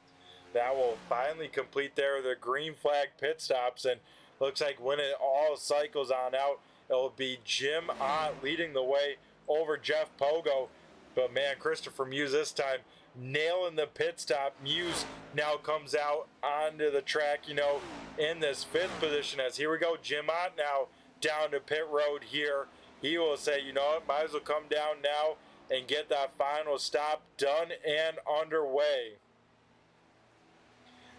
that will finally complete the green flag pit stops, and looks like when it all cycles on out, it'll be Jim Ott leading the way over Jeff Pogo. But man, Christopher Muse this time nailing the pit stop. Muse now comes out onto the track, in this 5th position. As here we go, Jim Ott now down to pit road here. He will say, what, might as well come down now and get that final stop done and underway.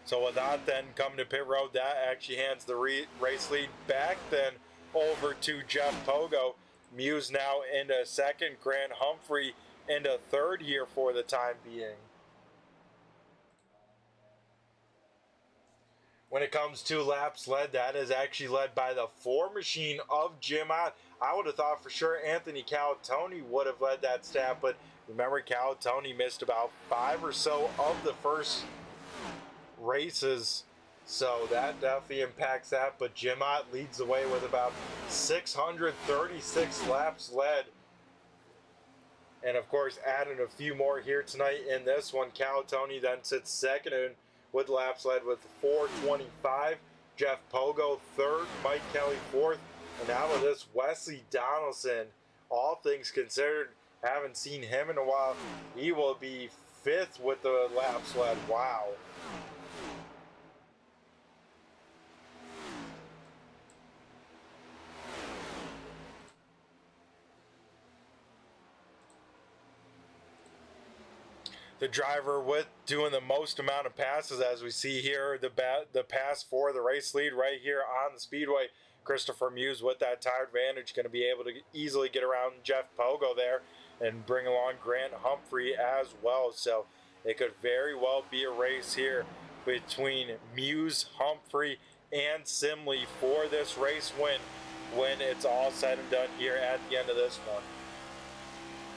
So with that then coming to pit road, that actually hands the race lead back then over to Jeff Pogo. Muse now into 2nd, Grant Humphrey into 3rd here for the time being. When it comes to laps led, that is actually led by the 4 machine of Jim Ott. I would have thought for sure Anthony Calatoni would have led that stat, but remember, Calatoni missed about 5 or so of the first races, so that definitely impacts that. But Jim Ott leads the way with about 636 laps led, and of course adding a few more here tonight in this one. Calatoni then sits 2nd in with laps led with 425. Jeff Pogo 3rd, Mike Kelly 4th, and now with this Wesley Donaldson, all things considered, haven't seen him in a while, he will be 5th with the laps led. Wow. The driver with doing the most amount of passes, as we see here, the pass for the race lead right here on the Speedway. Christopher Muse with that tire advantage, going to be able to easily get around Jeff Pogo there and bring along Grant Humphrey as well. So it could very well be a race here between Muse, Humphrey, and Simley for this race win when it's all said and done here at the end of this one.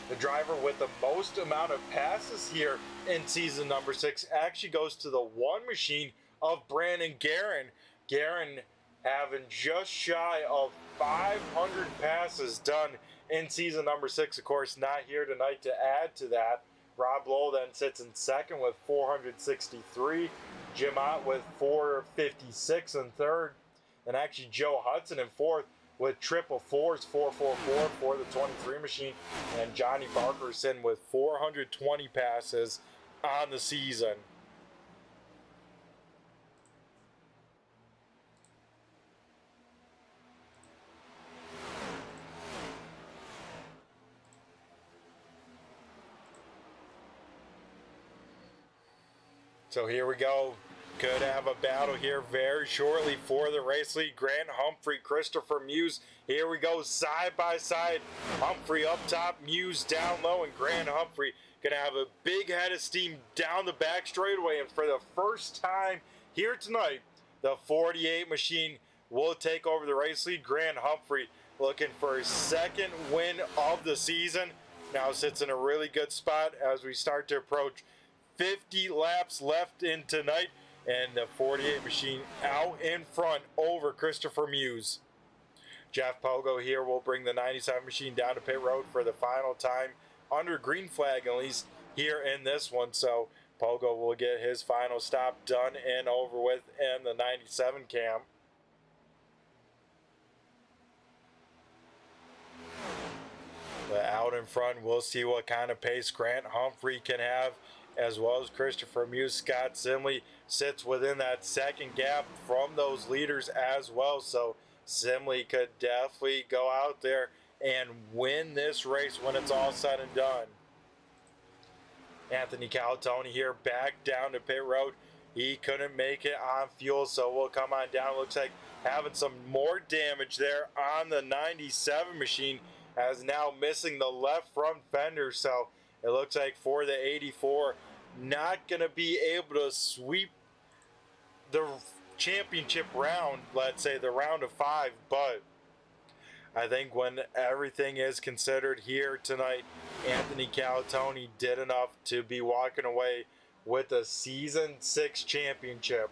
The driver with the most amount of passes here in season number 6 actually goes to the one machine of Brandon Guerin. Guerin having just shy of 500 passes done in season number 6. Of course, not here tonight to add to that. Rob Lowell then sits in second with 463. Jim Ott with 456 in third. And actually Joe Hudson in fourth with triple fours, 444 for the 23 machine. And Johnny Barkerson with 420 passes on the season. So here we go. Could have a battle here very shortly for the race lead. Grant Humphrey, Christopher Muse. Here we go, side by side. Humphrey up top, Muse down low, and Grant Humphrey gonna have a big head of steam down the back straightaway. And for the first time here tonight, the 48 machine will take over the race lead. Grant Humphrey looking for his second win of the season. Now sits in a really good spot as we start to approach 50 laps left in tonight, and the 48 machine out in front over Christopher Muse. Jeff Pogo here will bring the 97 machine down to pit road for the final time under green flag, at least here in this one. So Pogo will get his final stop done and over with in the 97 cam. But out in front, we'll see what kind of pace Grant Humphrey can have, as well as Christopher Muse. Scott Simley sits within that second gap from those leaders as well. So Simley could definitely go out there and win this race when it's all said and done. Anthony Calatoni here back down to pit road. He couldn't make it on fuel, so we'll come on down. Looks like having some more damage there on the 97 machine, as now missing the left front fender. So it looks like for the 84, not going to be able to sweep the championship round, let's say the round of 5. But I think when everything is considered here tonight, Anthony Calatoni did enough to be walking away with a season 6 championship.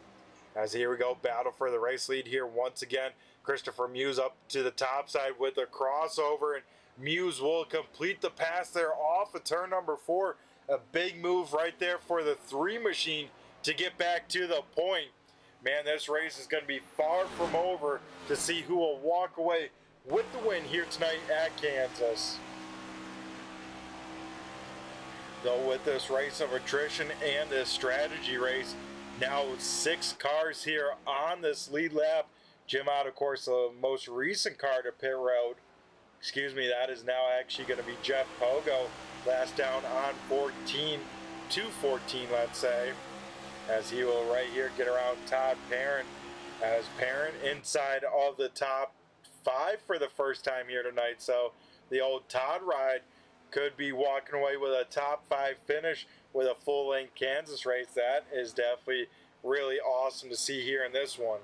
As here we go, battle for the race lead here once again. Christopher Muse up to the top side with a crossover, and Muse will complete the pass there off of turn number 4. A big move right there for the 3 machine to get back to the point. Man, this race is going to be far from over to see who will walk away with the win here tonight at Kansas. Though with this race of attrition and this strategy race, now 6 cars here on this lead lap. Jim Ott, of course, the most recent car to pit road. Excuse me, that is now actually going to be Jeff Pogo. Last down on 14 to 14, let's say. As he will right here get around Todd Parent. As Parent inside of the top 5 for the first time here tonight. So the old Todd ride could be walking away with a top 5 finish with a full-length Kansas race. That is definitely really awesome to see here in this one.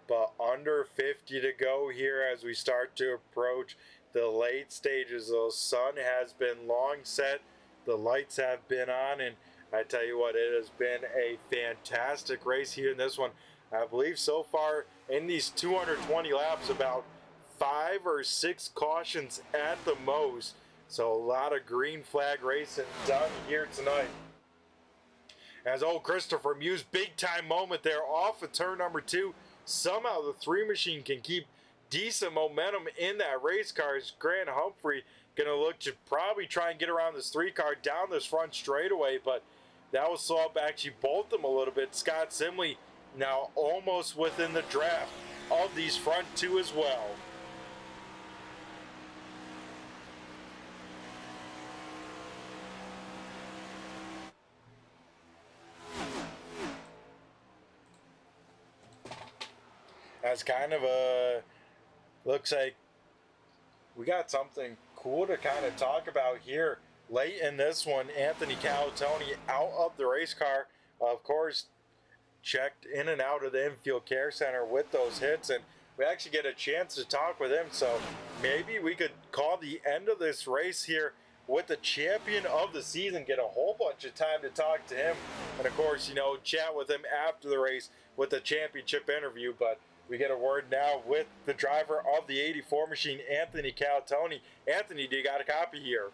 But under 50 to go here as we start to approach the late stages. The sun has been long set, the lights have been on, and I tell you what, it has been a fantastic race here in this one. I believe so far in these 220 laps, about 5 or 6 cautions at the most. So a lot of green flag racing done here tonight. As old Christopher Muse, big time moment there off of turn number 2. Somehow the 3 machine can keep decent momentum in that race car. As Grant Humphrey gonna look to probably try and get around this 3 car down this front straightaway, but that will slow up actually both them a little bit. Scott Simley now almost within the draft of these front 2 as well. as kind of a, looks like we got something cool to kind of talk about here. Late in this one, Anthony Calatoni out of the race car, of course, checked in and out of the infield care center with those hits, and we actually get a chance to talk with him, so maybe we could call the end of this race here with the champion of the season, get a whole bunch of time to talk to him, and of course, you know, chat with him after the race with the championship interview. But we get a word now with the driver of the 84 machine, Anthony Calatoni. Anthony, do you got a copy here?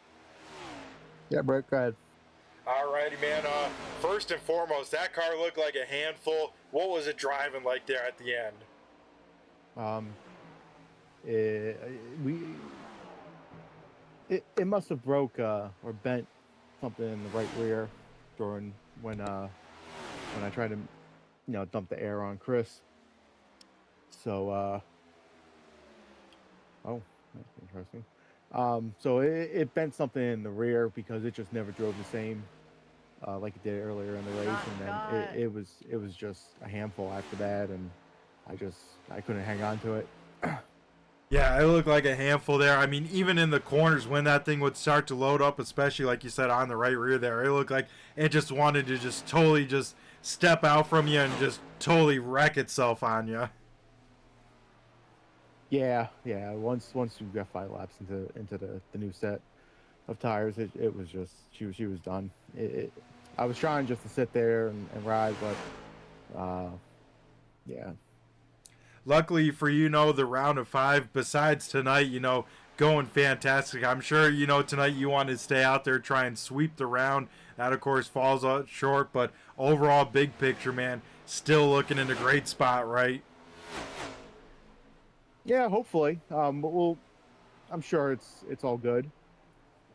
Yeah, Brett, go ahead. Alrighty, man. First and foremost, that car looked like a handful. What was it driving like there at the end? It must have broke or bent something in the right rear during when I tried to, you know, dump the air on Chris. So oh, that's interesting. So it bent something in the rear because it just never drove the same like it did earlier in the race, and then it was just a handful after that, and I couldn't hang on to it. Yeah, it looked like a handful there. I mean, even in the corners when that thing would start to load up, especially like you said on the right rear there, it looked like it just wanted to just totally just step out from you and just totally wreck itself on you. Yeah. Once we got 5 laps into the new set of tires, it was just she was done. I was trying just to sit there and ride, but yeah. Luckily for you know the round of 5, besides tonight, you know, going fantastic. I'm sure you know tonight you want to stay out there, try and sweep the round. That of course falls out short, but overall big picture, man, still looking in a great spot, right? Yeah, hopefully. But I'm sure it's all good.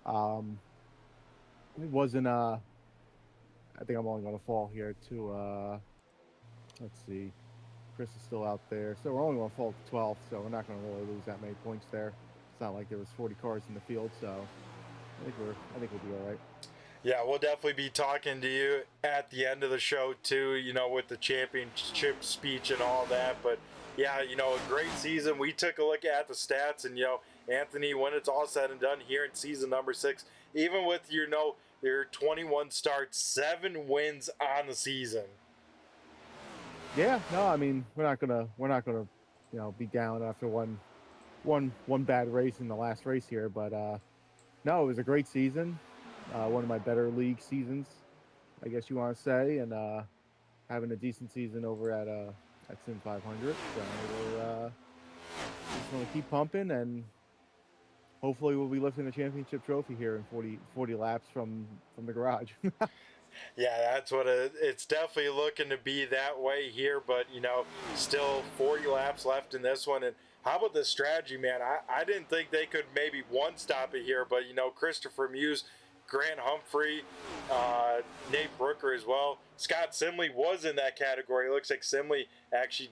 It wasn't I think I'm only gonna fall here to let's see. Chris is still out there, so we're only gonna fall to 12th, so we're not gonna really lose that many points there. It's not like there was 40 cars in the field, so I think we'll be all right. Yeah, we'll definitely be talking to you at the end of the show too, you know, with the championship speech and all that. But yeah, you know, a great season. We took a look at the stats, and you know, Anthony, when it's all said and done here in season number 6, even with your your 21 starts, 7 wins on the season. Yeah, no, I mean we're not gonna you know be down after one bad race in the last race here, but no, it was a great season, one of my better league seasons, I guess you want to say, and having a decent season over at Sim 500. So we're just gonna keep pumping, and hopefully we'll be lifting the championship trophy here in 40 laps from the garage. Yeah, that's what it's definitely looking to be that way here, but you know, still 40 laps left in this one. And how about the strategy, man? I didn't think they could maybe one stop it here, but you know, Christopher Muse, Grant Humphrey, Nate Brooker as well. Scott Simley was in that category. It looks like Simley actually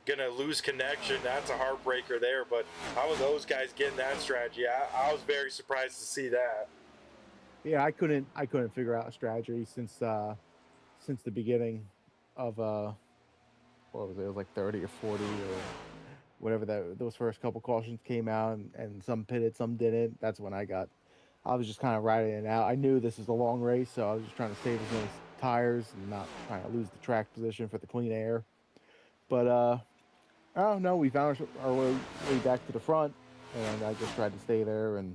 gonna lose connection. That's a heartbreaker there, but how are those guys getting that strategy? I was very surprised to see that. Yeah, I couldn't figure out a strategy since the beginning of what was it? It was like 30 or 40 or whatever those first couple cautions came out, and some pitted, some didn't. That's when I was just kind of riding it out. I knew this is a long race, so I was just trying to save as many tires and not trying to lose the track position for the clean air. But oh no, we found our way back to the front, and I just tried to stay there, and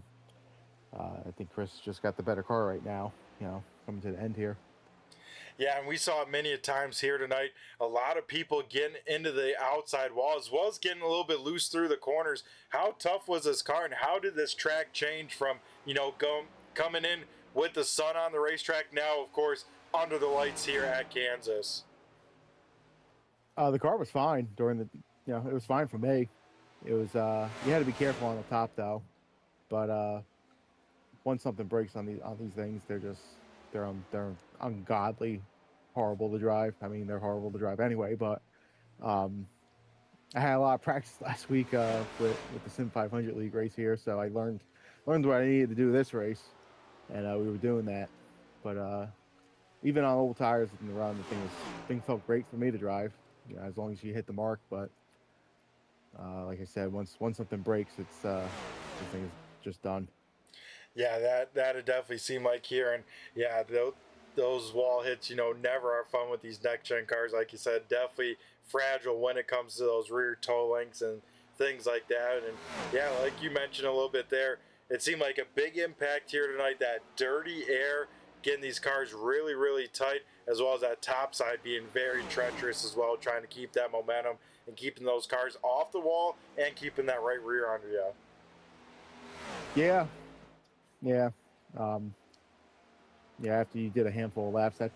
I think Chris just got the better car right now, you know, coming to the end here. Yeah, and we saw it many times here tonight. A lot of people getting into the outside wall, as well as getting a little bit loose through the corners. How tough was this car, and how did this track change from, you know, coming in with the sun on the racetrack, now, of course, under the lights here at Kansas? The car was fine during the, you know, it was fine for me. It was, you had to be careful on the top, though. But once something breaks on these things, they're ungodly horrible to drive. I mean, they're horrible to drive anyway, but I had a lot of practice last week with the Sim 500 League race here, so I learned what I needed to do this race, and we were doing that. But even on old tires in the run, the thing felt great for me to drive, you know, as long as you hit the mark. But Like I said, once something breaks, it's the thing is just done. Yeah, that'd definitely seem like here, and yeah, those wall hits, never are fun with these next gen cars. Like you said, definitely fragile when it comes to those rear toe links and things like that. And yeah, like you mentioned a little bit there, it seemed like a big impact here tonight. That dirty air getting these cars really, really tight, as well as that top side being very treacherous as well, trying to keep that momentum and keeping those cars off the wall and keeping that right rear under you. Yeah, yeah, um, yeah. After you did a handful of laps, that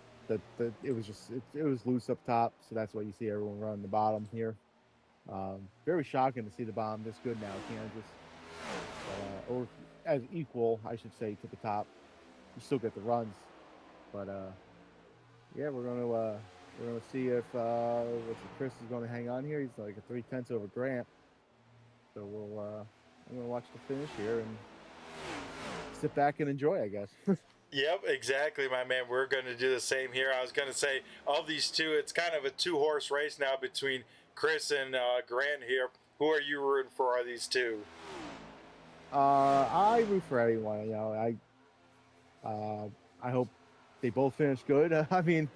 it was just it was loose up top, so that's why you see everyone running the bottom here. Very shocking to see the bottom this good now, Kansas, or as equal, I should say, to the top. You still get the runs, but yeah, we're gonna see if Chris is gonna hang on here. He's like a 3/10 over Grant, so I'm gonna watch the finish here and sit back and enjoy, I guess. Yep, exactly, my man. We're going to do the same here. I was going to say, of these two, it's kind of a two-horse race now between Chris and Grant here. Who are you rooting for? Are these two? I root for anyone. I hope they both finish good. I mean,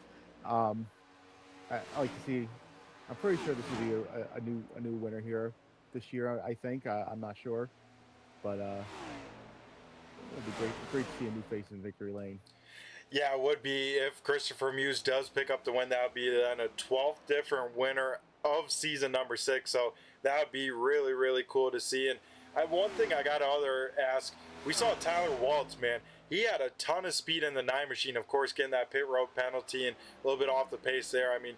I like to see. I'm pretty sure this will be a new winner here this year. I think. I'm not sure, but it'd be great to see a new face in victory lane. Yeah, it would be. If Christopher Muse does pick up the win, that would be then a 12th different winner of season number 6. So that would be really, really cool to see. And one thing I got to ask, we saw Tyler Waltz, man. He had a ton of speed in the 9 machine, of course, getting that pit road penalty and a little bit off the pace there. I mean,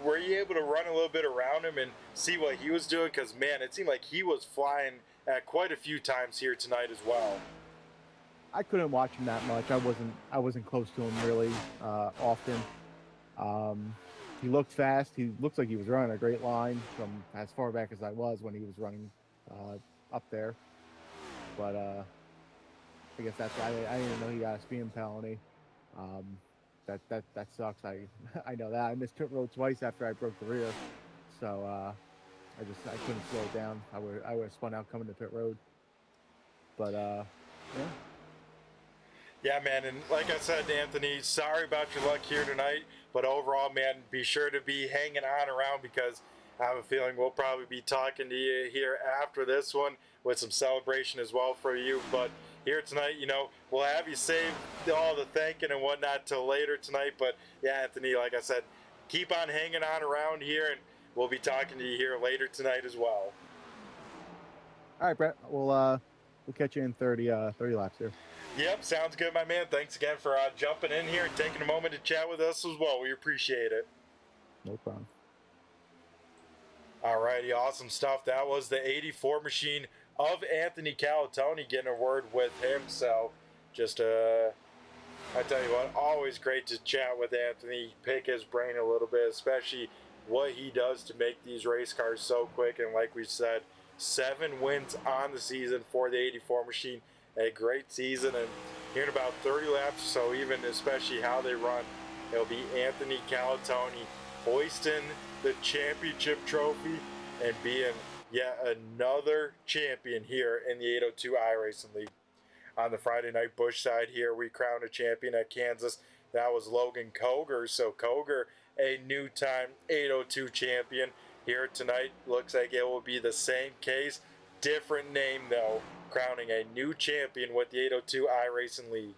were you able to run a little bit around him and see what he was doing? Because, man, it seemed like he was flying at quite a few times here tonight as well. I couldn't watch him that much. I wasn't close to him really often. He looked fast. He looks like he was running a great line from as far back as I was when he was running up there. But I guess that's I didn't know he got a speeding penalty. That sucks. I know that. I missed pit road twice after I broke the rear, so I couldn't slow it down. I would have spun out coming to pit road. But yeah. Yeah, man, and like I said, Anthony, sorry about your luck here tonight, but overall, man, be sure to be hanging on around because I have a feeling we'll probably be talking to you here after this one with some celebration as well for you. But here tonight, we'll have you save all the thanking and whatnot till later tonight. But yeah, Anthony, like I said, keep on hanging on around here, and we'll be talking to you here later tonight as well. All right, Brett. We'll catch you in 30 laps here. Yep, sounds good, my man. Thanks again for jumping in here and taking a moment to chat with us as well. We appreciate it. No problem. Alrighty, awesome stuff. That was the 84 machine of Anthony Calatoni, getting a word with him. So, just I tell you what, always great to chat with Anthony, pick his brain a little bit, especially what he does to make these race cars so quick. And like we said, 7 wins on the season for the 84 machine. A great season, and here in about 30 laps, so even especially how they run, it'll be Anthony Calatoni hoisting the championship trophy and being yet another champion here in the 802 iRacing League. On the Friday night Busch side here, we crowned a champion at Kansas. That was Logan Koger. So Koger, a new time 802 champion. Here tonight, looks like it will be the same case. Different name though, crowning a new champion with the 802 iRacing League.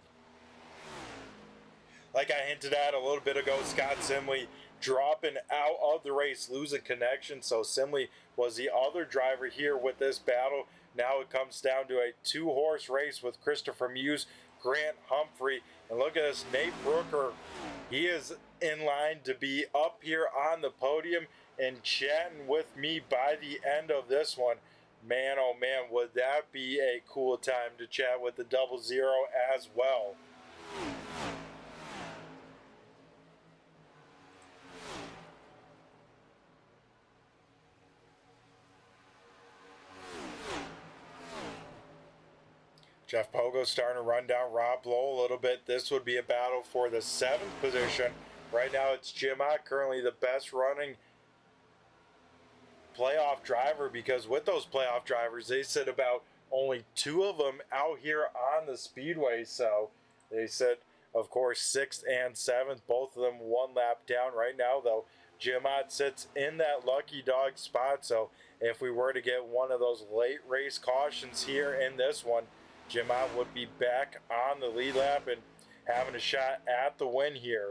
Like I hinted at a little bit ago, Scott Simley dropping out of the race, losing connection. So Simley was the other driver here with this battle. Now it comes down to a 2-horse race with Christopher Muse, Grant Humphrey, and look at this, Nate Brooker. He is in line to be up here on the podium and chatting with me by the end of this one. Man, oh man, would that be a cool time to chat with the 00 as well. Jeff Pogo starting to run down Rob Lowe a little bit. This would be a battle for the 7th position. Right now it's Jim Ott, currently the best running playoff driver, because with those playoff drivers, they said about only 2 of them out here on the Speedway. So they said, of course, 6th and 7th, both of them 1 lap down right now, though. Jim Ott sits in that lucky dog spot, so if we were to get one of those late race cautions here in this one, Jim Ott would be back on the lead lap and having a shot at the win here.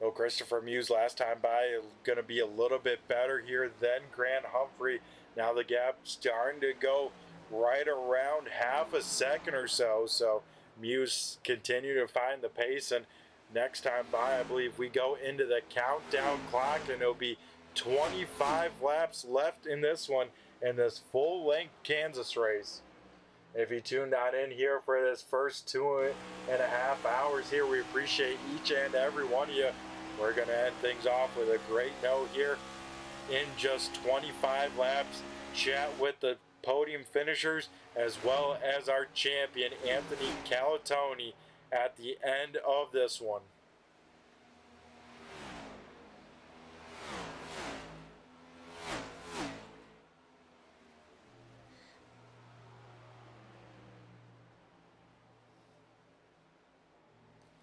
Though Christopher Muse last time by going to be a little bit better here than Grant Humphrey. Now the gap starting to go right around half a second or so. So Muse continue to find the pace, and next time by, I believe we go into the countdown clock, and it'll be 25 laps left in this one, in this full-length Kansas race. If you tuned on in here for this first 2.5 hours here, we appreciate each and every one of you. We're going to end things off with a great note here. In just 25 laps, chat with the podium finishers as well as our champion, Anthony Calatoni, at the end of this one.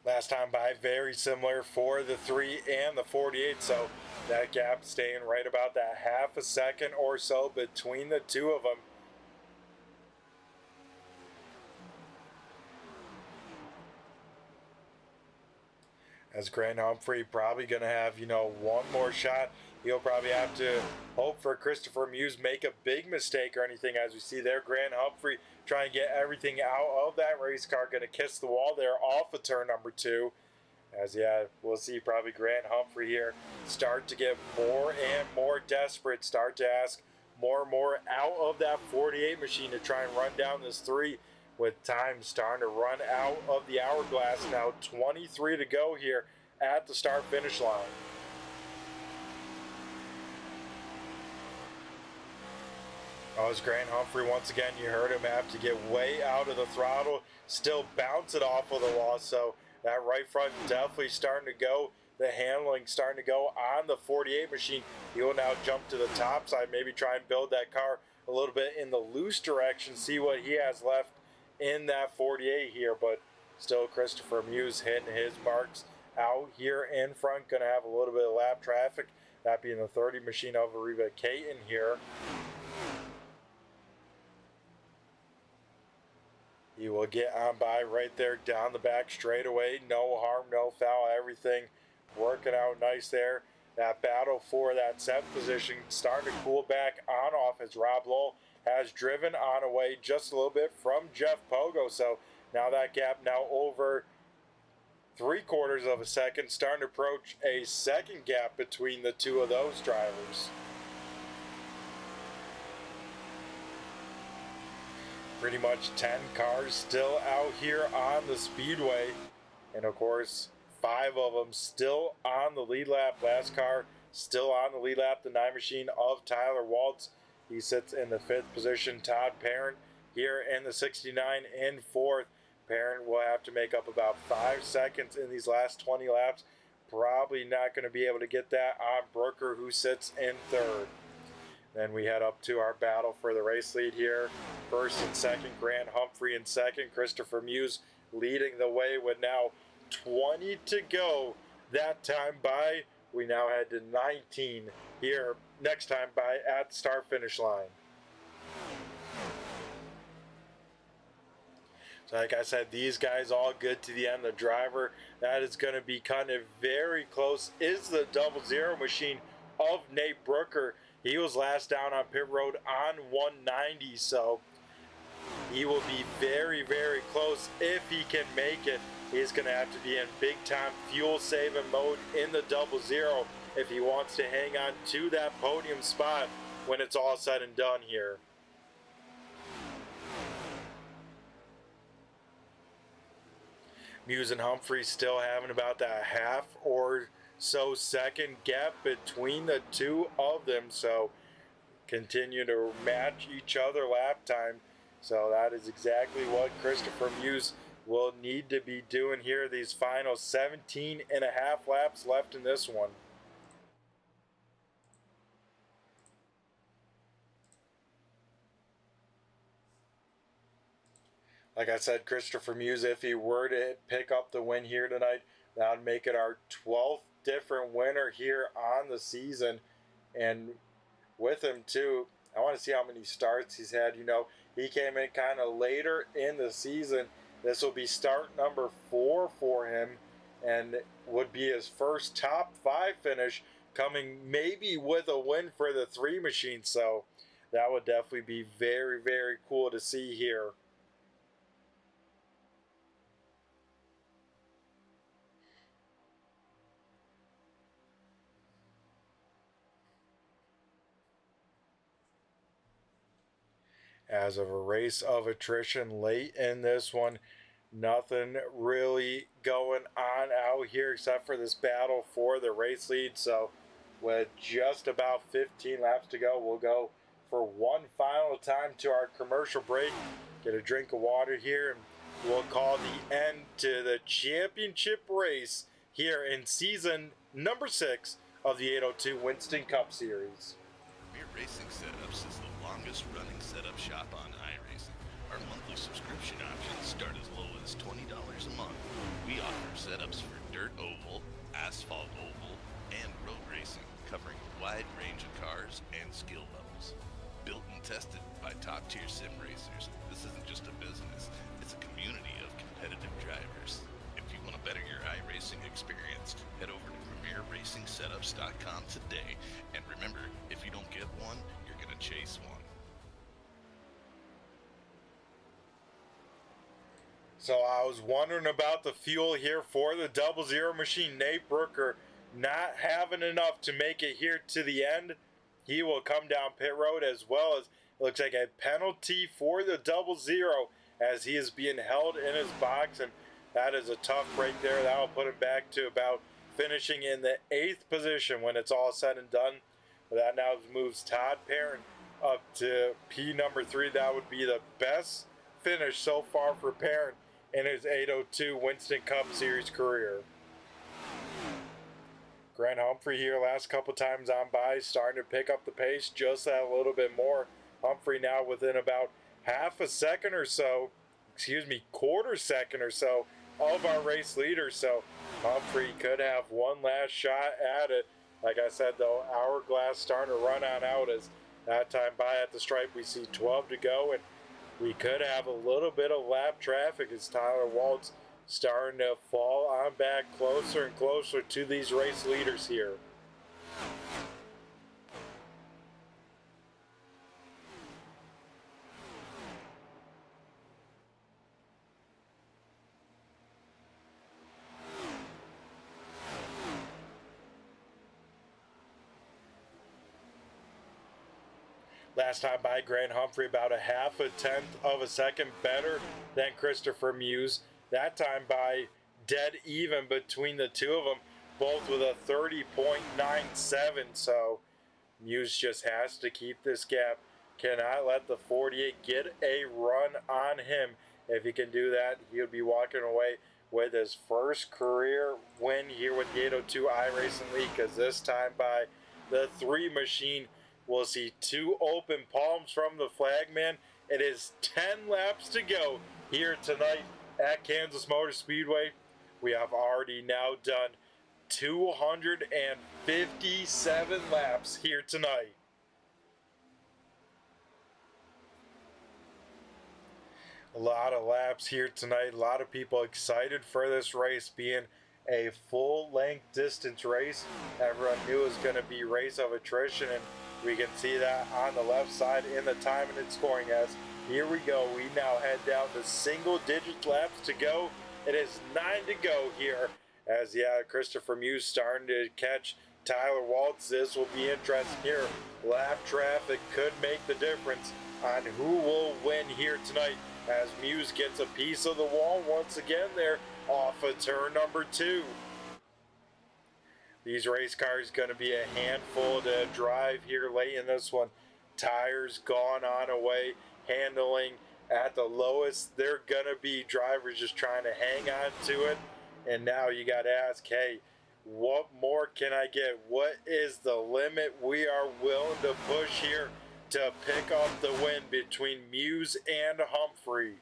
Last time by, very similar for the 3 and the 48, so that gap staying right about that half a second or so between the 2 of them. As Grant Humphrey probably going to have, one more shot. He'll probably have to hope for Christopher Muse make a big mistake or anything, as we see there. Grant Humphrey trying to get everything out of that race car. Going to kiss the wall there off of turn number 2. As, we'll see probably Grant Humphrey here start to get more and more desperate. Start to ask more and more out of that 48 machine to try and run down this 3. With time starting to run out of the hourglass now. 23 to go here at the start-finish line. Oh, as Grant Humphrey, once again, you heard him have to get way out of the throttle, still bounce it off of the wall, so that right front definitely starting to go. The handling starting to go on the 48 machine. He will now jump to the top side, maybe try and build that car a little bit in the loose direction, see what he has left in that 48 here, but still Christopher Muse hitting his marks out here in front. Going to have a little bit of lap traffic, that being the 30 machine of Ariba Caton here. He will get on by right there down the back straightaway. No harm, no foul, everything working out nice there. That battle for that 7th position starting to cool back on off as Rob Lowell has driven on away just a little bit from Jeff Pogo. So now that gap now over 3/4 of a second, starting to approach a second gap between the 2 of those drivers. Pretty much 10 cars still out here on the Speedway, and of course 5 of them still on the lead lap. Last car still on the lead lap, the 9 machine of Tyler Waltz. He sits in the 5th position. Todd Parent here in the 69 in 4th. Parent will have to make up about 5 seconds in these last 20 laps. Probably not going to be able to get that on Brooker, who sits in 3rd. Then we head up to our battle for the race lead here. 1st and 2nd, Grant Humphrey in 2nd. Christopher Muse leading the way with now 20 to go. That time by, we now head to 19 here next time by at the start-finish line. So like I said, these guys all good to the end. The driver that is going to be kind of very close is the 00 machine of Nate Brooker. He was last down on pit road on 190, so he will be very, very close if he can make it. He's going to have to be in big-time fuel-saving mode in the 00 if he wants to hang on to that podium spot when it's all said and done here. Muse and Humphrey still having about that half or so second gap between the 2 of them, so continue to match each other lap time. So that is exactly what Christopher Muse will need to be doing here these final 17 and a half laps left in this one. Like I said, Christopher Muse, if he were to pick up the win here tonight, that would make it our 12th different winner here on the season. And with him, too, I want to see how many starts he's had. You know, he came in kind of later in the season. This will be start number 4 for him and would be his first top 5 finish, coming maybe with a win for the 3 machine. So that would definitely be very, very cool to see here. As of a race of attrition late in this one, nothing really going on out here except for this battle for the race lead. So with just about 15 laps to go, we'll go for one final time to our commercial break, get a drink of water here, and we'll call the end to the championship race here in season number 6 of the 802 Winston Cup Series. Premier Racing Setups is the longest running setup shop on iRacing. Our monthly subscription options start as low as $20 a month. We offer setups for dirt oval, asphalt oval, and road racing, covering a wide range of cars and skill levels. Built and tested by top-tier sim racers, this isn't just a business, it's a community of competitive drivers. If you want to better your iRacing experience, head over to PremierRacingSetups.com today. And remember, if you don't get one, you're going to chase one. So I was wondering about the fuel here for the 00 machine. Nate Brooker not having enough to make it here to the end. He will come down pit road, as well as it looks like a penalty for the 00 as he is being held in his box, and that is a tough break there. That will put him back to about finishing in the 8th position when it's all said and done. But that now moves Todd Perrin up to P number 3. That would be the best finish so far for Perrin in his 802 Winston Cup Series career. Grant Humphrey here last couple times on by, starting to pick up the pace just that little bit more. Humphrey now within about half a second or so, quarter second or so of our race leader. So Humphrey could have one last shot at it. Like I said, though, hourglass starting to run on out as that time by at the stripe. We see 12 to go, and we could have a little bit of lap traffic as Tyler Waltz starting to fall on back closer and closer to these race leaders here. Last time by, Grant Humphrey about a half a tenth of a second better than Christopher Muse. That time by dead even between the two of them, both with a 30.97. So Muse just has to keep this gap. Cannot let the 48 get a run on him. If he can do that, he'll be walking away with his first career win here with the 802 iRacing League, because this time by the 3 machine, we'll see 2 open palms from the flagman. It is 10 laps to go here tonight at Kansas Motor Speedway. We have already now done 257 laps here tonight. A lot of laps here tonight. A lot of people excited for this race being a full-length distance race. Everyone knew it was going to be race of attrition, and we can see that on the left side in the time and scoring. As here we go, we now head down to single-digit laps to go. It is 9 to go here, as Christopher Muse starting to catch Tyler Waltz. This will be interesting here. Lap traffic could make the difference on who will win here tonight, as Muse gets a piece of the wall once again there off of turn number 2. These race cars going to be a handful to drive here late in this one. Tires gone on away, handling at the lowest. They're going to be drivers just trying to hang on to it. And now you got to ask, hey, what more can I get? What is the limit we are willing to push here to pick up the win between Muse and Humphrey?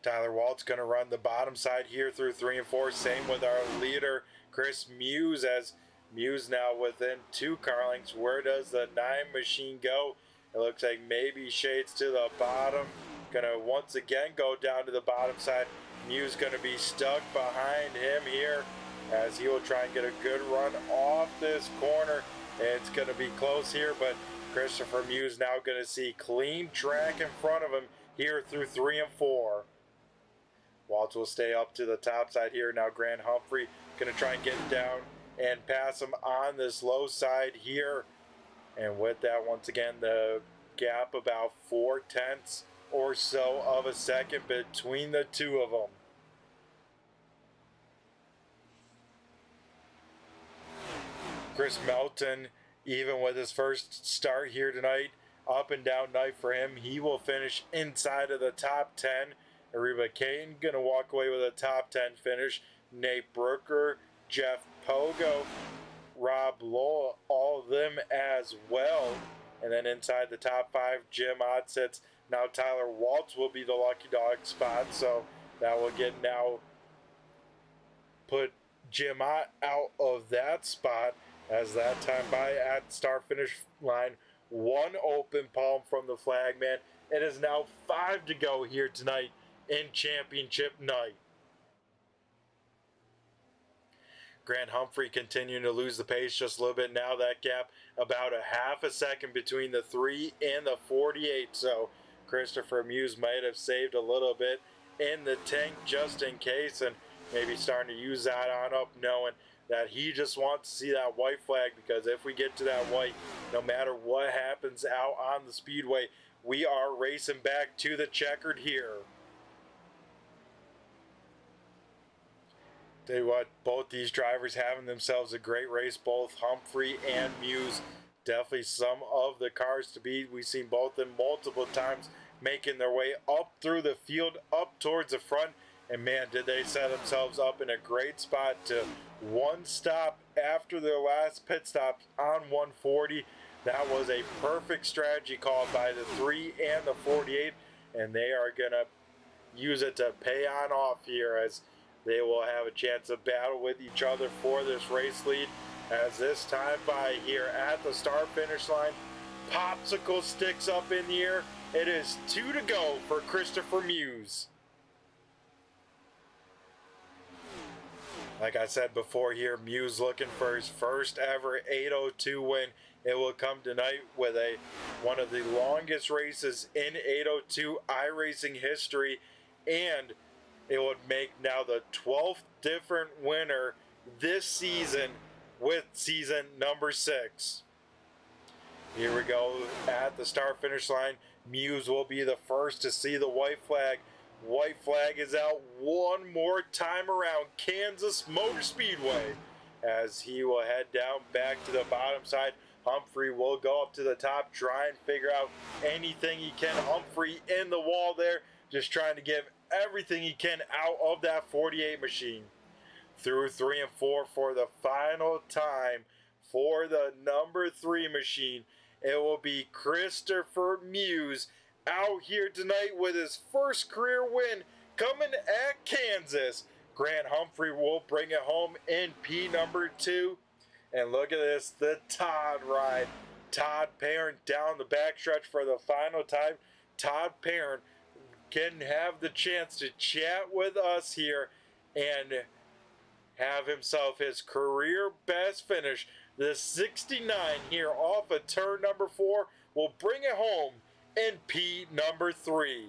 Tyler Walt's going to run the bottom side here through 3 and 4. Same with our leader, Chris Muse, as Muse now within 2 car lengths. Where does the 9 machine go? It looks like maybe shades to the bottom. Going to once again go down to the bottom side. Muse going to be stuck behind him here as he will try and get a good run off this corner. It's going to be close here, but Christopher Muse now going to see clean track in front of him here through 3 and 4. Waltz will stay up to the top side here. Now Grant Humphrey going to try and get down and pass him on this low side here. And with that, once again, the gap about 0.4 or so of a second between the two of them. Chris Melton, even with his first start here tonight, up and down night for him. He will finish inside of the top 10. Ariba Caton going to walk away with a top 10 finish. Nate Brooker, Jeff Pogo, Rob Lowell, all of them as well. And then inside the top 5, Jim Ott sits. Now Tyler Waltz will be the lucky dog spot, so that will get now put Jim Ott out of that spot as that time by at start finish line. 1 open palm from the flagman. It is now 5 to go here tonight in championship night. Grant Humphrey continuing to lose the pace just a little bit now. That gap about a half a second between the 3 and the 48. So Christopher Muse might have saved a little bit in the tank just in case, and maybe starting to use that on up, knowing that he just wants to see that white flag, because if we get to that white, no matter what happens out on the speedway, we are racing back to the checkered here. Tell you what, both these drivers having themselves a great race, both Humphrey and Muse. Definitely some of the cars to beat. We've seen both of them multiple times making their way up through the field, up towards the front. And man, did they set themselves up in a great spot to one stop after their last pit stop on 140. That was a perfect strategy called by the 3 and the 48. And they are going to use it to pay on off here, as they will have a chance to battle with each other for this race lead. As this time by here at the start finish line, popsicle sticks up in the air. It is 2 to go for Christopher Muse. Like I said before here, Muse looking for his first ever 802 win. It will come tonight with one of the longest races in 802 iRacing history, and it would make now the 12th different winner this season with season number 6. Here we go at the start finish line. Muse will be the first to see the white flag. White flag is out one more time around Kansas Motor Speedway as he will head down back to the bottom side. Humphrey will go up to the top, try and figure out anything he can. Humphrey in the wall there, just trying to give everything he can out of that 48 machine. Through 3 and 4 for the final time for the number 3 machine. It will be Christopher Muse out here tonight with his first career win coming at Kansas. Grant Humphrey will bring it home in P number 2. And look at this, the Todd ride. Todd Parent down the backstretch for the final time. Todd Parent can have the chance to chat with us here and have himself his career best finish. The 69 here off of turn number 4 will bring it home in P number 3.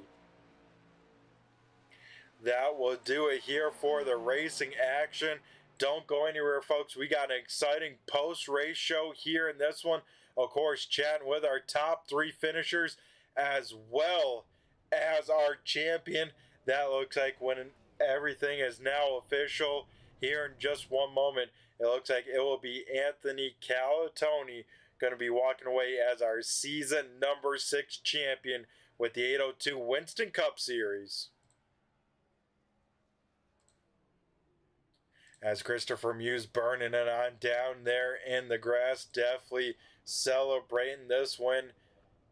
That will do it here for the racing action. Don't go anywhere, folks. We got an exciting post-race show here in this one. Of course, chatting with our top 3 finishers as well as our champion. That looks like when everything is now official here in just one moment. It looks like it will be Anthony Calatoni going to be walking away as our season number 6 champion with the 802 Winston Cup Series. As Christopher Muse burning it on down there in the grass, definitely celebrating this win.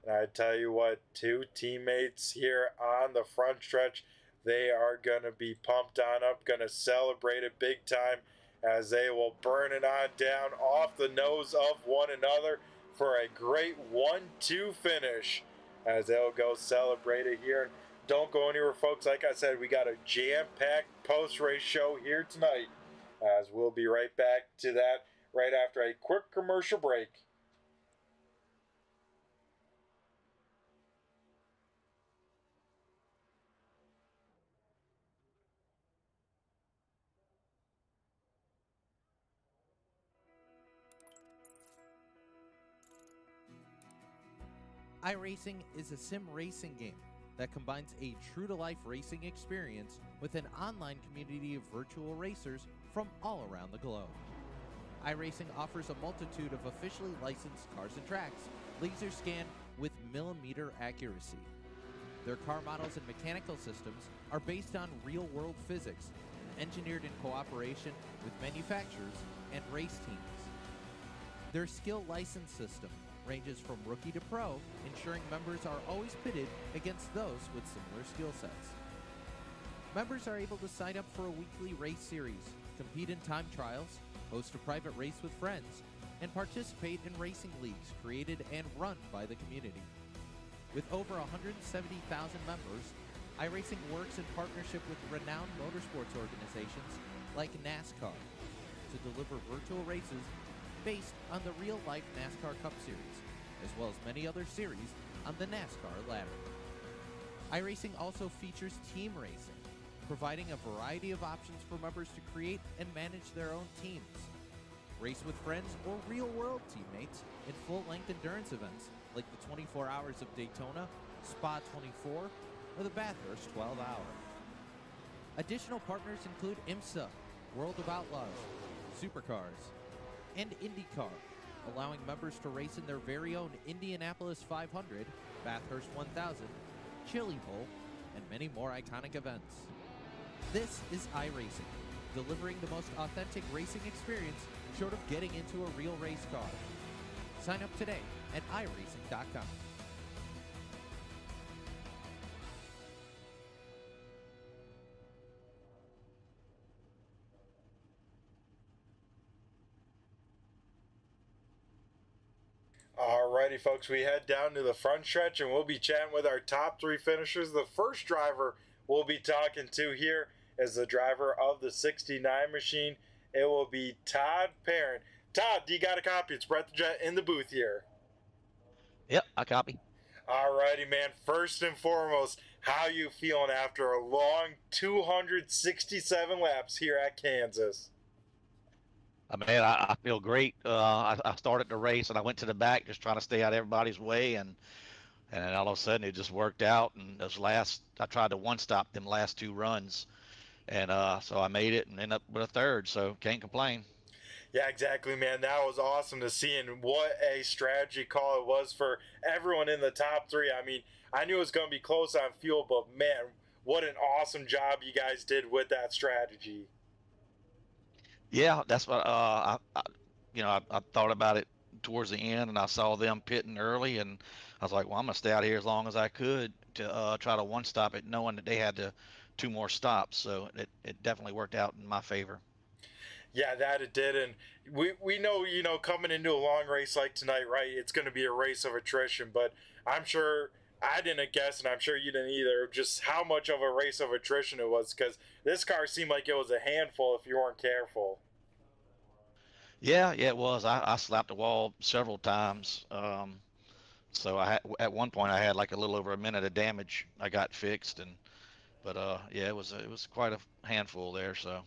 And I tell you what, 2 teammates here on the front stretch, they are going to be pumped on up, going to celebrate it big time as they will burn it on down off the nose of one another for a great 1-2 finish as they'll go celebrate it here. Don't go anywhere, folks. Like I said, we got a jam-packed post-race show here tonight, as we'll be right back to that right after a quick commercial break. iRacing is a sim racing game that combines a true-to-life racing experience with an online community of virtual racers from all around the globe. iRacing offers a multitude of officially licensed cars and tracks, laser scanned with millimeter accuracy. Their car models and mechanical systems are based on real-world physics, engineered in cooperation with manufacturers and race teams. Their skill license system ranges from rookie to pro, ensuring members are always pitted against those with similar skill sets. Members are able to sign up for a weekly race series, compete in time trials, host a private race with friends, and participate in racing leagues created and run by the community. With over 170,000 members, iRacing works in partnership with renowned motorsports organizations like NASCAR to deliver virtual races based on the real-life NASCAR Cup Series, as well as many other series on the NASCAR ladder. iRacing also features team racing, providing a variety of options for members to create and manage their own teams. Race with friends or real-world teammates in full-length endurance events like the 24 Hours of Daytona, Spa 24, or the Bathurst 12 Hour. Additional partners include IMSA, World of Outlaws, Supercars, and IndyCar, allowing members to race in their very own Indianapolis 500, Bathurst 1000, Chili Bowl, and many more iconic events. This is iRacing, delivering the most authentic racing experience short of getting into a real race car. Sign up today at iRacing.com. Alrighty, folks, we head down to the front stretch and we'll be chatting with our top three finishers. The first driver we'll be talking to here is the driver of the 69 machine. It will be Todd Perrin. Todd, do you got a copy? It's Brett the Jet in the booth here. Yep, I copy. Alrighty, man. First and foremost, how you feeling after a long 267 laps here at Kansas? Man, I feel great. I started the race and I went to the back just trying to stay out of everybody's way, and then all of a sudden it just worked out. And I tried to one stop them last two runs, and so I made it and ended up with a third. So can't complain. Yeah, exactly, man. That was awesome to see, and what a strategy call it was for everyone in the top three. I mean, I knew it was going to be close on fuel, but man, what an awesome job you guys did with that strategy. Yeah, that's what I thought about it towards the end, and I saw them pitting early, and I was like, well, I'm gonna stay out here as long as I could to try to one stop it, knowing that they had two more stops. So it definitely worked out in my favor. Yeah, that it did, and we know, coming into a long race like tonight, right, it's going to be a race of attrition, but I'm sure I didn't guess, and I'm sure you didn't either, just how much of a race of attrition it was, because this car seemed like it was a handful if you weren't careful. Yeah, it was. I slapped the wall several times. So at one point I had like a little over a minute of damage I got fixed, but yeah, it was quite a handful there. So.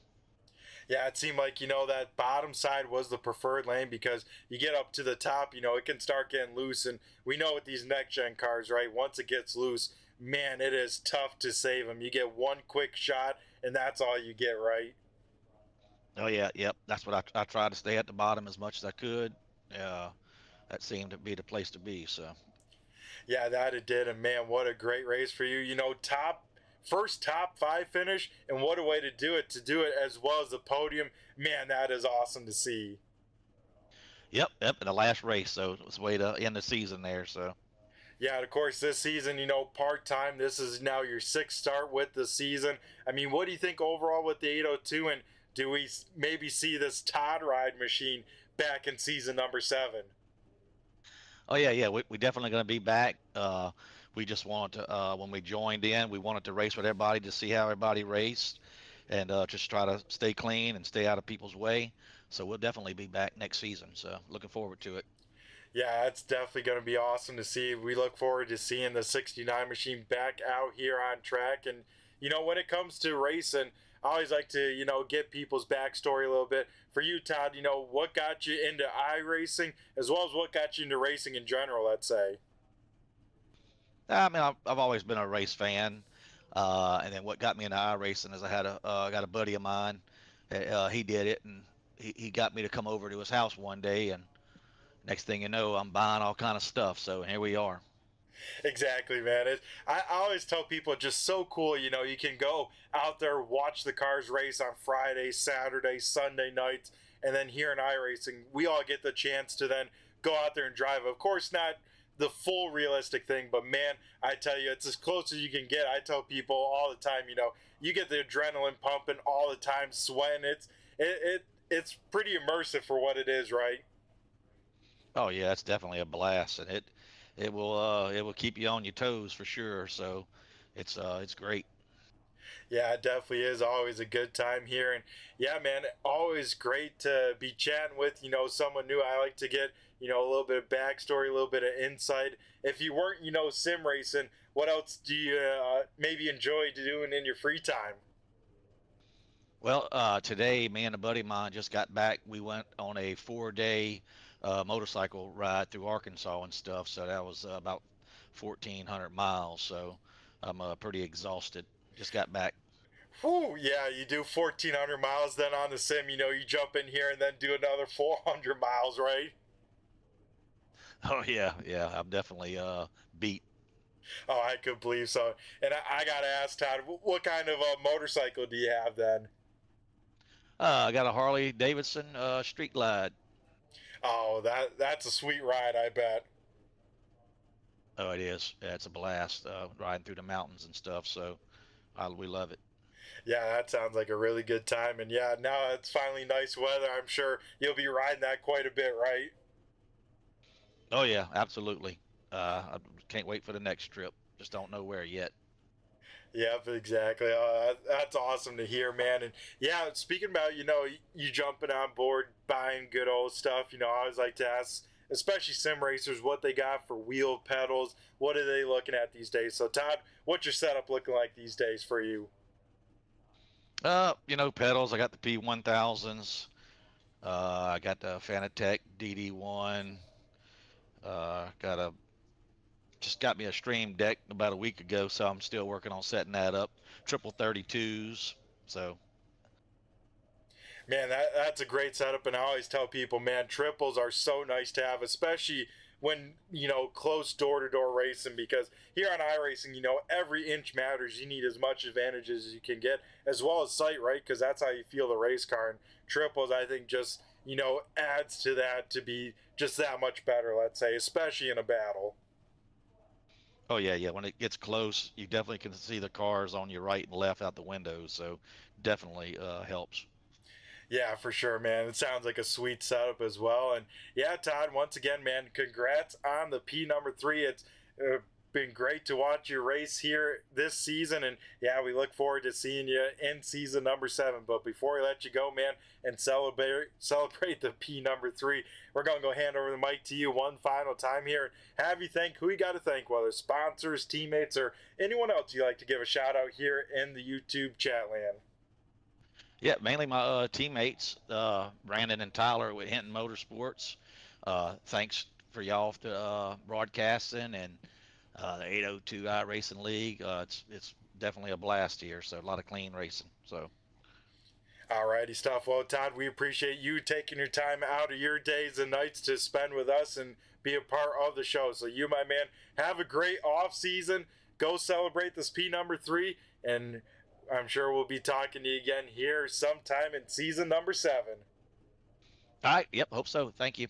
Yeah, it seemed like, that bottom side was the preferred lane because you get up to the top, it can start getting loose. And we know with these next-gen cars, right, once it gets loose, man, it is tough to save them. You get one quick shot, and that's all you get, right? Oh, yeah, yep. That's what I tried to stay at the bottom as much as I could. That seemed to be the place to be, so. Yeah, that it did. And, man, what a great race for you. First top five finish, and what a way to do it as well as the podium. Man, that is awesome to see. Yep, in the last race, so it was a way to end the season there. So Yeah, and of course, this season, part-time, this is now your sixth start with the season. I mean, what do you think overall with the 802, and do we maybe see this Todd ride machine back in season number 7? Oh yeah, we definitely going to be back. We just wanted to, when we joined in, we wanted to race with everybody to see how everybody raced, and just try to stay clean and stay out of people's way. So we'll definitely be back next season. So looking forward to it. Yeah, it's definitely going to be awesome to see. We look forward to seeing the 69 machine back out here on track. And, when it comes to racing, I always like to, get people's backstory a little bit. For you, Todd, what got you into iRacing as well as what got you into racing in general, let's say? I mean, I've always been a race fan. And then what got me into iRacing is I got a buddy of mine. He did it, and he got me to come over to his house one day, and next thing you know, I'm buying all kind of stuff. So here we are. Exactly, man. I always tell people it's just so cool. You can go out there, watch the cars race on Friday, Saturday, Sunday nights, and then here in iRacing, we all get the chance to then go out there and drive. Of course, not the full realistic thing, but man, I tell you, it's as close as you can get. I tell people all the time, you get the adrenaline pumping all the time, sweating. It's pretty immersive for what it is, right? Oh yeah, it's definitely a blast, and it will keep you on your toes for sure. So it's great. Yeah, it definitely is always a good time here. And yeah, man, always great to be chatting with, someone new. I like to get, a little bit of backstory, a little bit of insight. If you weren't, sim racing, what else do you maybe enjoy doing in your free time? Well, today, me and a buddy of mine just got back. We went on a 4-day motorcycle ride through Arkansas and stuff. So that was about 1,400 miles. So I'm pretty exhausted. Just got back. Whew, yeah, you do 1,400 miles, then on the sim, you jump in here and then do another 400 miles, right? Oh yeah, I'm definitely beat. Oh, I could believe so. And I got to ask, Todd, what kind of motorcycle do you have then? I got a Harley Davidson Street Glide. Oh, that's a sweet ride, I bet. Oh, it is. Yeah, it's a blast riding through the mountains and stuff. So we love it. Yeah, that sounds like a really good time. And yeah, now it's finally nice weather. I'm sure you'll be riding that quite a bit, right? Oh yeah, absolutely. I can't wait for the next trip. Just don't know where yet. Yep, exactly. That's awesome to hear, man. And yeah, speaking about, you jumping on board, buying good old stuff, I always like to ask, especially sim racers, what they got for wheel pedals. What are they looking at these days? So, Todd, what's your setup looking like these days for you? Pedals. I got the P1000s. I got the Fanatec DD1. Just got me a stream deck about a week ago, so I'm still working on setting that up. Triple 32s. So man, that's a great setup, and I always tell people, man, triples are so nice to have, especially when close door-to-door racing, because here on iRacing, every inch matters. You need as much advantages as you can get, as well as sight, right? Because that's how you feel the race car. And triples, I think, just adds to that to be just that much better, let's say, especially in a battle. oh yeah. When it gets close, you definitely can see the cars on your right and left out the windows. So definitely helps. Yeah, for sure, man. It sounds like a sweet setup as well. And yeah, Todd, once again, man, congrats on the P number 3. It's been great to watch your race here this season. And yeah, we look forward to seeing you in season number 7. But before we let you go, man, and celebrate the P number 3, we're going to go hand over the mic to you one final time here and have you thank who you got to thank, whether sponsors, teammates, or anyone else you'd like to give a shout out here in the YouTube chat land. Yeah, mainly my teammates, Brandon and Tyler with Hinton Motorsports. Thanks for y'all to broadcasting, and the 802 iRacing League. It's definitely a blast here, so a lot of clean racing. So. Alrighty stuff. Well, Todd, we appreciate you taking your time out of your days and nights to spend with us and be a part of the show. So you, my man, have a great off season. Go celebrate this P number 3, and I'm sure we'll be talking to you again here sometime in season number 7. All right. Yep. Hope so. Thank you.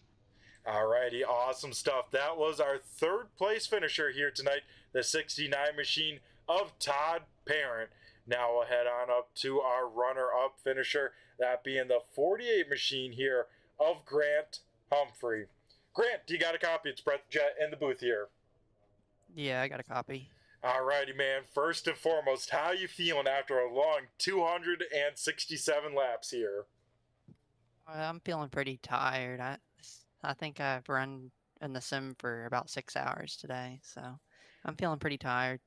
Alrighty, awesome stuff. That was our third place finisher here tonight, the 69 machine of Todd Parent. Now we'll head on up to our runner-up finisher, that being the 48 machine here of Grant Humphrey. Grant, do you got a copy? It's Brett Jet in the booth here. Yeah, I got a copy. Alrighty, man. First and foremost, how you feeling after a long 267 laps here? I'm feeling pretty tired. I think I've run in the sim for about 6 hours today, so I'm feeling pretty tired.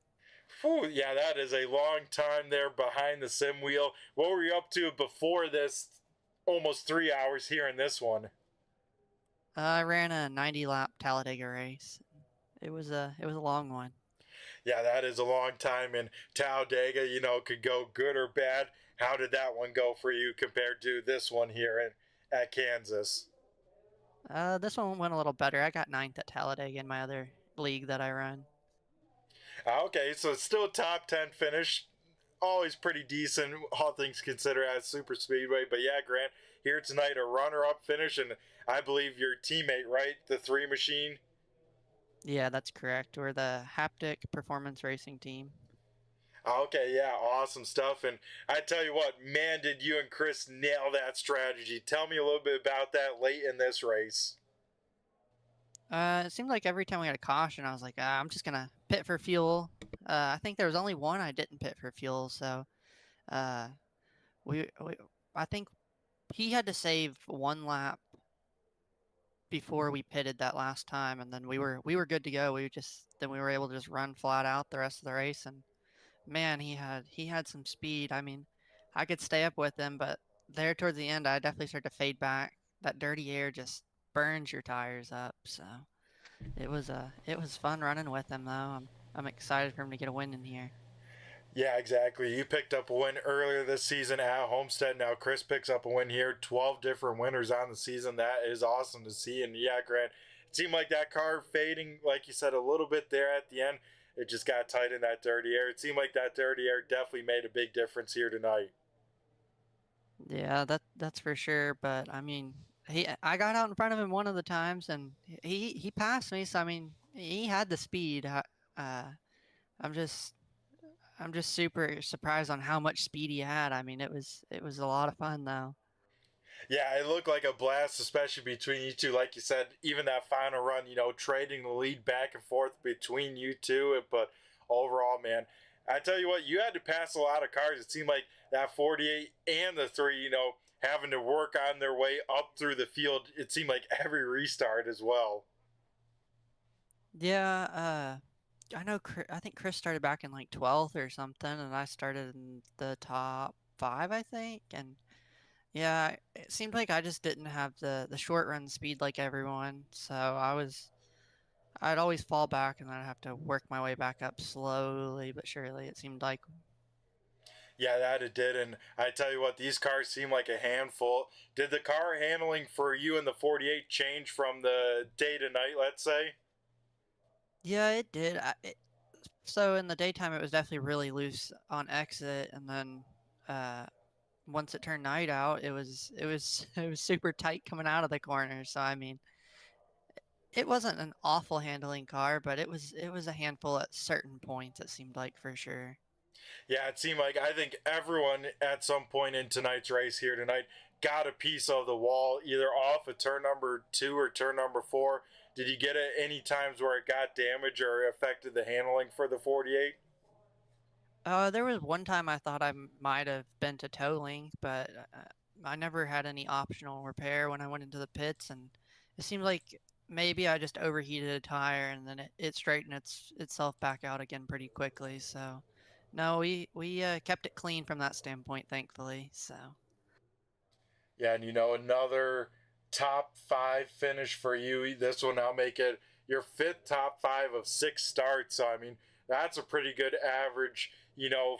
Whew, yeah, that is a long time there behind the sim wheel. What were you up to before this? Almost 3 hours here in this one. I ran a 90-lap Talladega race. It was a long one. Yeah, that is a long time, and Talladega, could go good or bad. How did that one go for you compared to this one here at Kansas? This one went a little better. I got 9th at Talladega in my other league that I run. Okay, so it's still a top 10 finish. Always pretty decent, all things considered, at Super Speedway. But yeah, Grant, here tonight, a runner-up finish, and I believe your teammate, right? The 3 machine? Yeah, that's correct. We're the Haptic Performance Racing team. Okay, yeah, awesome stuff. And I tell you what, man, did you and Chris nail that strategy. Tell me a little bit about that late in this race. It seemed like every time we had a caution, I was like, I'm just going to pit for fuel. I think there was only one I didn't pit for fuel, so I think he had to save 1 lap before we pitted that last time, and then we were good to go. We were able to just run flat out the rest of the race, and man, he had some speed. I mean, I could stay up with him, but there towards the end, I definitely started to fade back. That dirty air just burns your tires up. So it was fun running with him, though. I'm excited for him to get a win in here. Yeah, exactly. You picked up a win earlier this season at Homestead. Now Chris picks up a win here. 12 different winners on the season. That is awesome to see. And yeah, Grant, it seemed like that car fading, like you said, a little bit there at the end. It just got tight in that dirty air. It seemed like that dirty air definitely made a big difference here tonight. Yeah, that's for sure. But I mean, I got out in front of him one of the times, and he passed me. So I mean, he had the speed. I'm just super surprised on how much speed he had. I mean, it was a lot of fun though. Yeah, it looked like a blast, especially between you two. Like you said, even that final run, trading the lead back and forth between you two. But overall, man, I tell you what, you had to pass a lot of cars. It seemed like that 48 and the 3, having to work on their way up through the field. It seemed like every restart as well. Yeah, I know. I think Chris started back in like 12th or something, and I started in the top 5, I think. And yeah, it seemed like I just didn't have the short run speed like everyone. So I'd always fall back, and then I'd have to work my way back up slowly but surely, it seemed like. Yeah, that it did. And I tell you what, these cars seem like a handful. Did the car handling for you in the 48 change from the day to night, let's say? Yeah, it did. So in the daytime, it was definitely really loose on exit, and then once it turned night out, it was super tight coming out of the corner. So I mean, it wasn't an awful handling car, but it was a handful at certain points. It seemed like, for sure. Yeah, it seemed like, I think everyone at some point in tonight's race here tonight got a piece of the wall, either off of turn number 2 or turn number 4. Did you get it any times where it got damaged or affected the handling for the 48? There was one time I thought I might have been to toe length, but I never had any optional repair when I went into the pits, and it seemed like maybe I just overheated a tire, and then it straightened itself back out again pretty quickly. So, no, we kept it clean from that standpoint, thankfully. So. Yeah, and another top 5 finish for you. This will now make it your 5th top 5 of 6 starts. So, I mean, that's a pretty good average,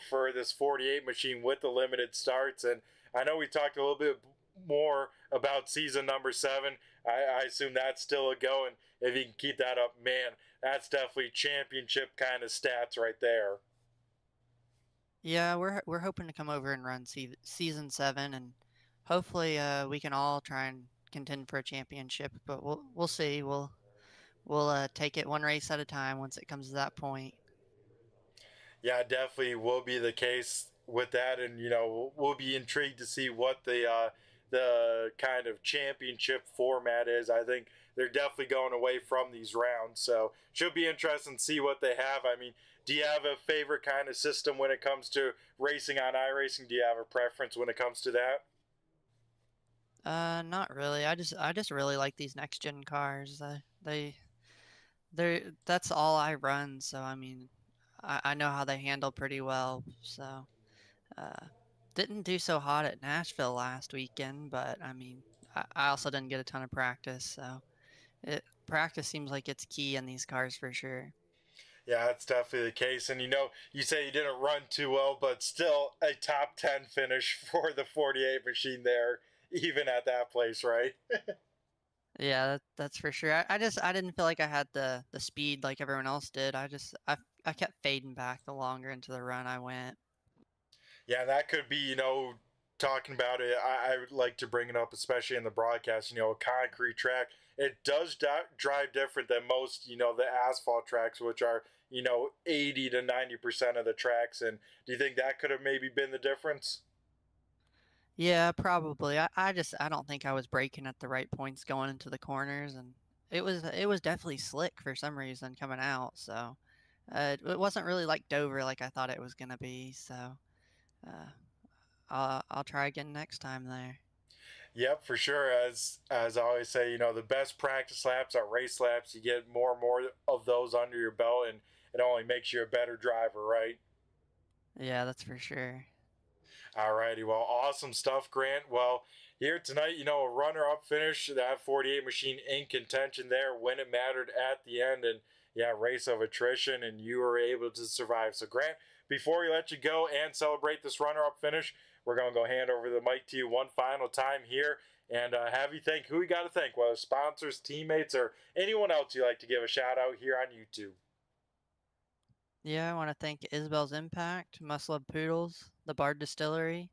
for this 48 machine with the limited starts. And I know we talked a little bit more about season number 7. I assume that's still a go. And if you can keep that up, man, that's definitely championship kind of stats right there. Yeah, we're hoping to come over and run season 7, and hopefully we can all try and contend for a championship, but we'll see. We'll take it one race at a time once it comes to that point. Yeah, definitely will be the case with that, and we'll be intrigued to see what the kind of championship format is. I think they're definitely going away from these rounds, so should be interesting to see what they have. I mean, do you have a favorite kind of system when it comes to racing on iRacing? Do you have a preference when it comes to that? Not really. I just really like these next gen cars. They're that's all I run, so I mean, I know how they handle pretty well. So, didn't do so hot at Nashville last weekend, but I mean, I also didn't get a ton of practice, so practice seems like it's key in these cars for sure. Yeah, that's definitely the case. And you say you didn't run too well, but still a top 10 finish for the 48 machine there, even at that place, right? Yeah, that's for sure. I didn't feel like I had the speed like everyone else did. I kept fading back the longer into the run I went. Yeah, that could be, talking about it, I would like to bring it up, especially in the broadcast, a concrete track. It does drive different than most, the asphalt tracks, which are, 80 to 90% of the tracks. And do you think that could have maybe been the difference? Yeah, probably. I don't think I was braking at the right points going into the corners, and it was definitely slick for some reason coming out. So it wasn't really like Dover like I thought it was gonna be. So I'll try again next time there. Yep, for sure. As I always say, the best practice laps are race laps. You get more and more of those under your belt, and it only makes you a better driver, right? Yeah, that's for sure. Alrighty, well, awesome stuff, Grant. Well, here tonight, a runner-up finish, that 48 machine in contention there when it mattered at the end, and yeah, race of attrition, and you were able to survive. So, Grant, before we let you go and celebrate this runner-up finish, we're going to go hand over the mic to you one final time here and have you thank who you got to thank, whether sponsors, teammates, or anyone else you'd like to give a shout-out here on YouTube. Yeah, I want to thank Isabel's Impact, Muscle Up Poodles, the Bard Distillery,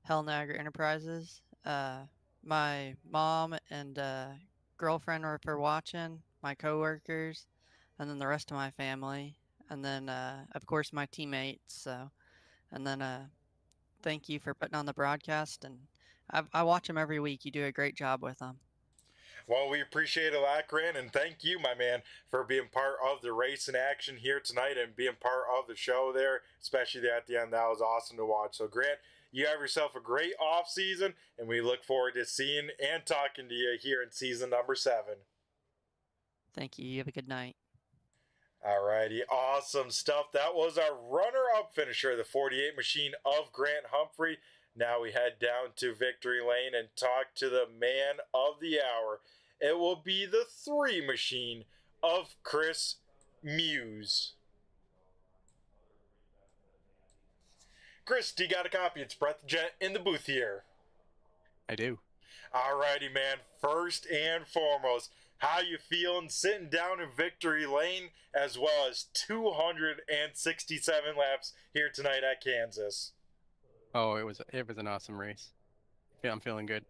Hell Niagara Enterprises, my mom and girlfriend were for watching, my coworkers, and then the rest of my family, and then of course my teammates. So, and then thank you for putting on the broadcast, and I watch them every week. You do a great job with them. Well, we appreciate it a lot, Grant, and thank you, my man, for being part of the race in action here tonight and being part of the show there, especially there at the end. That was awesome to watch. So, Grant, you have yourself a great off season, and we look forward to seeing and talking to you here in season number 7. Thank you. You have a good night. Alrighty, awesome stuff. That was our runner-up finisher, the 48 machine of Grant Humphrey. Now we head down to Victory Lane and talk to the man of the hour. It will be the 3 machine of Chris Muse. Chris, do you got a copy? It's Brett the Jet in the booth here. I do. Alrighty, man. First and foremost, how you feeling sitting down in Victory Lane as well as 267 laps here tonight at Kansas? Oh, it was an awesome race. Yeah, I'm feeling good.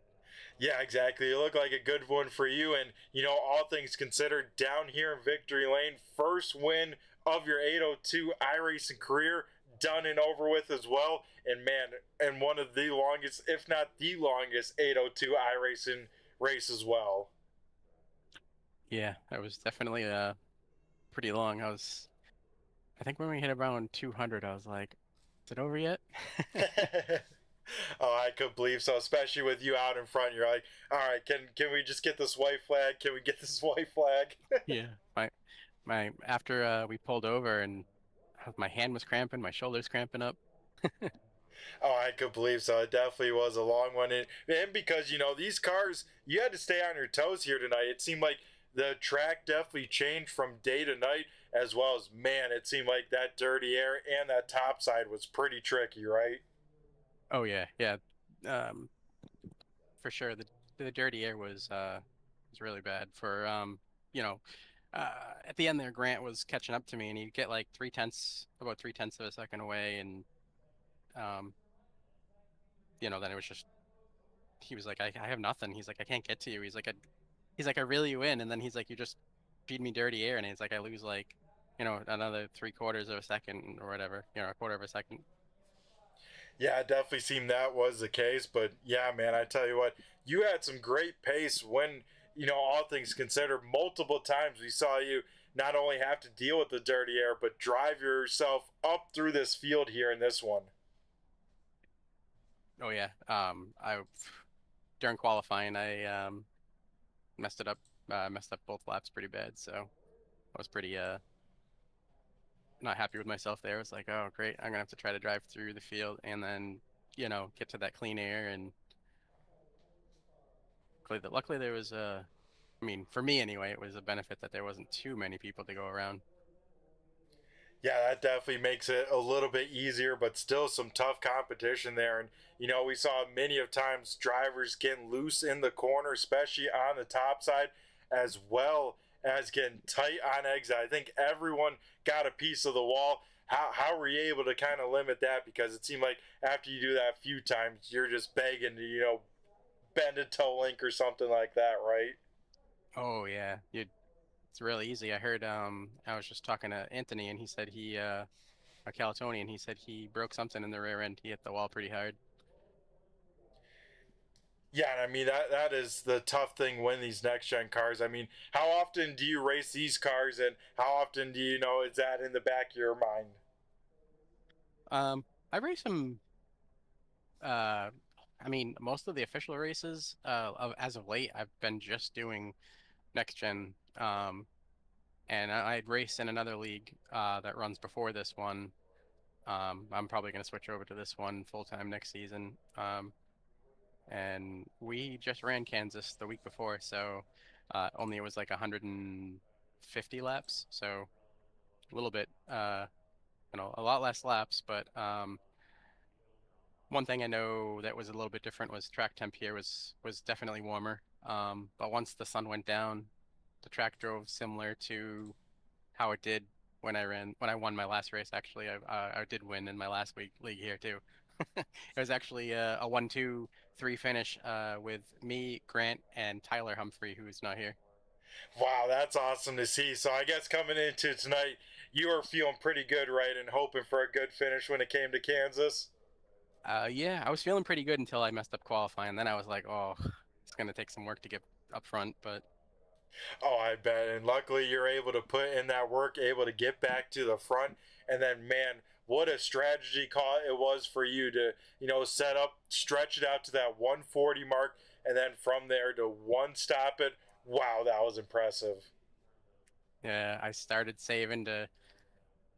Yeah, exactly. It looked like a good one for you. And, all things considered, down here in Victory Lane, first win of your 802 iRacing career, done and over with as well. And, man, and one of the longest, if not the longest, 802 iRacing race as well. Yeah, that was definitely pretty long. I think when we hit around 200, I was like, is it over yet? Oh, I could believe so, especially with you out in front. You're like, all right, can we just get this white flag? Can we get this white flag? Yeah. My after we pulled over and my hand was cramping, my shoulders cramping up. Oh, I could believe so. It definitely was a long one. And because, these cars, you had to stay on your toes here tonight. It seemed like the track definitely changed from day to night, as well as, man, it seemed like that dirty air and that top side was pretty tricky, right? Oh yeah. For sure. The dirty air was really bad. For at the end there, Grant was catching up to me, and he'd get like about 3/10 of a second away, and then it was just he was like, I have nothing. He's like, I can't get to you. He's like, I reel you in, and then he's like, you just feed me dirty air, and he's like, I lose like, another 3/4 of a second or whatever, a quarter of a second. Yeah, it definitely seemed that was the case. But yeah, man, I tell you what, you had some great pace when, all things considered. Multiple times we saw you not only have to deal with the dirty air, but drive yourself up through this field here in this one. Oh yeah. During qualifying, I messed it up. Messed up both laps pretty bad, so I was pretty not happy with myself there. I was like, oh great, I'm gonna have to try to drive through the field and then get to that clean air. And luckily there was for me anyway, it was a benefit that there wasn't too many people to go around. Yeah, that definitely makes it a little bit easier, but still some tough competition there. And, we saw many of times drivers getting loose in the corner, especially on the top side, as well as getting tight on exit. I think everyone got a piece of the wall. How were you able to kind of limit that? Because it seemed like after you do that a few times, you're just begging to, bend a toe link or something like that, right? Oh yeah, it's really easy. I heard I was just talking to Anthony, and he said a Calatonian, he said he broke something in the rear end. He hit the wall pretty hard. Yeah, and I mean that is the tough thing when these next gen cars. I mean, how often do you race these cars, and how often do you know is that in the back of your mind? I race them. Most of the official races as of late, I've been just doing next gen. And I'd race in another league that runs before this one. I'm probably going to switch over to this one full time next season. And we just ran Kansas the week before, so only it was like 150 laps, so a little bit, a lot less laps. But one thing I know that was a little bit different was track temp here was definitely warmer. But once the sun went down, the track drove similar to how it did when I won my last race. Actually, I did win in my last league here too. It was actually a 1-2-3 finish with me, Grant, and Tyler Humphrey, who's not here. Wow, that's awesome to see. So I guess coming into tonight, you were feeling pretty good, right, and hoping for a good finish when it came to Kansas? Yeah, I was feeling pretty good until I messed up qualifying. Then I was like, oh, it's going to take some work to get up front, but... Oh, I bet. And luckily you're able to put in that work, able to get back to the front. And then, man, what a strategy call it was for you to, set up, stretch it out to that 140 mark, and then from there to one stop it. Wow, that was impressive. Yeah, I started saving to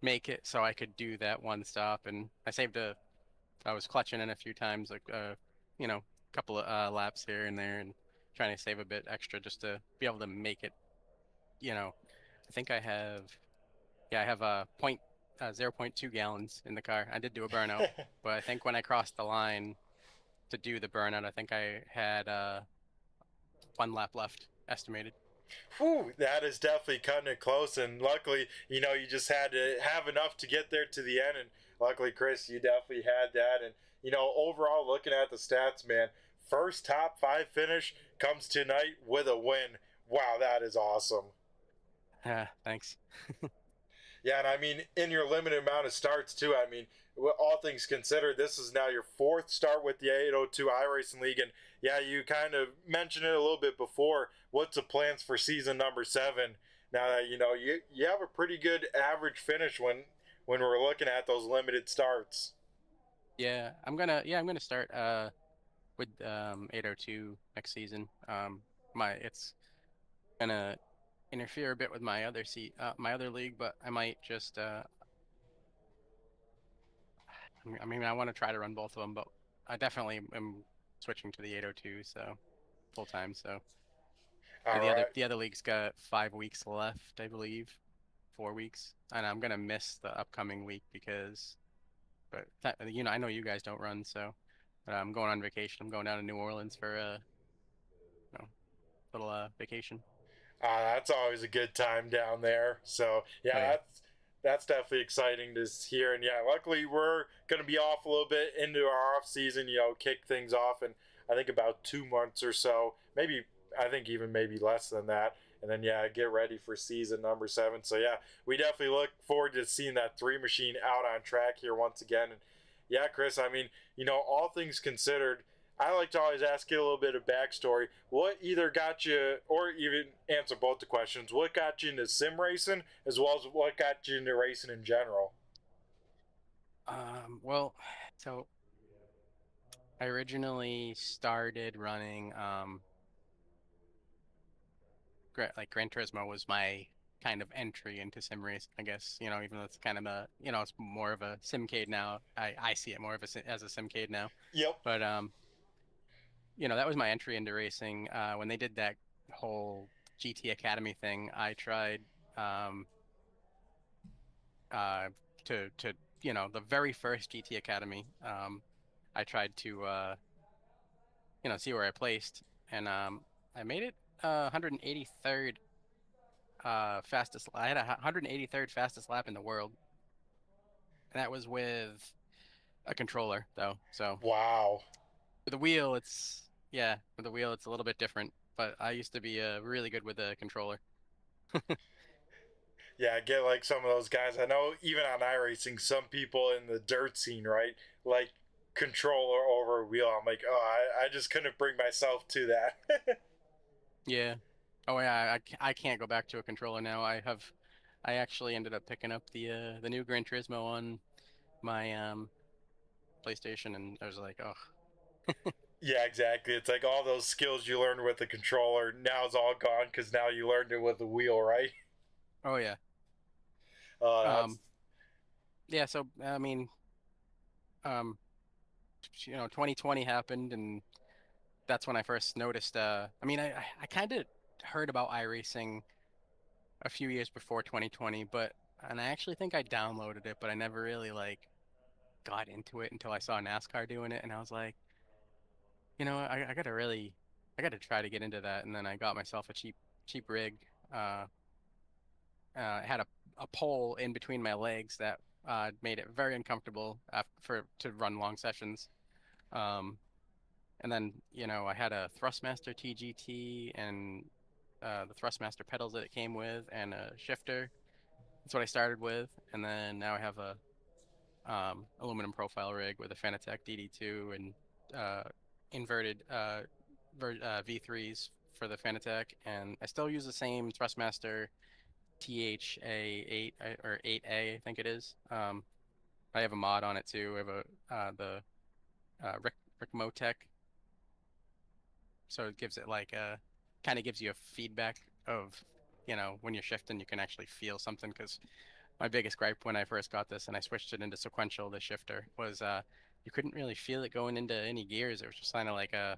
make it so I could do that one stop, and I was clutching in a few times, like, couple of laps here and there, and trying to save a bit extra just to be able to make it. I think I have 0.2 gallons in the car. I did do a burnout, but I think when I crossed the line to do the burnout, I think I had 1 lap left estimated. Whew, that is definitely cutting it close, and luckily, you just had to have enough to get there to the end, and luckily, Chris, you definitely had that. And overall, looking at the stats, man, first top 5 finish comes tonight with a win. Wow, that is awesome. Thanks. Yeah, and I mean, in your limited amount of starts too, I mean, all things considered, this is now your 4th start with the 802 iRacing League, and yeah, you kind of mentioned it a little bit before. What's the plans for season number 7? Now that you have a pretty good average finish when we're looking at those limited starts. Yeah, I'm gonna start with 802 next season. It's gonna interfere a bit with my other league, but I might just I want to try to run both of them, but I definitely am switching to the 802 so full time. So the other league's got 5 weeks left, I believe, 4 weeks, and I'm gonna miss the upcoming week I know you guys don't run, so I'm going on vacation. I'm going down to New Orleans for a little vacation. That's always a good time down there. So yeah, that's definitely exciting to hear. And yeah, luckily we're going to be off a little bit into our off season, kick things off. And I think about 2 months or so, maybe, I think even maybe less than that. And then, yeah, get ready for season number 7. So, yeah, we definitely look forward to seeing that 3 machine out on track here once again. And, yeah, Chris, I mean, all things considered, I like to always ask you a little bit of backstory. What either got you, or even answer both the questions, what got you into sim racing, as well as what got you into racing in general? Well, so I originally started running, Gran Turismo was my kind of entry into sim racing, I guess. Even though it's kind of it's more of a simcade now. I see it more of as a simcade now. Yep. But that was my entry into racing. When they did that whole GT Academy thing, I tried to the very first GT Academy. I tried to see where I placed, and I made it 183rd fastest. I had a 183rd fastest lap in the world, and that was with a controller though. So wow. With the wheel, it's a little bit different. But I used to be really good with a controller. Yeah, I get like some of those guys. I know even on iRacing, some people in the dirt scene, right, like controller over wheel. I'm like, oh, I just couldn't bring myself to that. Yeah. Oh yeah, I can't go back to a controller now. I actually ended up picking up the new Gran Turismo on my PlayStation, and I was like, oh. Yeah, exactly. It's like all those skills you learned with the controller now is all gone because now you learned it with the wheel, right? Oh yeah. Yeah. So I mean, 2020 happened, and that's when I first noticed. I mean, I kind of heard about iRacing a few years before 2020, and I actually think I downloaded it, but I never really got into it until I saw NASCAR doing it, and I was like, I gotta try to get into that. And then I got myself a cheap rig. It had a pole in between my legs that made it very uncomfortable to run long sessions. And then I had a Thrustmaster TGT and the Thrustmaster pedals that it came with, and a shifter. That's what I started with, and then now I have a aluminum profile rig with a Fanatec DD2 and inverted V3s for the Fanatec, and I still use the same Thrustmaster THA8 or 8A, I think it is. I have a mod on it too. I have the Rick Motec, so it gives it kind of gives you a feedback of when you're shifting, you can actually feel something. Because my biggest gripe when I first got this and I switched it into sequential, the shifter, was you couldn't really feel it going into any gears. It was just kind of like a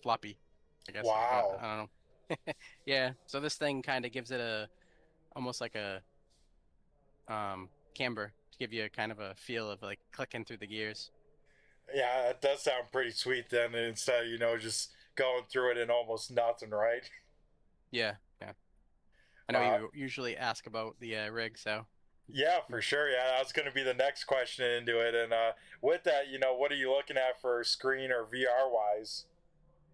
floppy, I guess. Wow. I don't know. Yeah, so this thing kind of gives it almost like a camber, to give you kind of a feel of clicking through the gears. Yeah, that does sound pretty sweet then, instead of, just going through it in almost nothing, right? Yeah. I know you usually ask about the rig, so. Yeah, for sure. Yeah, that's going to be the next question into it. And with that, what are you looking at for screen or VR wise?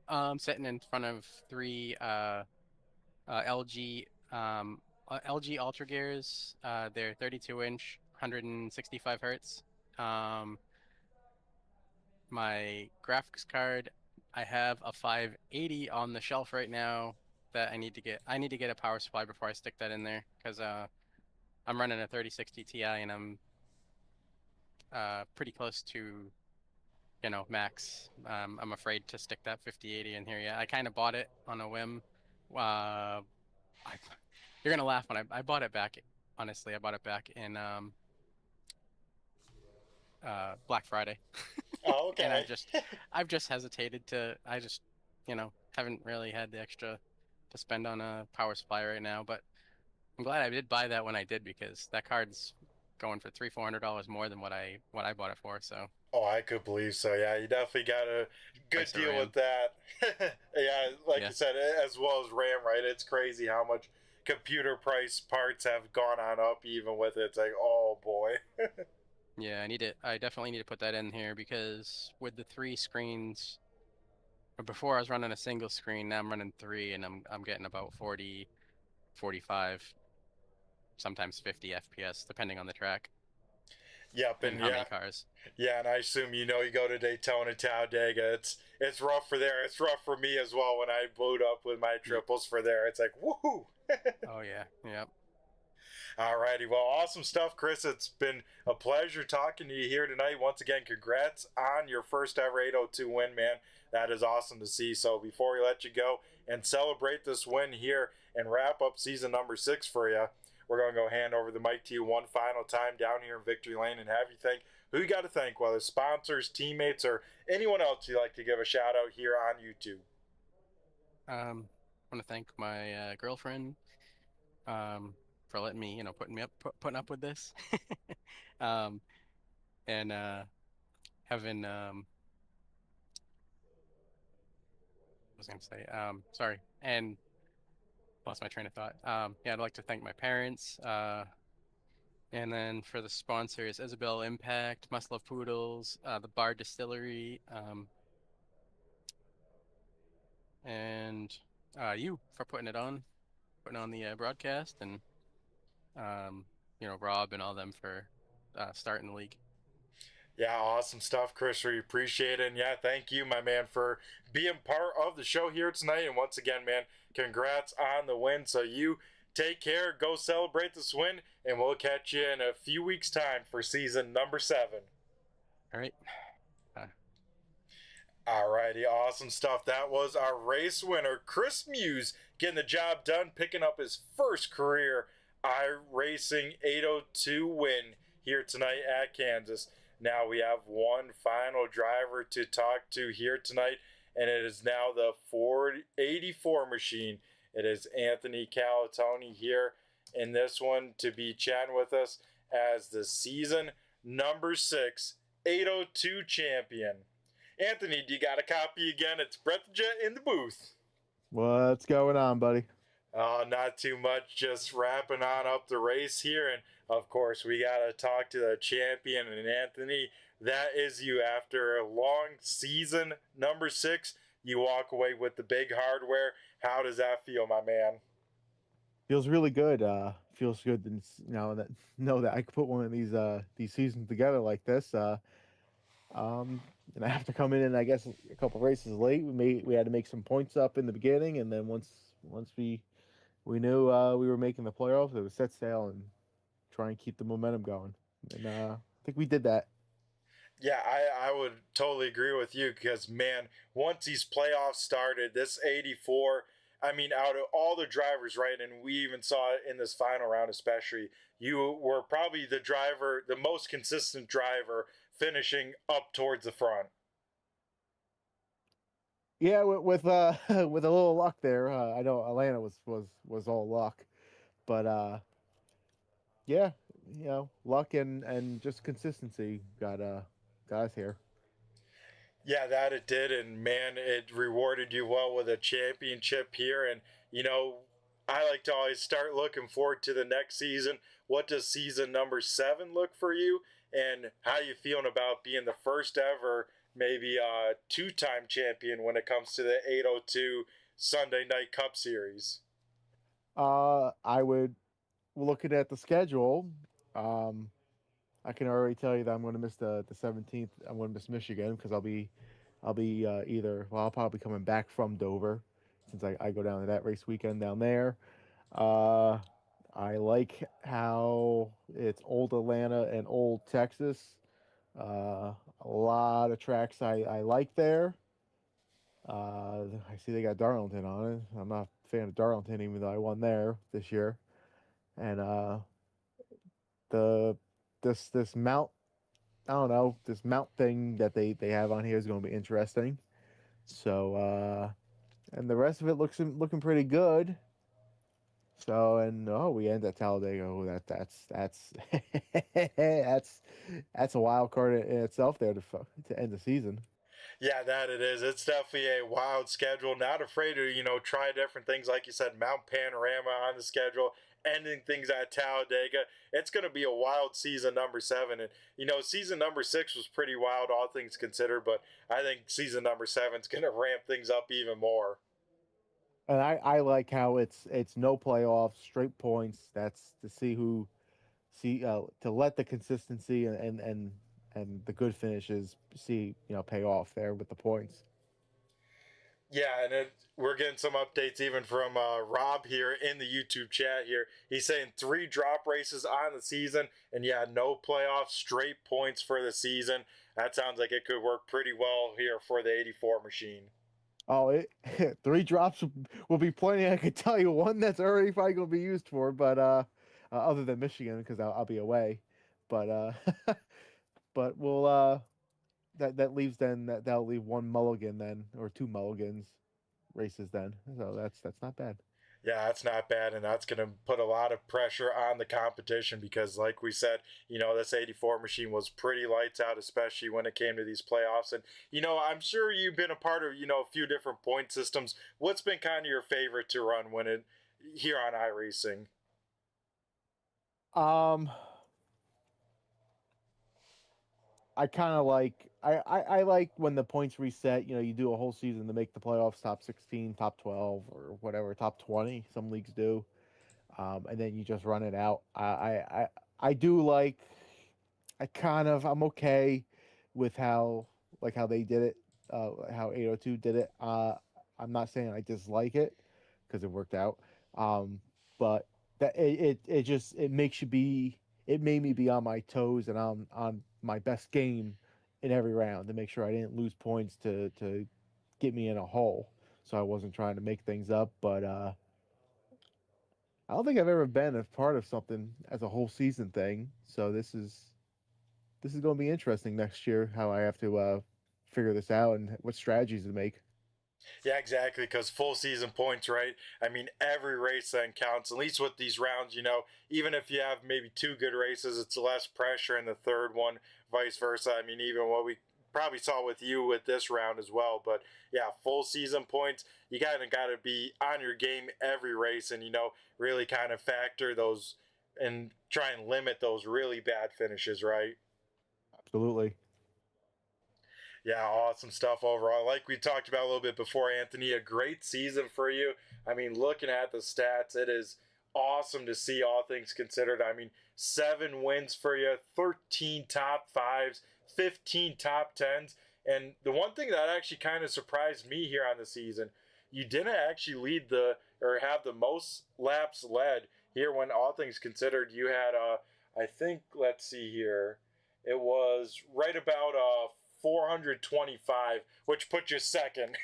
I'm sitting in front of 3 LG Ultra Gears. They're 32-inch, 165 hertz. My graphics card, I have a 580 on the shelf right now that I need to get. I need to get a power supply before I stick that in there, because I'm running a 3060 Ti, and I'm pretty close to max. I'm afraid to stick that 5080 in here. Yeah, I kind of bought it on a whim. You're gonna laugh when I bought it back. Honestly, I bought it back in Black Friday. Oh, okay. And I've just hesitated to. I just haven't really had the extra to spend on a power supply right now. But I'm glad I did buy that when I did, because that card's going for $300-400 more than what I bought it for. So. Oh, I could believe so. Yeah, you definitely got a good deal with that. Yeah, like you said, as well as RAM, right? It's crazy how much computer price parts have gone on up even with it. It's like, oh boy. Yeah, I definitely need to put that in here because with the 3 screens, before I was running a single screen, now I'm running 3, and I'm getting about 40, 45, sometimes 50 FPS, depending on the track Yep, and and how many cars. yeah, and I assume you go to Daytona, Talladega. It's rough for there. It's rough for me as well when I boot up with my triples for there. It's like woohoo. Oh yeah, yep. Alrighty, well, awesome stuff, Chris. It's been a pleasure talking to you here tonight. Once again, congrats on your first ever 802 win, man. That is awesome to see. So before we let you go and celebrate this win here and wrap up season number 6 for you, we're going to go hand over the mic to you one final time down here in Victory Lane and have you thank who you got to thank, whether sponsors, teammates, or anyone else you'd like to give a shout out here on YouTube. I want to thank my girlfriend for letting me, putting up with this, and having what was I gonna say? Sorry, and lost my train of thought. Yeah, I'd like to thank my parents. And then for the sponsors, Isabel Impact, Must Love Poodles, the Bar Distillery, and you for putting on the broadcast, and Rob and all them for starting the league. Yeah, awesome stuff, Chris. We appreciate it. And yeah, thank you, my man, for being part of the show here tonight. And once again, man, congrats on the win. So you take care, go celebrate this win, and we'll catch you in a few weeks' time for season number 7. All right. Alrighty, awesome stuff. That was our race winner, Chris Muse, getting the job done, picking up his first career iRacing 802 win here tonight at Kansas. Now we have one final driver to talk to here tonight, and it is now the 484 machine. It is Anthony Calatoni here in this one to be chatting with us as the season number 6 802 champion. Anthony, do you got a copy again? It's Brett the Jet in the booth. What's going on, buddy? Oh, not too much. Just wrapping on up the race here. And, of course, we got to talk to the champion. And, Anthony, that is you. After a long season, number 6, you walk away with the big hardware. How does that feel, my man? Feels really good. Feels good to know that I could put one of these seasons together like this. And I have to come in, and I guess a couple races late. We had to make some points up in the beginning, and then once we knew we were making the playoffs, it was set sail and try and keep the momentum going. And I think we did that. Yeah, I would totally agree with you because, man, once these playoffs started, this 84, I mean, out of all the drivers, right, and we even saw it in this final round especially, you were probably the most consistent driver finishing up towards the front. Yeah, with a little luck there. I know Atlanta was all luck, but yeah, luck and just consistency got us here. Yeah, that it did, and man, it rewarded you well with a championship here. And I like to always start looking forward to the next season. What does season number 7 look for you, and how you feeling about being the first ever, maybe two-time champion when it comes to the 802 Sunday Night Cup Series? I would, looking at the schedule, I can already tell you that I'm going to miss the 17th. I'm going to miss Michigan because I'll be I'll probably coming back from Dover since I go down to that race weekend down there. I like how it's old Atlanta and old Texas. A lot of tracks I like there. I see they got Darlington on it. I'm not a fan of Darlington, even though I won there this year. And this mount, I don't know, this mount thing that they have on here is going to be interesting. So and the rest of it looking pretty good. So we end at Talladega. Oh, that's that's a wild card in itself there to end the season. Yeah, that it is. It's definitely a wild schedule. Not afraid to try different things, like you said, Mount Panorama on the schedule, ending things at Talladega. It's going to be a wild season number 7. And, season number 6 was pretty wild, all things considered. But I think season number 7 is going to ramp things up even more. And I like how it's no playoffs, straight points. That's to to let the consistency and the good finishes pay off there with the points. Yeah, and we're getting some updates even from Rob here in the YouTube chat here. He's saying 3 drop races on the season, and no playoffs, straight points for the season. That sounds like it could work pretty well here for the 84 machine. Oh, 3 drops will be plenty. I could tell you one that's already probably going to be used for, but other than Michigan, because I'll be away. But but we'll that leaves then that'll leave 1 mulligan then, or 2 mulligans races then. So that's not bad. Yeah, that's not bad, and that's going to put a lot of pressure on the competition because, like we said, this 84 machine was pretty lights out, especially when it came to these playoffs. And, I'm sure you've been a part of, a few different point systems. What's been kind of your favorite to run here on iRacing? I kind of like I like when the points reset. You do a whole season to make the playoffs, top 16, top 12, or whatever, top 20. Some leagues do, and then you just run it out. I do like. I'm okay with how they did it, how 802 did it. I'm not saying I dislike it because it worked out, but that it makes you be. It made me be on my toes and on my best game in every round to make sure I didn't lose points to get me in a hole. So I wasn't trying to make things up, but I don't think I've ever been a part of something as a whole season thing. So this is going to be interesting next year, how I have to figure this out and what strategies to make. Yeah, exactly, because full season points, right? I mean, every race then counts, at least with these rounds, even if you have maybe 2 good races, it's less pressure in the third one, vice versa. I mean, even what we probably saw with you with this round as well. But yeah, full season points, you got to be on your game every race and, really kind of factor those and try and limit those really bad finishes, right? Absolutely. Yeah, awesome stuff overall. Like we talked about a little bit before, Anthony, a great season for you. I mean, looking at the stats, it is awesome to see, all things considered. I mean, 7 wins for you, 13 top 5s, 15 top 10s. And the one thing that actually kind of surprised me here on the season, you didn't actually have the most laps led here when all things considered. You had, I think, let's see here, it was right about 425, which put you second.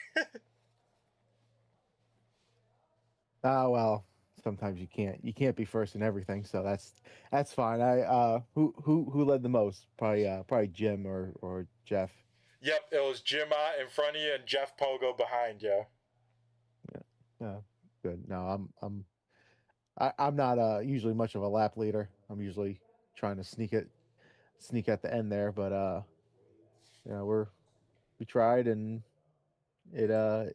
Well, sometimes you can't be first in everything, so that's fine. Who led the most? Probably Jim or Jeff. Yep, it was Jim in front of you and Jeff Pogo behind you. Yeah, good. No, I'm not usually much of a lap leader. I'm usually trying to sneak at the end there, but we tried and the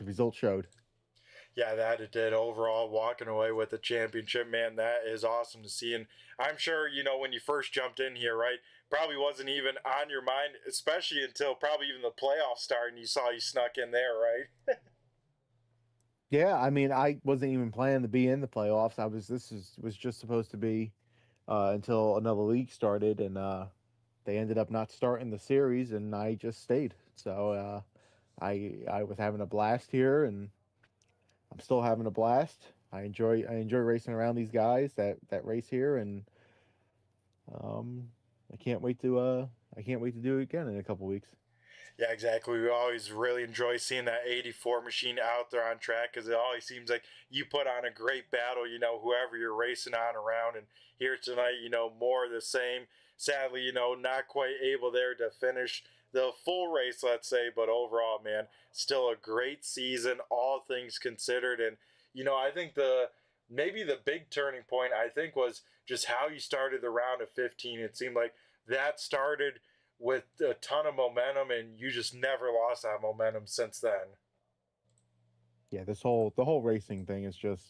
result showed. Yeah, that it did. Overall, walking away with the championship, man, that is awesome to see. And I'm sure, when you first jumped in here, right, probably wasn't even on your mind, especially until probably even the playoffs started and you saw you snuck in there, right? Yeah, I mean, I wasn't even planning to be in the playoffs. Was just supposed to be until another league started, and they ended up not starting the series, and I just stayed. So I was having a blast here, and I'm still having a blast. I enjoy racing around these guys that race here, and I can't wait to do it again in a couple weeks. Yeah, exactly. We always really enjoy seeing that 84 machine out there on track because it always seems like you put on a great battle, whoever you're racing on around. And here tonight, more of the same. Sadly, not quite able there to finish the full race, let's say. But overall, man, still a great season, all things considered. And, I think maybe the big turning point, I think, was just how you started the round of 15. It seemed like that started with a ton of momentum, and you just never lost that momentum since then. Yeah, the whole racing thing is just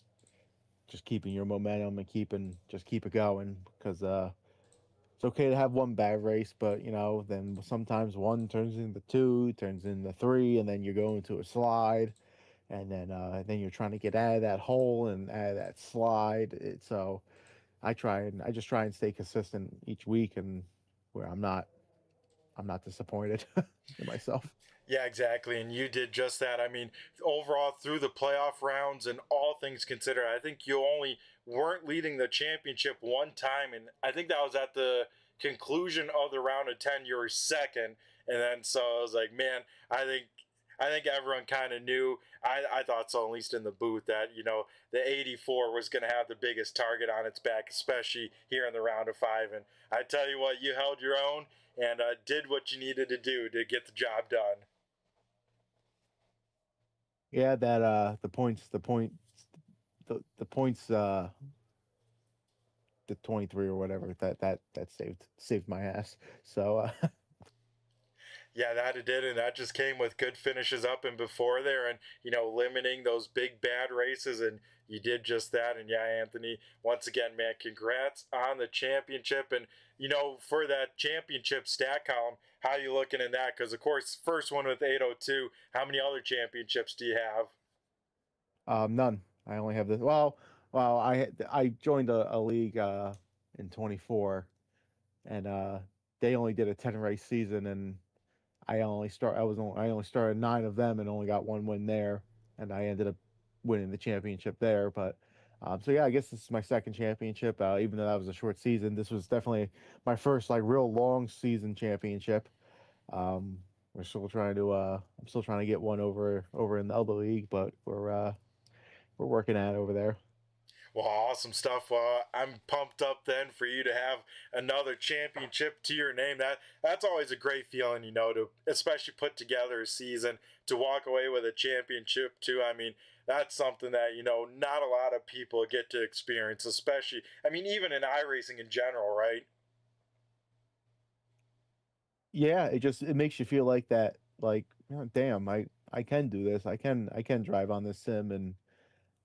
just keeping your momentum and just keep it going, because it's okay to have one bad race, but then sometimes one turns into two, turns into three, and then you're going to a slide, and then you're trying to get out of that hole and out of that slide. So I just try and stay consistent each week, and where I'm not disappointed in myself. Yeah, exactly. And you did just that. I mean, overall, through the playoff rounds and all things considered, I think you only weren't leading the championship one time. And I think that was at the conclusion of the round of 10, you were second. And then so I was like, man, I think everyone kind of knew. I thought so, at least in the booth, that, the 84 was going to have the biggest target on its back, especially here in the round of 5. And I tell you what, you held your own and did what you needed to do to get the job done. Yeah, that the points, the points, the 23 or whatever, that saved my ass. So Yeah, that it did, and that just came with good finishes up and before there, and limiting those big bad races, and you did just that. And yeah, Anthony, once again, man, congrats on the championship, and for that championship stat column, how you looking in that? Because of course, first one with 802. How many other championships do you have? none. I only have this. Well, I joined a league in 24, and they only did a 10 race season, and I only started 9 of them and only got 1 win there, and I ended up winning the championship there. But so yeah, I guess this is my second championship. Even though that was a short season, this was definitely my first like real long season championship. We're still trying to I'm still trying to get one over in the other league, but we're working at it over there. Well, awesome stuff. I'm pumped up then for you to have another championship to your name. That's always a great feeling, to especially put together a season to walk away with a championship too. I mean, that's something that not a lot of people get to experience, especially. I mean, even in iRacing in general, right? Yeah, it makes you feel like that, like, damn, I can do this. I can drive on this sim, and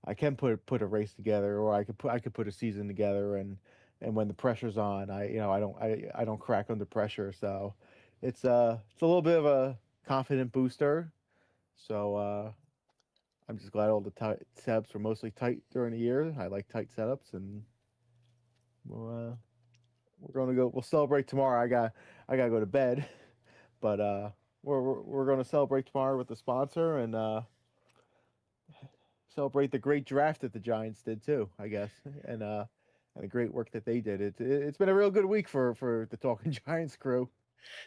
I can put a race together, or I could put a season together, and when the pressure's on, I don't crack under pressure. So it's a little bit of a confident booster. So I'm just glad all the setups were mostly tight during the year. I like tight setups, and we're gonna go. We'll celebrate tomorrow. I gotta go to bed, but we're gonna celebrate tomorrow with the sponsor, and celebrate the great draft that the Giants did too, I guess, and the great work that they did. It's been a real good week for the Talking Giants crew.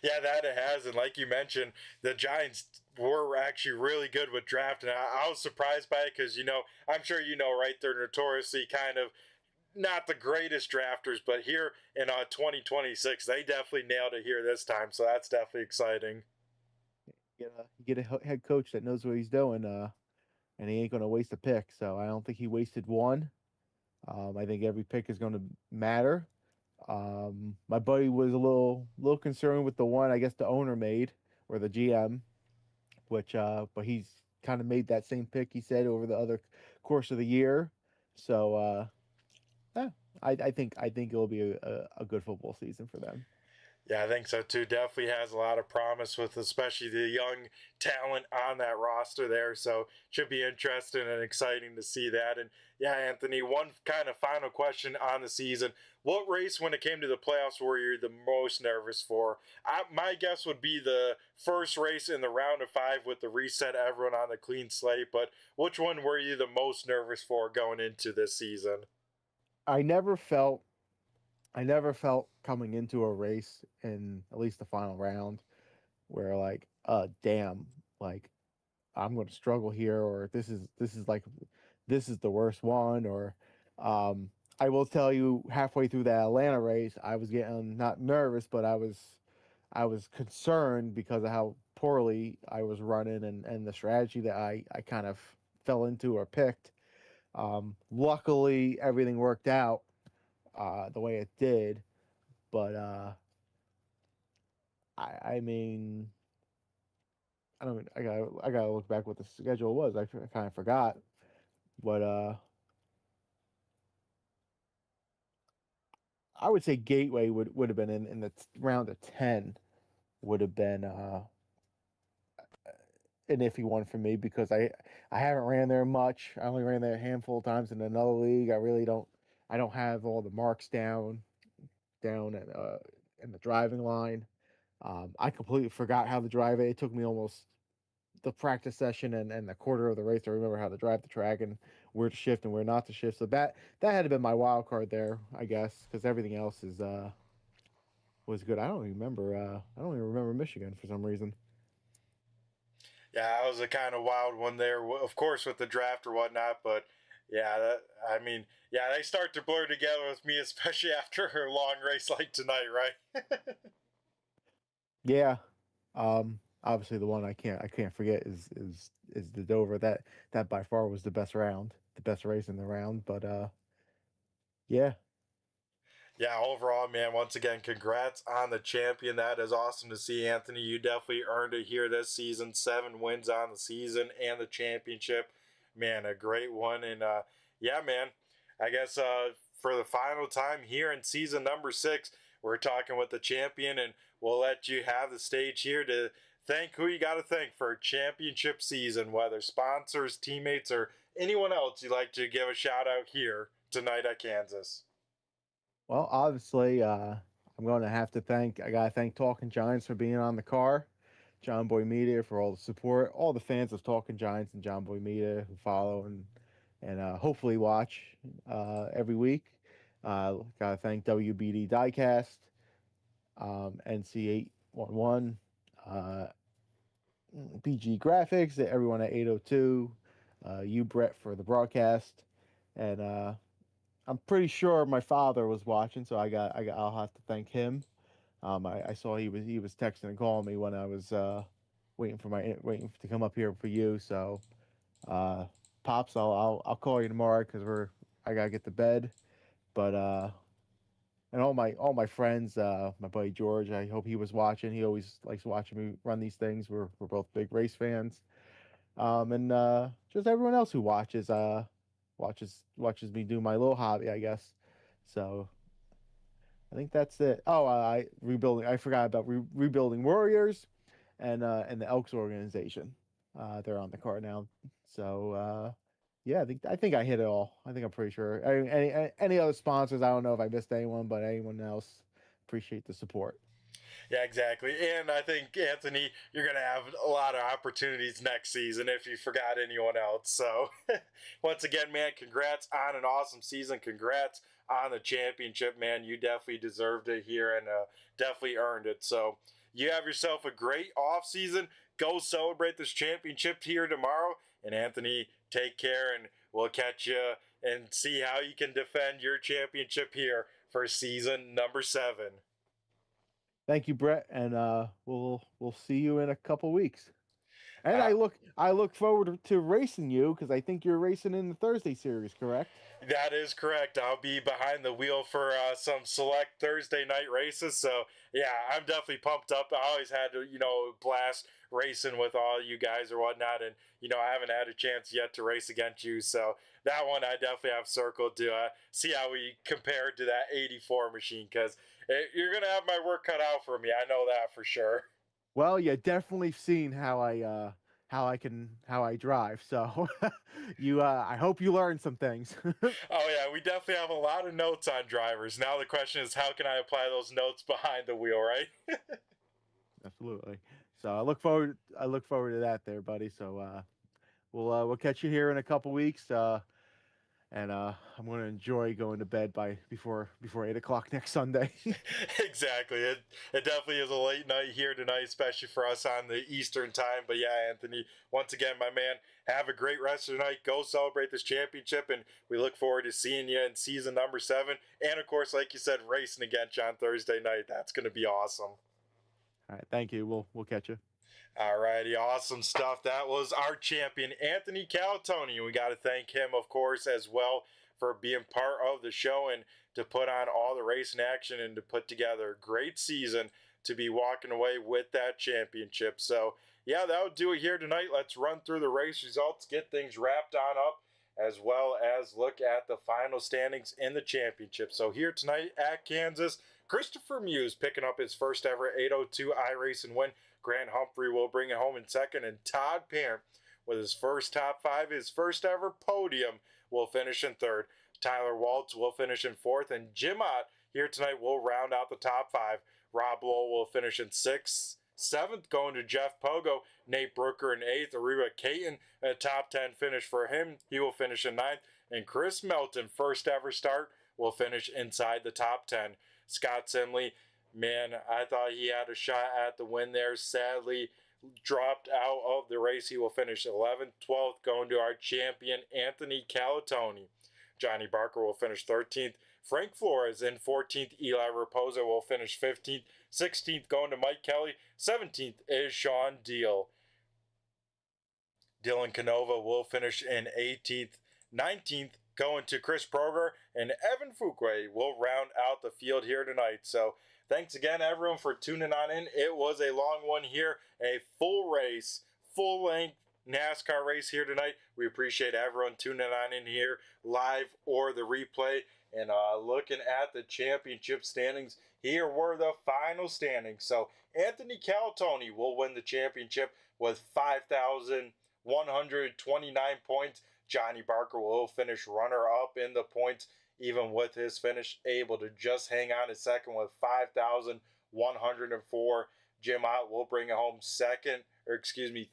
Yeah, that it has. And like you mentioned, the Giants were actually really good with drafting. I was surprised by it because, I'm sure right? They're notoriously kind of not the greatest drafters, but here in 2026, they definitely nailed it here this time. So that's definitely exciting. You get a head coach that knows what he's doing, and he ain't going to waste a pick. So I don't think he wasted one. I think every pick is going to matter. My buddy was a little concerned with the one I guess the owner made, or the GM, which but he's kind of made that same pick, he said, over the other course of the year. So yeah, I think it'll be a good football season for them. Yeah, I think so too. Definitely has a lot of promise with especially the young talent on that roster there. So should be interesting and exciting to see that. And yeah, Anthony, one kind of final question on the season. What race, when it came to the playoffs, were you the most nervous for? My guess would be the first race in the round of 5 with the reset, everyone on the clean slate. But which one were you the most nervous for going into this season? I never felt coming into a race in at least the final round where like, damn, like I'm going to struggle here, or this is the worst one, or I will tell you, halfway through that Atlanta race, I was getting not nervous, but I was concerned because of how poorly I was running, and the strategy that I kind of fell into or picked. Luckily, everything worked out the way it did, but I mean, I don't. I gotta look back what the schedule was. I kind of forgot, but I would say Gateway would have been in the round of 10 would have been an iffy one for me because I haven't ran there much. I only ran there a handful of times in another league. I don't have all the marks down and in the driving line. I completely forgot how to drive it. It took me almost the practice session and the quarter of the race to remember how to drive the track and where to shift and where not to shift. So that had to been my wild card there, I guess, because everything else is was good. I don't even remember Michigan for some reason. Yeah, that was a kind of wild one there, of course, with the draft or whatnot. But yeah, they start to blur together with me, especially after a long race like tonight, right? Yeah. Obviously the one I can't forget is the Dover. That by far was the best race in the round. But yeah. Yeah, overall, man, once again, congrats on the champion. That is awesome to see, Anthony. You definitely earned it here this season. 7 wins on the season and the championship. Man, a great one. And yeah, man, I guess for the final time here in season number 6, we're talking with the champion, and we'll let you have the stage here to thank who you got to thank for a championship season, whether sponsors, teammates, or anyone else you'd like to give a shout out here tonight at Kansas. Well, obviously, I'm going to have to thank Talking Giants for being on the car, John Boy Media for all the support, all the fans of Talking Giants and John Boy Media who follow and hopefully watch every week. Got to thank WBD Diecast, NC811, BG Graphix, everyone at 802, you Brett for the broadcast, and I'm pretty sure my father was watching, so I'll have to thank him. I saw he was texting and calling me when I was waiting to come up here for you. So, Pops, I'll call you tomorrow because I gotta get to bed. But and all my friends, my buddy George, I hope he was watching. He always likes watching me run these things. We're both big race fans. And just everyone else who watches me do my little hobby, I guess. So I think that's it. Oh, I forgot about Rebuilding Warriors and the Elks organization. They're on the card now. So yeah, I think I hit it all. I think I'm pretty sure. Any other sponsors? I don't know if I missed anyone, but anyone else, appreciate the support. Yeah, exactly. And I think, Anthony, you're going to have a lot of opportunities next season if you forgot anyone else. So, once again, man, congrats on an awesome season. Congrats on the championship, man. You definitely deserved it here and definitely earned it. So, you have yourself a great off season. Go celebrate this championship here tomorrow. And, Anthony, take care, and we'll catch you and see how you can defend your championship here for season number 7. Thank you, Brett, and we'll see you in a couple weeks. And I look forward to racing you because I think you're racing in the Thursday series, correct? That is correct. I'll be behind the wheel for some select Thursday night races. So yeah, I'm definitely pumped up. I always had to, blast racing with all you guys or whatnot, and I haven't had a chance yet to race against you. So that one I definitely have circled to see how we compare to that 84 machine because you're gonna have my work cut out for me. I know that for sure. Well, you definitely seen how I drive. So I hope you learned some things. Oh yeah, we definitely have a lot of notes on drivers. Now the question is, how can I apply those notes behind the wheel, right? Absolutely. So I look forward to that there, buddy. So we'll catch you here in a couple weeks. And I'm going to enjoy going to bed before 8 o'clock next Sunday. Exactly. It definitely is a late night here tonight, especially for us on the Eastern time. But yeah, Anthony, once again, my man, have a great rest of the night. Go celebrate this championship, and we look forward to seeing you in season number 7. And of course, like you said, racing against you on Thursday night. That's going to be awesome. All right, thank you. We'll catch you. Alrighty, awesome stuff. That was our champion, Anthony Calatoni. We got to thank him, of course, as well for being part of the show and to put on all the racing action and to put together a great season to be walking away with that championship. So, yeah, that'll do it here tonight. Let's run through the race results, get things wrapped on up, as well as look at the final standings in the championship. So here tonight at Kansas, Christopher Muse picking up his first ever 802 iRacing win. Grant Humphrey will bring it home in second, and Todd Parent with his first top 5, his first ever podium, will finish in third. Tyler Waltz will finish in fourth, and Jim Ott here tonight will round out the top 5. Rob Lowell will finish in sixth. Seventh going to Jeff Pogo. Nate Brooker in eighth. Ariba Caton, a top 10 finish for him. He will finish in ninth. And Chris Melton, first ever start, will finish inside the top 10. Scott Simley, man, I thought he had a shot at the win there. Sadly, dropped out of the race. He will finish 11th. 12th going to our champion, Anthony Calatoni. Johnny Barker will finish 13th. Frank Flores in 14th. Eli Raposa will finish 15th. 16th going to Mike Kelly. 17th is Sean Deal. Dylan Canova will finish in 18th. 19th going to Chris Proger. And Evan Fuquay will round out the field here tonight. So thanks again, everyone, for tuning on in. It was a long one here. A full race, full-length NASCAR race here tonight. We appreciate everyone tuning on in here live or the replay. And looking at the championship standings, here were the final standings. So Anthony Calatoni will win the championship with 5,129 points. Johnny Barker will finish runner-up in the points, even with his finish, able to just hang on a second with 5,104. Jim Ott will bring it home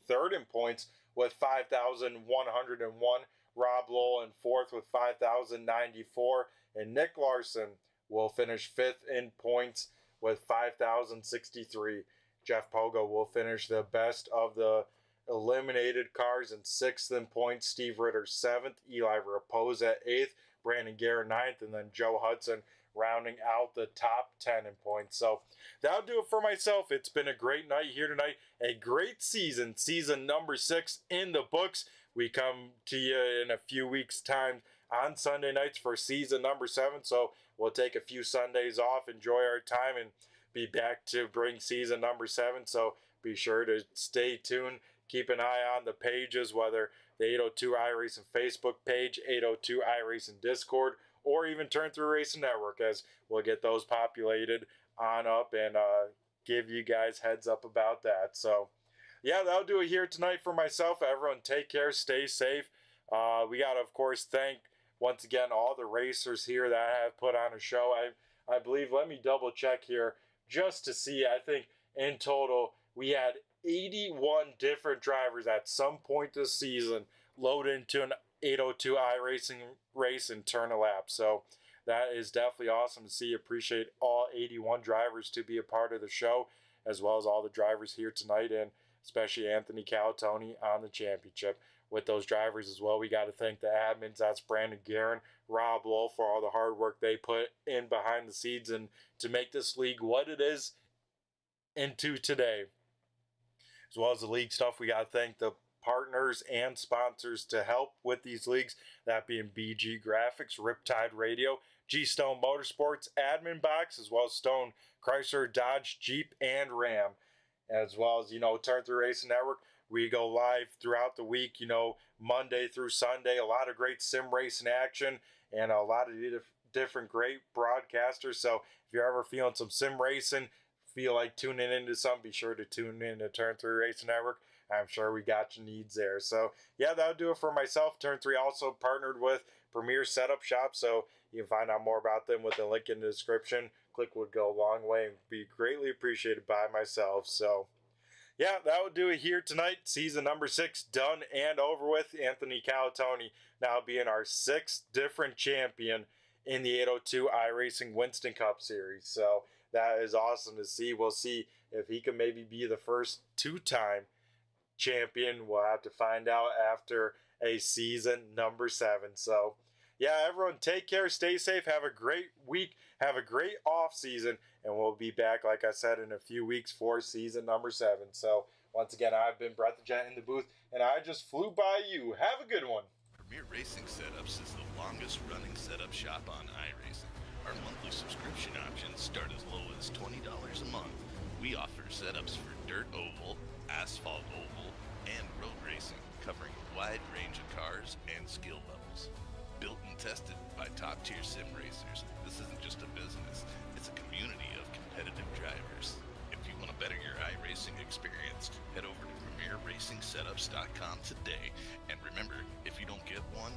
third in points with 5,101. Rob Lowell in fourth with 5,094. And Nick Larson will finish fifth in points with 5,063. Jeff Pogo will finish the best of the eliminated cars in sixth in points. Steve Ritter seventh. Eli Raposa eighth. Brandon Garrett ninth. And then Joe Hudson rounding out the top 10 in points. So that'll do it for myself. It's been a great night here tonight. A great season. Season number 6 in the books. We come to you in a few weeks' time on Sunday nights for season number 7. So we'll take a few Sundays off, enjoy our time, and be back to bring season number 7. So be sure to stay tuned. Keep an eye on the pages, whether the 802 iRacing Facebook page, 802 iRacing Discord, or even Turn Through Racing Network, as we'll get those populated on up and give you guys heads up about that. So yeah, that'll do it here tonight for myself. Everyone take care, stay safe. We got to, of course, thank once again all the racers here that have put on a show. I believe, let me double check here just to see. I think in total we had 81 different drivers at some point this season load into an 802 iRacing race and turn a lap. So that is definitely awesome to see. Appreciate all 81 drivers to be a part of the show, as well as all the drivers here tonight, and especially Anthony Calatoni on the championship. With those drivers as well, we got to thank the admins. That's Brandon Guerin, Rob Lowell, for all the hard work they put in behind the scenes and to make this league what it is into today. As well as the league stuff, we got to thank the partners and sponsors to help with these leagues, that being BG Graphix, Riptide Radio, GStone Motorsports, Admin Box, as well as Stone, Chrysler, Dodge, Jeep, and Ram. As well as, Turn Through Racing Network. We go live throughout the week, Monday through Sunday. A lot of great sim racing action and a lot of different great broadcasters. So if you're ever feeling some sim racing, feel like tuning into some, be sure to tune in to Turn 3 Racing Network. I'm sure we got your needs there. So yeah, that'll do it for myself. Turn 3 also partnered with Premier Setup Shop, so you can find out more about them with the link in the description. Click would go a long way and be greatly appreciated by myself. So yeah, that would do it here tonight. Season number 6 done and over with. Anthony Calatoni now being our 6th different champion in the 802 iRacing Winston Cup Series. So that is awesome to see. We'll see if he can maybe be the first 2-time champion. We'll have to find out after a season number 7. So yeah, everyone take care, stay safe, have a great week, have a great off season, and we'll be back, like I said, in a few weeks for season number 7. So once again, I've been Brett the Jet in the booth, and I just flew by you. Have a good one. Premier Racing Setups is the longest running setup shop on iRacing. Our monthly subscription options start as low as $20 a month. We offer setups for dirt oval, asphalt oval, and road racing, covering a wide range of cars and skill levels. Built and tested by top-tier sim racers, this isn't just a business, it's a community of competitive drivers. If you want to better your iRacing experience, head over to PremierRacingSetups.com today. And remember, if you don't get one,